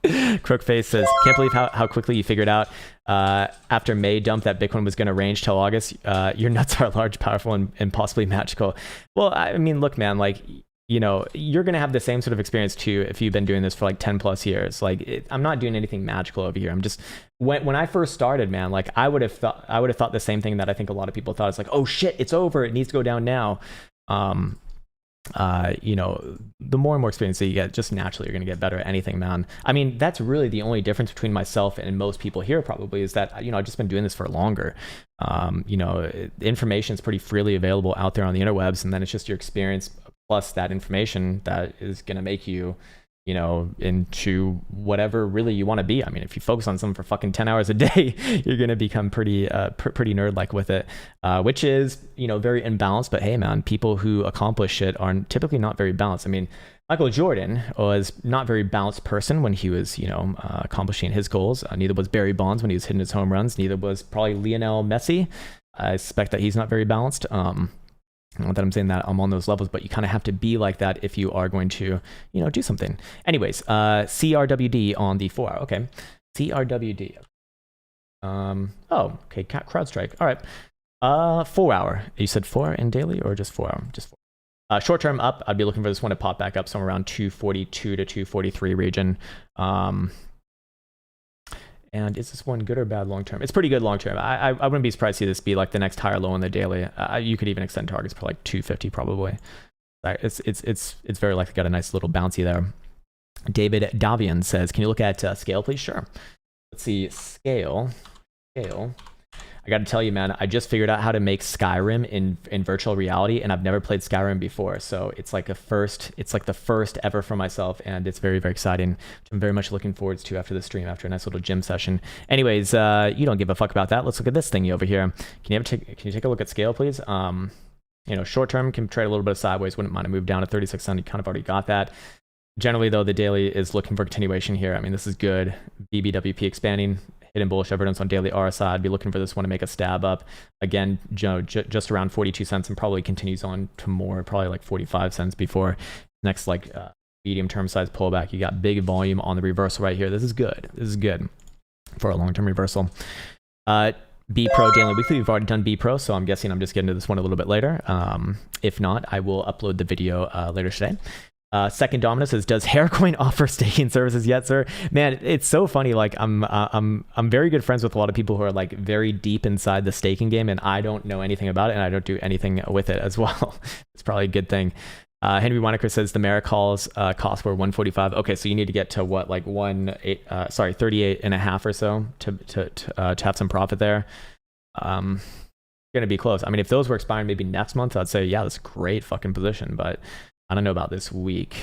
Crookface says, can't believe how quickly you figured out after May dump that Bitcoin was going to range till August. Your nuts are large, powerful, and possibly magical. Well, I mean, look, man, like, you know, you're going to have the same sort of experience too if you've been doing this for like 10 plus years. Like, I'm not doing anything magical over here. I'm just, when I first started, man, like I would have thought the same thing that I think a lot of people thought. It's like, oh shit, it's over. It needs to go down now. You know, the more and more experience that you get, just naturally you're going to get better at anything, man. I mean, that's really the only difference between myself and most people here probably, is that, you know, I've just been doing this for longer. You know, information is pretty freely available out there on the interwebs, and then it's just your experience plus that information that is going to make you, you know, into whatever really you want to be. I mean, if you focus on something for fucking 10 hours a day, you're going to become pretty nerd-like with it, which is, you know, very imbalanced. But hey, man, people who accomplish shit are typically not very balanced. I mean, Michael Jordan was not a very balanced person when he was, you know, accomplishing his goals. Neither was Barry Bonds when he was hitting his home runs. Neither was probably Lionel Messi. I suspect that he's not very balanced. Not that I'm saying that I'm on those levels, but you kind of have to be like that if you are going to, you know, do something. Anyways, CRWD on the 4 hour. Okay. CRWD. Oh, okay. CrowdStrike. All right. 4 hour. You said 4 in daily or just 4 hour? Just 4. Short term up, I'd be looking for this one to pop back up somewhere around 242 to 243 region. And is this one good or bad long term? It's pretty good long term. I wouldn't be surprised to see this be like the next higher low on the daily. You could even extend targets for like 250 probably. It's very likely got a nice little bouncy there. David Davian says, can you look at scale, please? Sure. Let's see, scale. I got to tell you, man, I just figured out how to make Skyrim in virtual reality, and I've never played Skyrim before. So it's like the first ever for myself, and it's very, very exciting, which I'm very much looking forward to after the stream, after a nice little gym session. Anyways, you don't give a fuck about that. Let's look at this thing over here. Can you take a look at scale, please? You know, short term can trade a little bit of sideways. Wouldn't mind to move down to 3600. You kind of already got that. Generally, though, the daily is looking for continuation here. I mean, this is good. BBWP expanding. Hidden bullish evidence on daily RSI. I'd be looking for this one to make a stab up. Again, just around 42 cents, and probably continues on to more, probably like 45 cents before next like medium term size pullback. You got big volume on the reversal right here. This is good. This is good for a long term reversal. B Pro daily weekly. We've already done B Pro, so I'm guessing I'm just getting to this one a little bit later. If not, I will upload the video later today. Second Dominus says, does Haircoin offer staking services yet, sir? Man, it's so funny. Like I'm very good friends with a lot of people who are like very deep inside the staking game, and I don't know anything about it, and I don't do anything with it as well. It's probably a good thing. Henry Weinecker says the Merrick calls cost were 145. Okay, so you need to get to what, like 38 and a half or so to have some profit there. Gonna be close. I mean, if those were expiring maybe next month, I'd say yeah, that's a great fucking position, but I don't know about this week.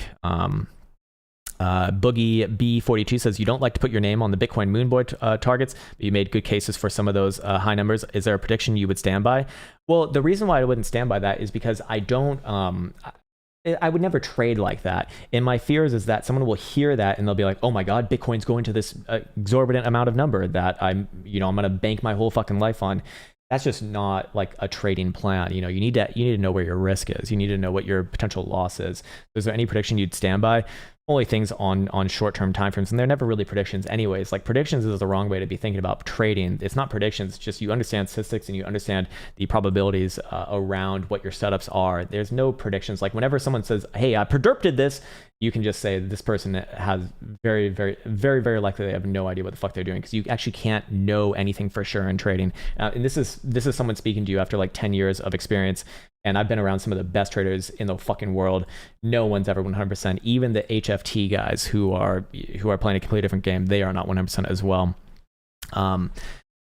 Boogie B42 says, you don't like to put your name on the Bitcoin Moonboy targets, but you made good cases for some of those high numbers. Is there a prediction you would stand by? Well, the reason why I wouldn't stand by that is because I don't, I would never trade like that. And my fears is that someone will hear that and they'll be like, oh my God, Bitcoin's going to this exorbitant amount of number that I'm going to bank my whole fucking life on. that's just not like a trading plan. You know, you need to know where your risk is. You need to know what your potential loss is. Is there any prediction you'd stand by? Only things on short-term timeframes, and they're never really predictions anyways. Like, predictions is the wrong way to be thinking about trading. It's not predictions, it's just you understand statistics and you understand the probabilities around what your setups are. There's no predictions. Like, whenever someone says, hey, I predicted this, you can just say this person has very likely they have no idea what the fuck they're doing, because you actually can't know anything for sure in trading. And this is someone speaking to you after like 10 years of experience. And I've been around some of the best traders in the fucking world. No one's ever 100%. Even the HFT guys who are playing a completely different game, they are not 100% as well.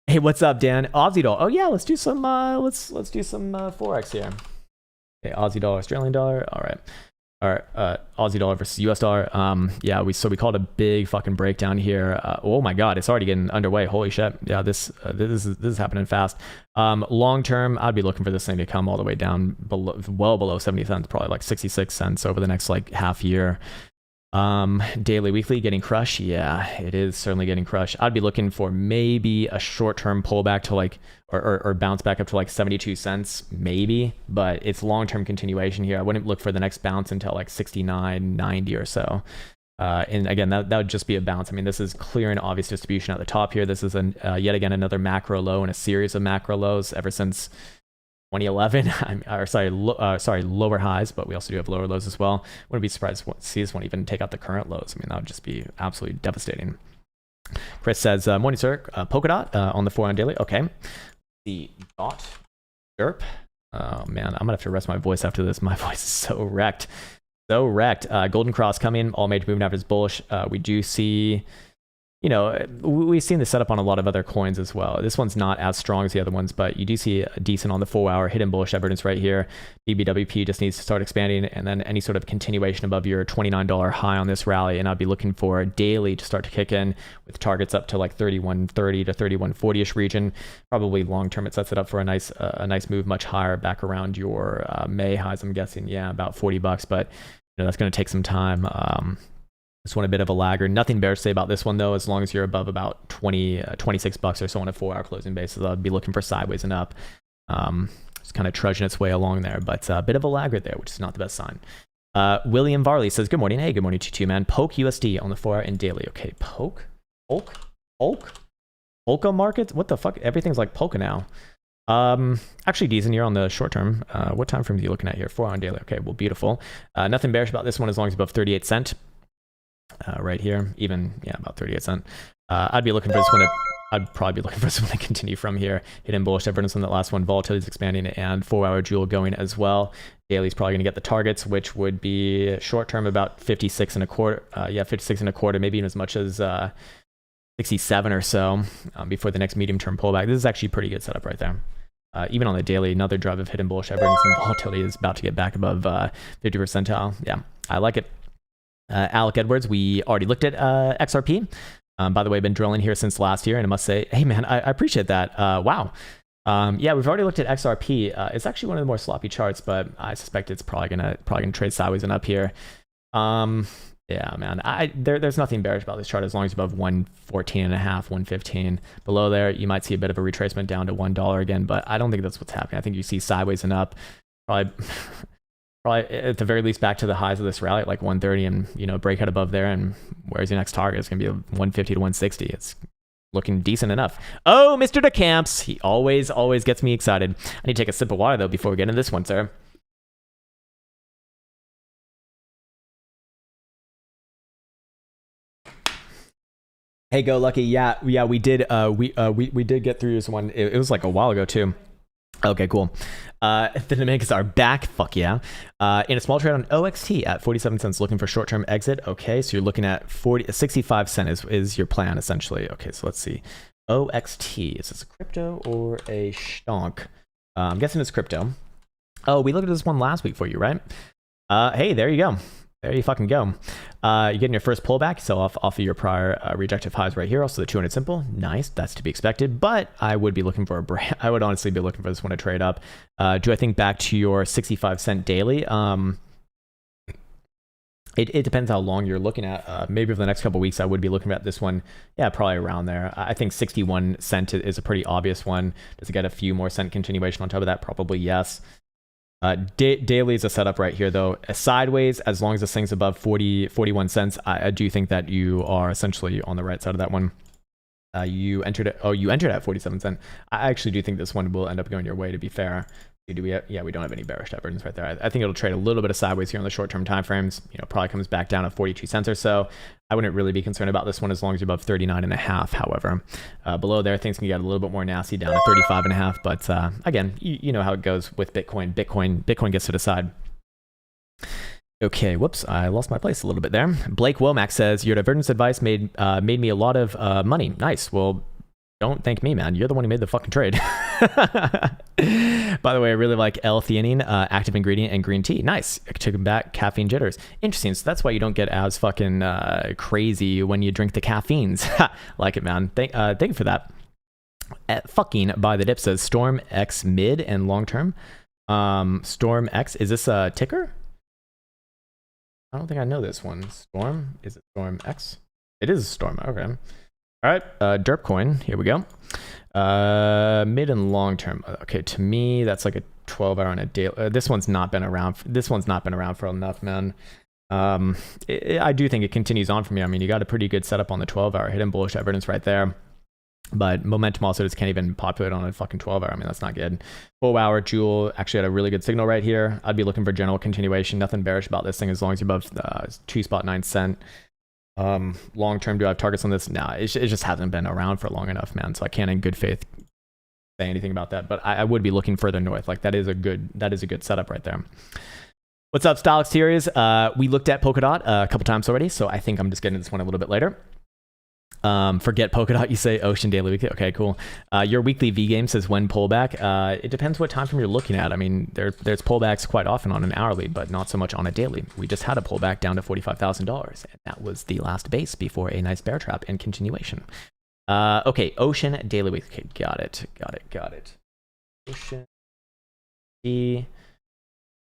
Hey, what's up, Dan? Aussie dollar. Oh yeah, let's do some forex here. Okay, Aussie dollar, Australian dollar. All right. Aussie dollar versus US dollar. Yeah, we called a big fucking breakdown here. Oh my god, it's already getting underway. Holy shit. Yeah, this is happening fast. Long term, I'd be looking for this thing to come all the way down well below 70 cents, probably like 66 cents over the next like half year. Daily, weekly, getting crushed. Yeah, it is certainly getting crushed. I'd be looking for maybe a short-term pullback to like, or bounce back up to like 72 cents, maybe, but it's long-term continuation here. I wouldn't look for the next bounce until like 69.90 or so. And again, that would just be a bounce. I mean, this is clear and obvious distribution at the top here. This is yet again another macro low in a series of macro lows ever since 2011. Lower highs, but we also do have lower lows as well. Wouldn't be surprised to see this one even take out the current lows. I mean, that would just be absolutely devastating. Chris says, morning, sir. Polka dot on the 4 on daily. Okay. The dot. Derp. Oh, man. I'm going to have to rest my voice after this. My voice is so wrecked. Golden cross coming. All major moving averages bullish. We do see, you know, we've seen this setup on a lot of other coins as well. This one's not as strong as the other ones, but you do see a decent on the 4 hour hidden bullish evidence right here. BBWP just needs to start expanding, and then any sort of continuation above your $29 high on this rally. And I'd be looking for daily to start to kick in with targets up to like 31.30 to 31.40ish region. Probably long term, it sets it up for a nice move much higher back around your May highs. I'm guessing, yeah, about $40, but you know, that's going to take some time. This one a bit of a lagger. Nothing bearish to say about this one though, as long as you're above about 26 bucks or so on a 4 hour closing basis. I'd be looking for sideways and up. Just kind of trudging its way along there, but a bit of a lagger there, which is not the best sign. William Varley says, good morning. Hey, good morning to you too, man. Poke USD on the 4 hour and daily. Okay, Polka markets? What the fuck? Everything's like Polka now. Actually decent here on the short term. What time frame are you looking at here? 4 hour and daily. Okay, well, beautiful. Nothing bearish about this one as long as above 38 cent. Right here, even, yeah, about 38 cent. I'd be looking for this one. I'd probably be looking for this one to continue from here. Hidden bullish evidence on that last one. Volatility is expanding and 4 hour jewel going as well. Daily's probably going to get the targets, which would be short term about 56 and a quarter. 56 and a quarter, maybe even as much as 67 or so before the next medium term pullback. This is actually a pretty good setup right there. Even on the daily, another drive of hidden bullish evidence and volatility is about to get back above 50 percentile. Yeah, I like it. Alec Edwards, we already looked at XRP. By the way, I've been drilling here since last year, and I must say, hey man, I appreciate that. Wow. Yeah, we've already looked at XRP. It's actually one of the more sloppy charts, but I suspect it's probably gonna trade sideways and up here. Yeah, man, there's nothing bearish about this chart as long as you're above 114.5, 115. Below there, you might see a bit of a retracement down to $1 again, but I don't think that's what's happening. I think you see sideways and up. Probably at the very least back to the highs of this rally at like 130 and, you know, break out above there. And where's your next target? It's going to be a 150 to 160. It's looking decent enough. Oh, Mr. DeCamps. He always gets me excited. I need to take a sip of water though before we get into this one, sir. Hey, Go Lucky. Yeah, we did. We did get through this one. It was like a while ago too. Okay, cool. The Dominicans are back. Fuck yeah. In a small trade on OXT at 47 cents, looking for short-term exit. Okay, so you're looking at 65 cent is your plan essentially. Okay, so let's see. OXT, is this a crypto or a stonk? I'm guessing it's crypto. Oh, we looked at this one last week for you, right? Hey, there you go. There you fucking go. You're getting your first pullback, sell off of your prior rejective highs right here. Also the 200 simple, nice. That's to be expected. But I would be looking for I would honestly be looking for this one to trade up. Do I think back to your 65 cent daily? It depends how long you're looking at. Maybe for the next couple of weeks, I would be looking at this one. Yeah, probably around there. I think 61 cent is a pretty obvious one. Does it get a few more cent continuation on top of that? Probably yes. Daily is a setup right here, though. Sideways, as long as this thing's above 41 cents, I do think that you are essentially on the right side of that one. You entered it. Oh, you entered at 47 cents. I actually do think this one will end up going your way, to be fair. Do we yeah, we don't have any bearish divergence right there. I think it'll trade a little bit of sideways here on the short-term time frames. Probably comes back down to 42 cents or so. I wouldn't really be concerned about this one as long as you're above 39.5. However, below there, things can get a little bit more nasty down to 35.5. But again, you know how it goes with Bitcoin. Bitcoin gets to decide. Okay, whoops, I lost my place a little bit there. Blake Womack says, your divergence advice made me a lot of money. Nice. Well, don't thank me, man. You're the one who made the fucking trade. By the way, I really like L-theanine, active ingredient, and green tea. Nice. To combat caffeine jitters. Interesting. So that's why you don't get as fucking crazy when you drink the caffeines. Like it, man. Thank you for that. Fucking by the dip says Storm X mid and long term. Storm X, is this a ticker? I don't think I know this one. Storm? Is it Storm X? It is Storm. Okay. All right. Derp coin. Here we go. Mid and long term. Okay. To me, that's like a 12-hour on a daily. This one's not been around. This one's not been around for enough, man. I do think it continues on for me. I mean, you got a pretty good setup on the 12-hour. Hidden bullish evidence right there. But momentum also just can't even populate on a fucking 12-hour. I mean, that's not good. 4-hour Jewel actually had a really good signal right here. I'd be looking for general continuation. Nothing bearish about this thing as long as you're above 2.9 cent. Long term, do I have targets on this? Nah, it just hasn't been around for long enough, man. So I can't in good faith say anything about that. But I would be looking further north. Like that is a good setup right there. What's up, Stylix Series? We looked at Polkadot a couple times already, so I think I'm just getting this one a little bit later. Forget Polkadot, you say Ocean Daily Weekly. Okay, cool. Your weekly V game says when pullback. It depends what time frame you're looking at. I mean, there's pullbacks quite often on an hourly, but not so much on a daily. We just had a pullback down to $45,000, and that was the last base before a nice bear trap and continuation. Okay, Ocean Daily Weekly. Okay, got it. Ocean D.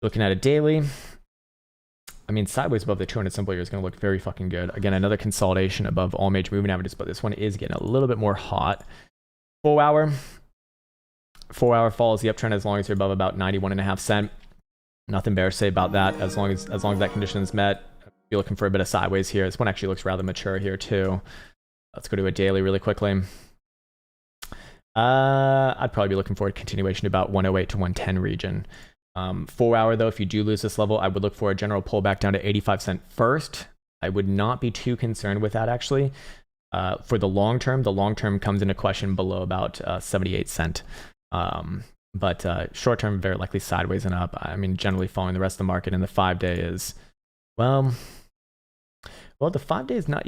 Looking at a daily. I mean, sideways above the 200 simple here is going to look very fucking good. Again, another consolidation above all major moving averages, but this one is getting a little bit more hot. 4-hour follows the uptrend as long as you're above about 91.5 cent. Nothing bearish to say about that. As long as that condition is met, be looking for a bit of sideways here. This one actually looks rather mature here too. Let's go to a daily really quickly. I'd probably be looking for a continuation to about 108 to 110 region. 4-hour though, if you do lose this level, I would look for a general pullback down to 85 cent first. I would not be too concerned with that actually. For the long term comes into question below about 78 cent. But short term, very likely sideways and up. I mean, generally following the rest of the market, and the 5-day is, well, the 5-day is not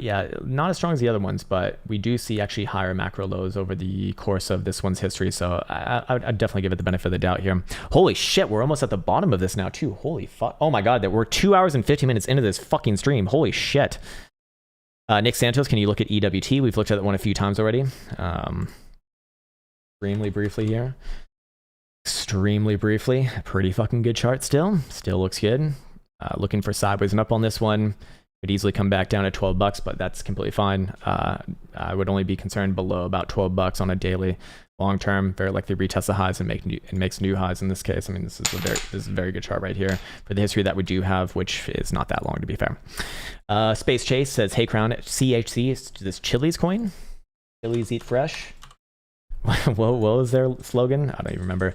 as strong as the other ones, but we do see actually higher macro lows over the course of this one's history. So I'd definitely give it the benefit of the doubt here. Holy shit, we're almost at the bottom of this now too. Holy fuck. Oh my God, that we're 2 hours and 50 minutes into this fucking stream. Holy shit. Nick Santos, can you look at EWT? We've looked at that one a few times already. Extremely briefly here. Extremely briefly. Pretty fucking good chart still. Still looks good. Looking for sideways and up on this one. Could easily come back down to $12, but that's completely fine. I would only be concerned below about $12 on a daily. Long term, very likely retest the highs and makes new highs in this case. I mean, this is a very good chart right here for the history that we do have, which is not that long to be fair. Space Chase says, "Hey Krown, CHC is this Chili's coin? Chili's eat fresh." what was their slogan? I don't even remember.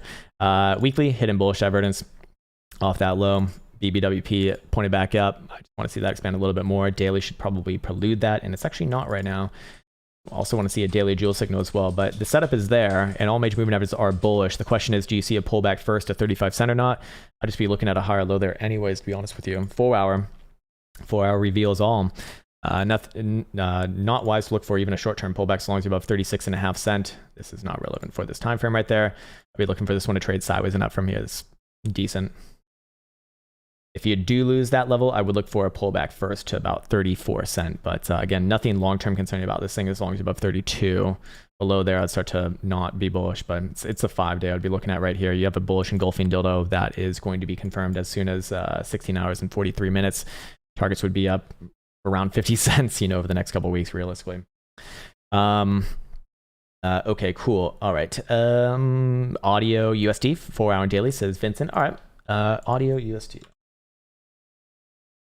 Weekly hidden bullish evidence off that low. BBWP pointed back up. I just want to see that expand a little bit more. Daily should probably prelude that, and it's actually not right now. Also want to see a daily jewel signal as well, but the setup is there, and all major moving averages are bullish. The question is, do you see a pullback first to 35 cent or not? I'd just be looking at a higher low there anyways, to be honest with you. 4-hour reveals all. Not wise to look for even a short-term pullback as long as you're above 36.5 cent. This is not relevant for this time frame right there. I'd be looking for this one to trade sideways and up from here. It's decent. If you do lose that level, I would look for a pullback first to about 34 cent. But again, nothing long-term concerning about this thing as long as you're above 32. Below there, I'd start to not be bullish, but it's a 5-day I'd be looking at right here. You have a bullish engulfing dildo that is going to be confirmed as soon as 16 hours and 43 minutes. targets would be up around 50 cents, over the next couple of weeks, realistically. Okay, cool. All right. Audio USD 4-hour daily, says Vincent. All right. Audio USD.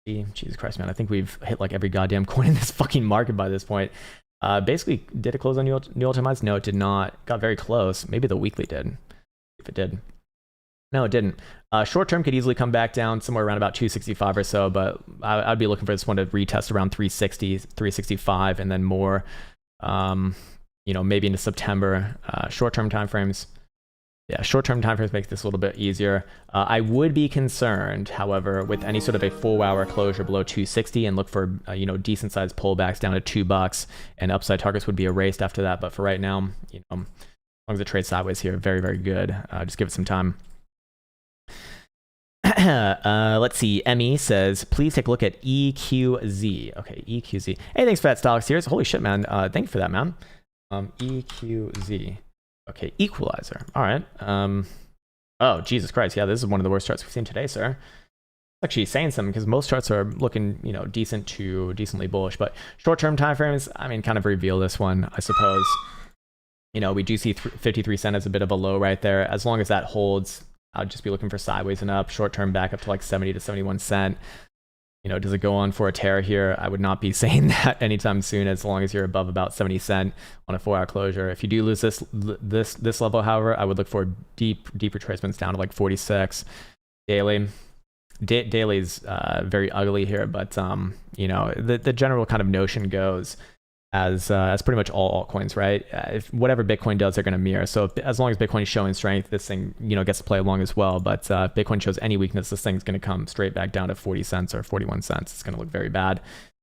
Jesus Christ, man. I think we've hit like every goddamn coin in this fucking market by this point. Basically, did it close on new all-time highs? No, it did not. Got very close. Maybe the weekly did. If it did. No, it didn't. Short term could easily come back down somewhere around about 265 or so, but I'd be looking for this one to retest around 360, 365, and then more, maybe into September. Short-term timeframes. Yeah, short-term timeframes make this a little bit easier. I would be concerned, however, with any sort of a 4-hour closure below 260 and look for, decent-sized pullbacks down to $2, and upside targets would be erased after that. But for right now, as long as it trades sideways here, very, very good. Just give it some time. Let's see. Emmy says, please take a look at EQZ. Okay, EQZ. Hey, thanks for that, Stocks here. Holy shit, man. Thank you for that, man. EQZ. Okay, equalizer. All right. Oh, Jesus Christ. Yeah, this is one of the worst charts we've seen today, sir. Actually saying something because most charts are looking, decent to decently bullish. But short-term timeframes, kind of reveal this one, I suppose. We do see 53 cent as a bit of a low right there. As long as that holds, I'd just be looking for sideways and up. Short-term back up to like 70 to 71 cent. Does it go on for a tear here? I would not be saying that anytime soon, as long as you're above about 70 cent on a 4-hour closure. If you do lose this level, however, I would look for deep retracements down to like 46 daily. Daily's very ugly here, but the general kind of notion goes as pretty much all altcoins, right? If whatever Bitcoin does, they're going to mirror. So as long as Bitcoin is showing strength, this thing, gets to play along as well. But if Bitcoin shows any weakness, this thing's going to come straight back down to 40 cents or 41 cents. It's going to look very bad.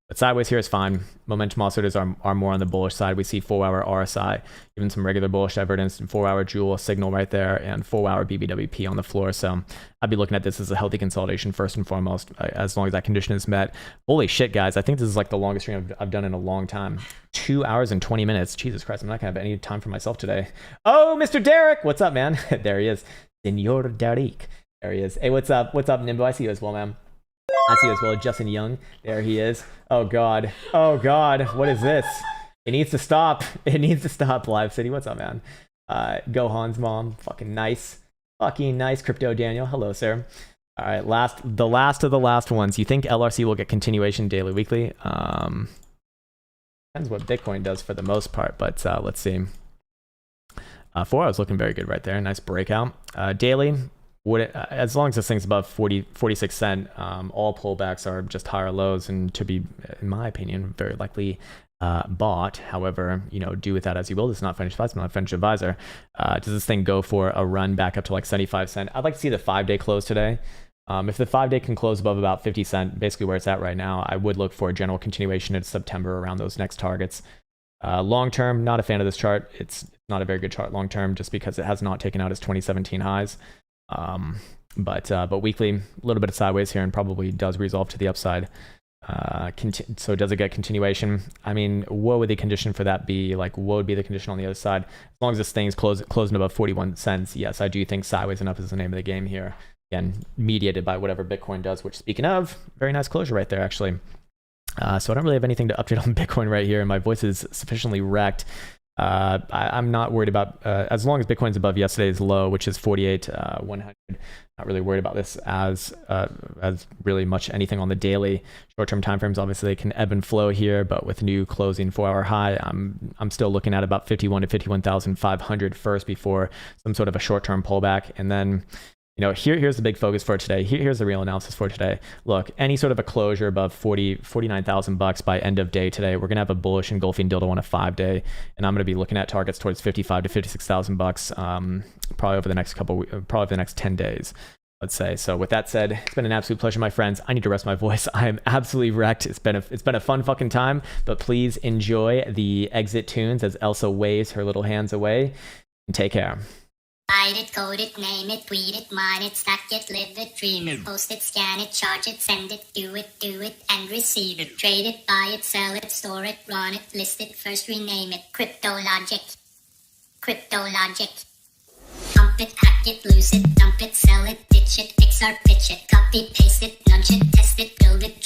But sideways here is fine. Momentum oscillators are more on the bullish side. We see 4-hour RSI, even some regular bullish divergence, and 4-hour Joule signal right there, and 4-hour BBWP on the floor. So I'd be looking at this as a healthy consolidation first and foremost, as long as that condition is met. Holy shit, guys. I think this is like the longest stream I've done in a long time. 2 hours and 20 minutes. Jesus Christ, I'm not going to have any time for myself today. Oh, Mr. Derek. What's up, man? There he is. Senor Derek. There he is. Hey, what's up? What's up, Nimbo? I see you as well, man. I see you as well. Justin Young. There he is. Oh, God. Oh, God. What is this? It needs to stop. It needs to stop. Live City. What's up, man? Gohan's mom. Fucking nice. Fucking nice. Crypto Daniel. Hello, sir. All right. The last of the last ones. You think LRC will get continuation daily, weekly? Depends what Bitcoin does for the most part, but let's see. 4 hours looking very good right there. Nice breakout. Daily. As long as this thing's above 46 cent, all pullbacks are just higher lows, and to be, in my opinion, very likely bought. However, do with that as you will. This is not financial advice. I'm not a financial advisor. Does this thing go for a run back up to like 75 cent? I'd like to see the 5-day close today. If the 5-day can close above about 50 cent, basically where it's at right now, I would look for a general continuation in September around those next targets. Long term, not a fan of this chart. It's not a very good chart long term, just because it has not taken out its 2017 highs. But weekly, a little bit of sideways here, and probably does resolve to the upside. So does it get continuation? What would the condition for that be? Like, what would be the condition on the other side? As long as this thing's closing above 41 cents, yes, I do think sideways and up is the name of the game here. Again, mediated by whatever Bitcoin does, which, speaking of, very nice closure right there, actually. So I don't really have anything to update on Bitcoin right here, and my voice is sufficiently wrecked. I'm not worried about, as long as Bitcoin's above yesterday's low, which is 48,100. Not really worried about this as really much anything on the daily. Short-term timeframes, obviously, they can ebb and flow here, but with new closing 4-hour high, I'm still looking at about 51 to 51,500 first before some sort of a short-term pullback, and then. Here's the big focus for today. Here's the real analysis for today. Look, any sort of a closure above $49,000 by end of day today, we're gonna have a bullish engulfing dildo on a 5-day, and I'm gonna be looking at targets towards $55,000 to $56,000, probably over the next 10 days, let's say. So with that said, it's been an absolute pleasure, my friends. I need to rest my voice. I am absolutely wrecked. It's been a fun fucking time, but please enjoy the exit tunes as Elsa waves her little hands away, and take care. Write it, code it, name it, tweet it, mine it, stack it, live it, dream it, post it, scan it, charge it, send it, do it, and receive it. Trade it, buy it, sell it, store it, run it, list it, first rename it. Crypto logic. Pump it, hack it, lose it, dump it, sell it, ditch it, fix or pitch it, copy, paste it, nudge it, test it, build it,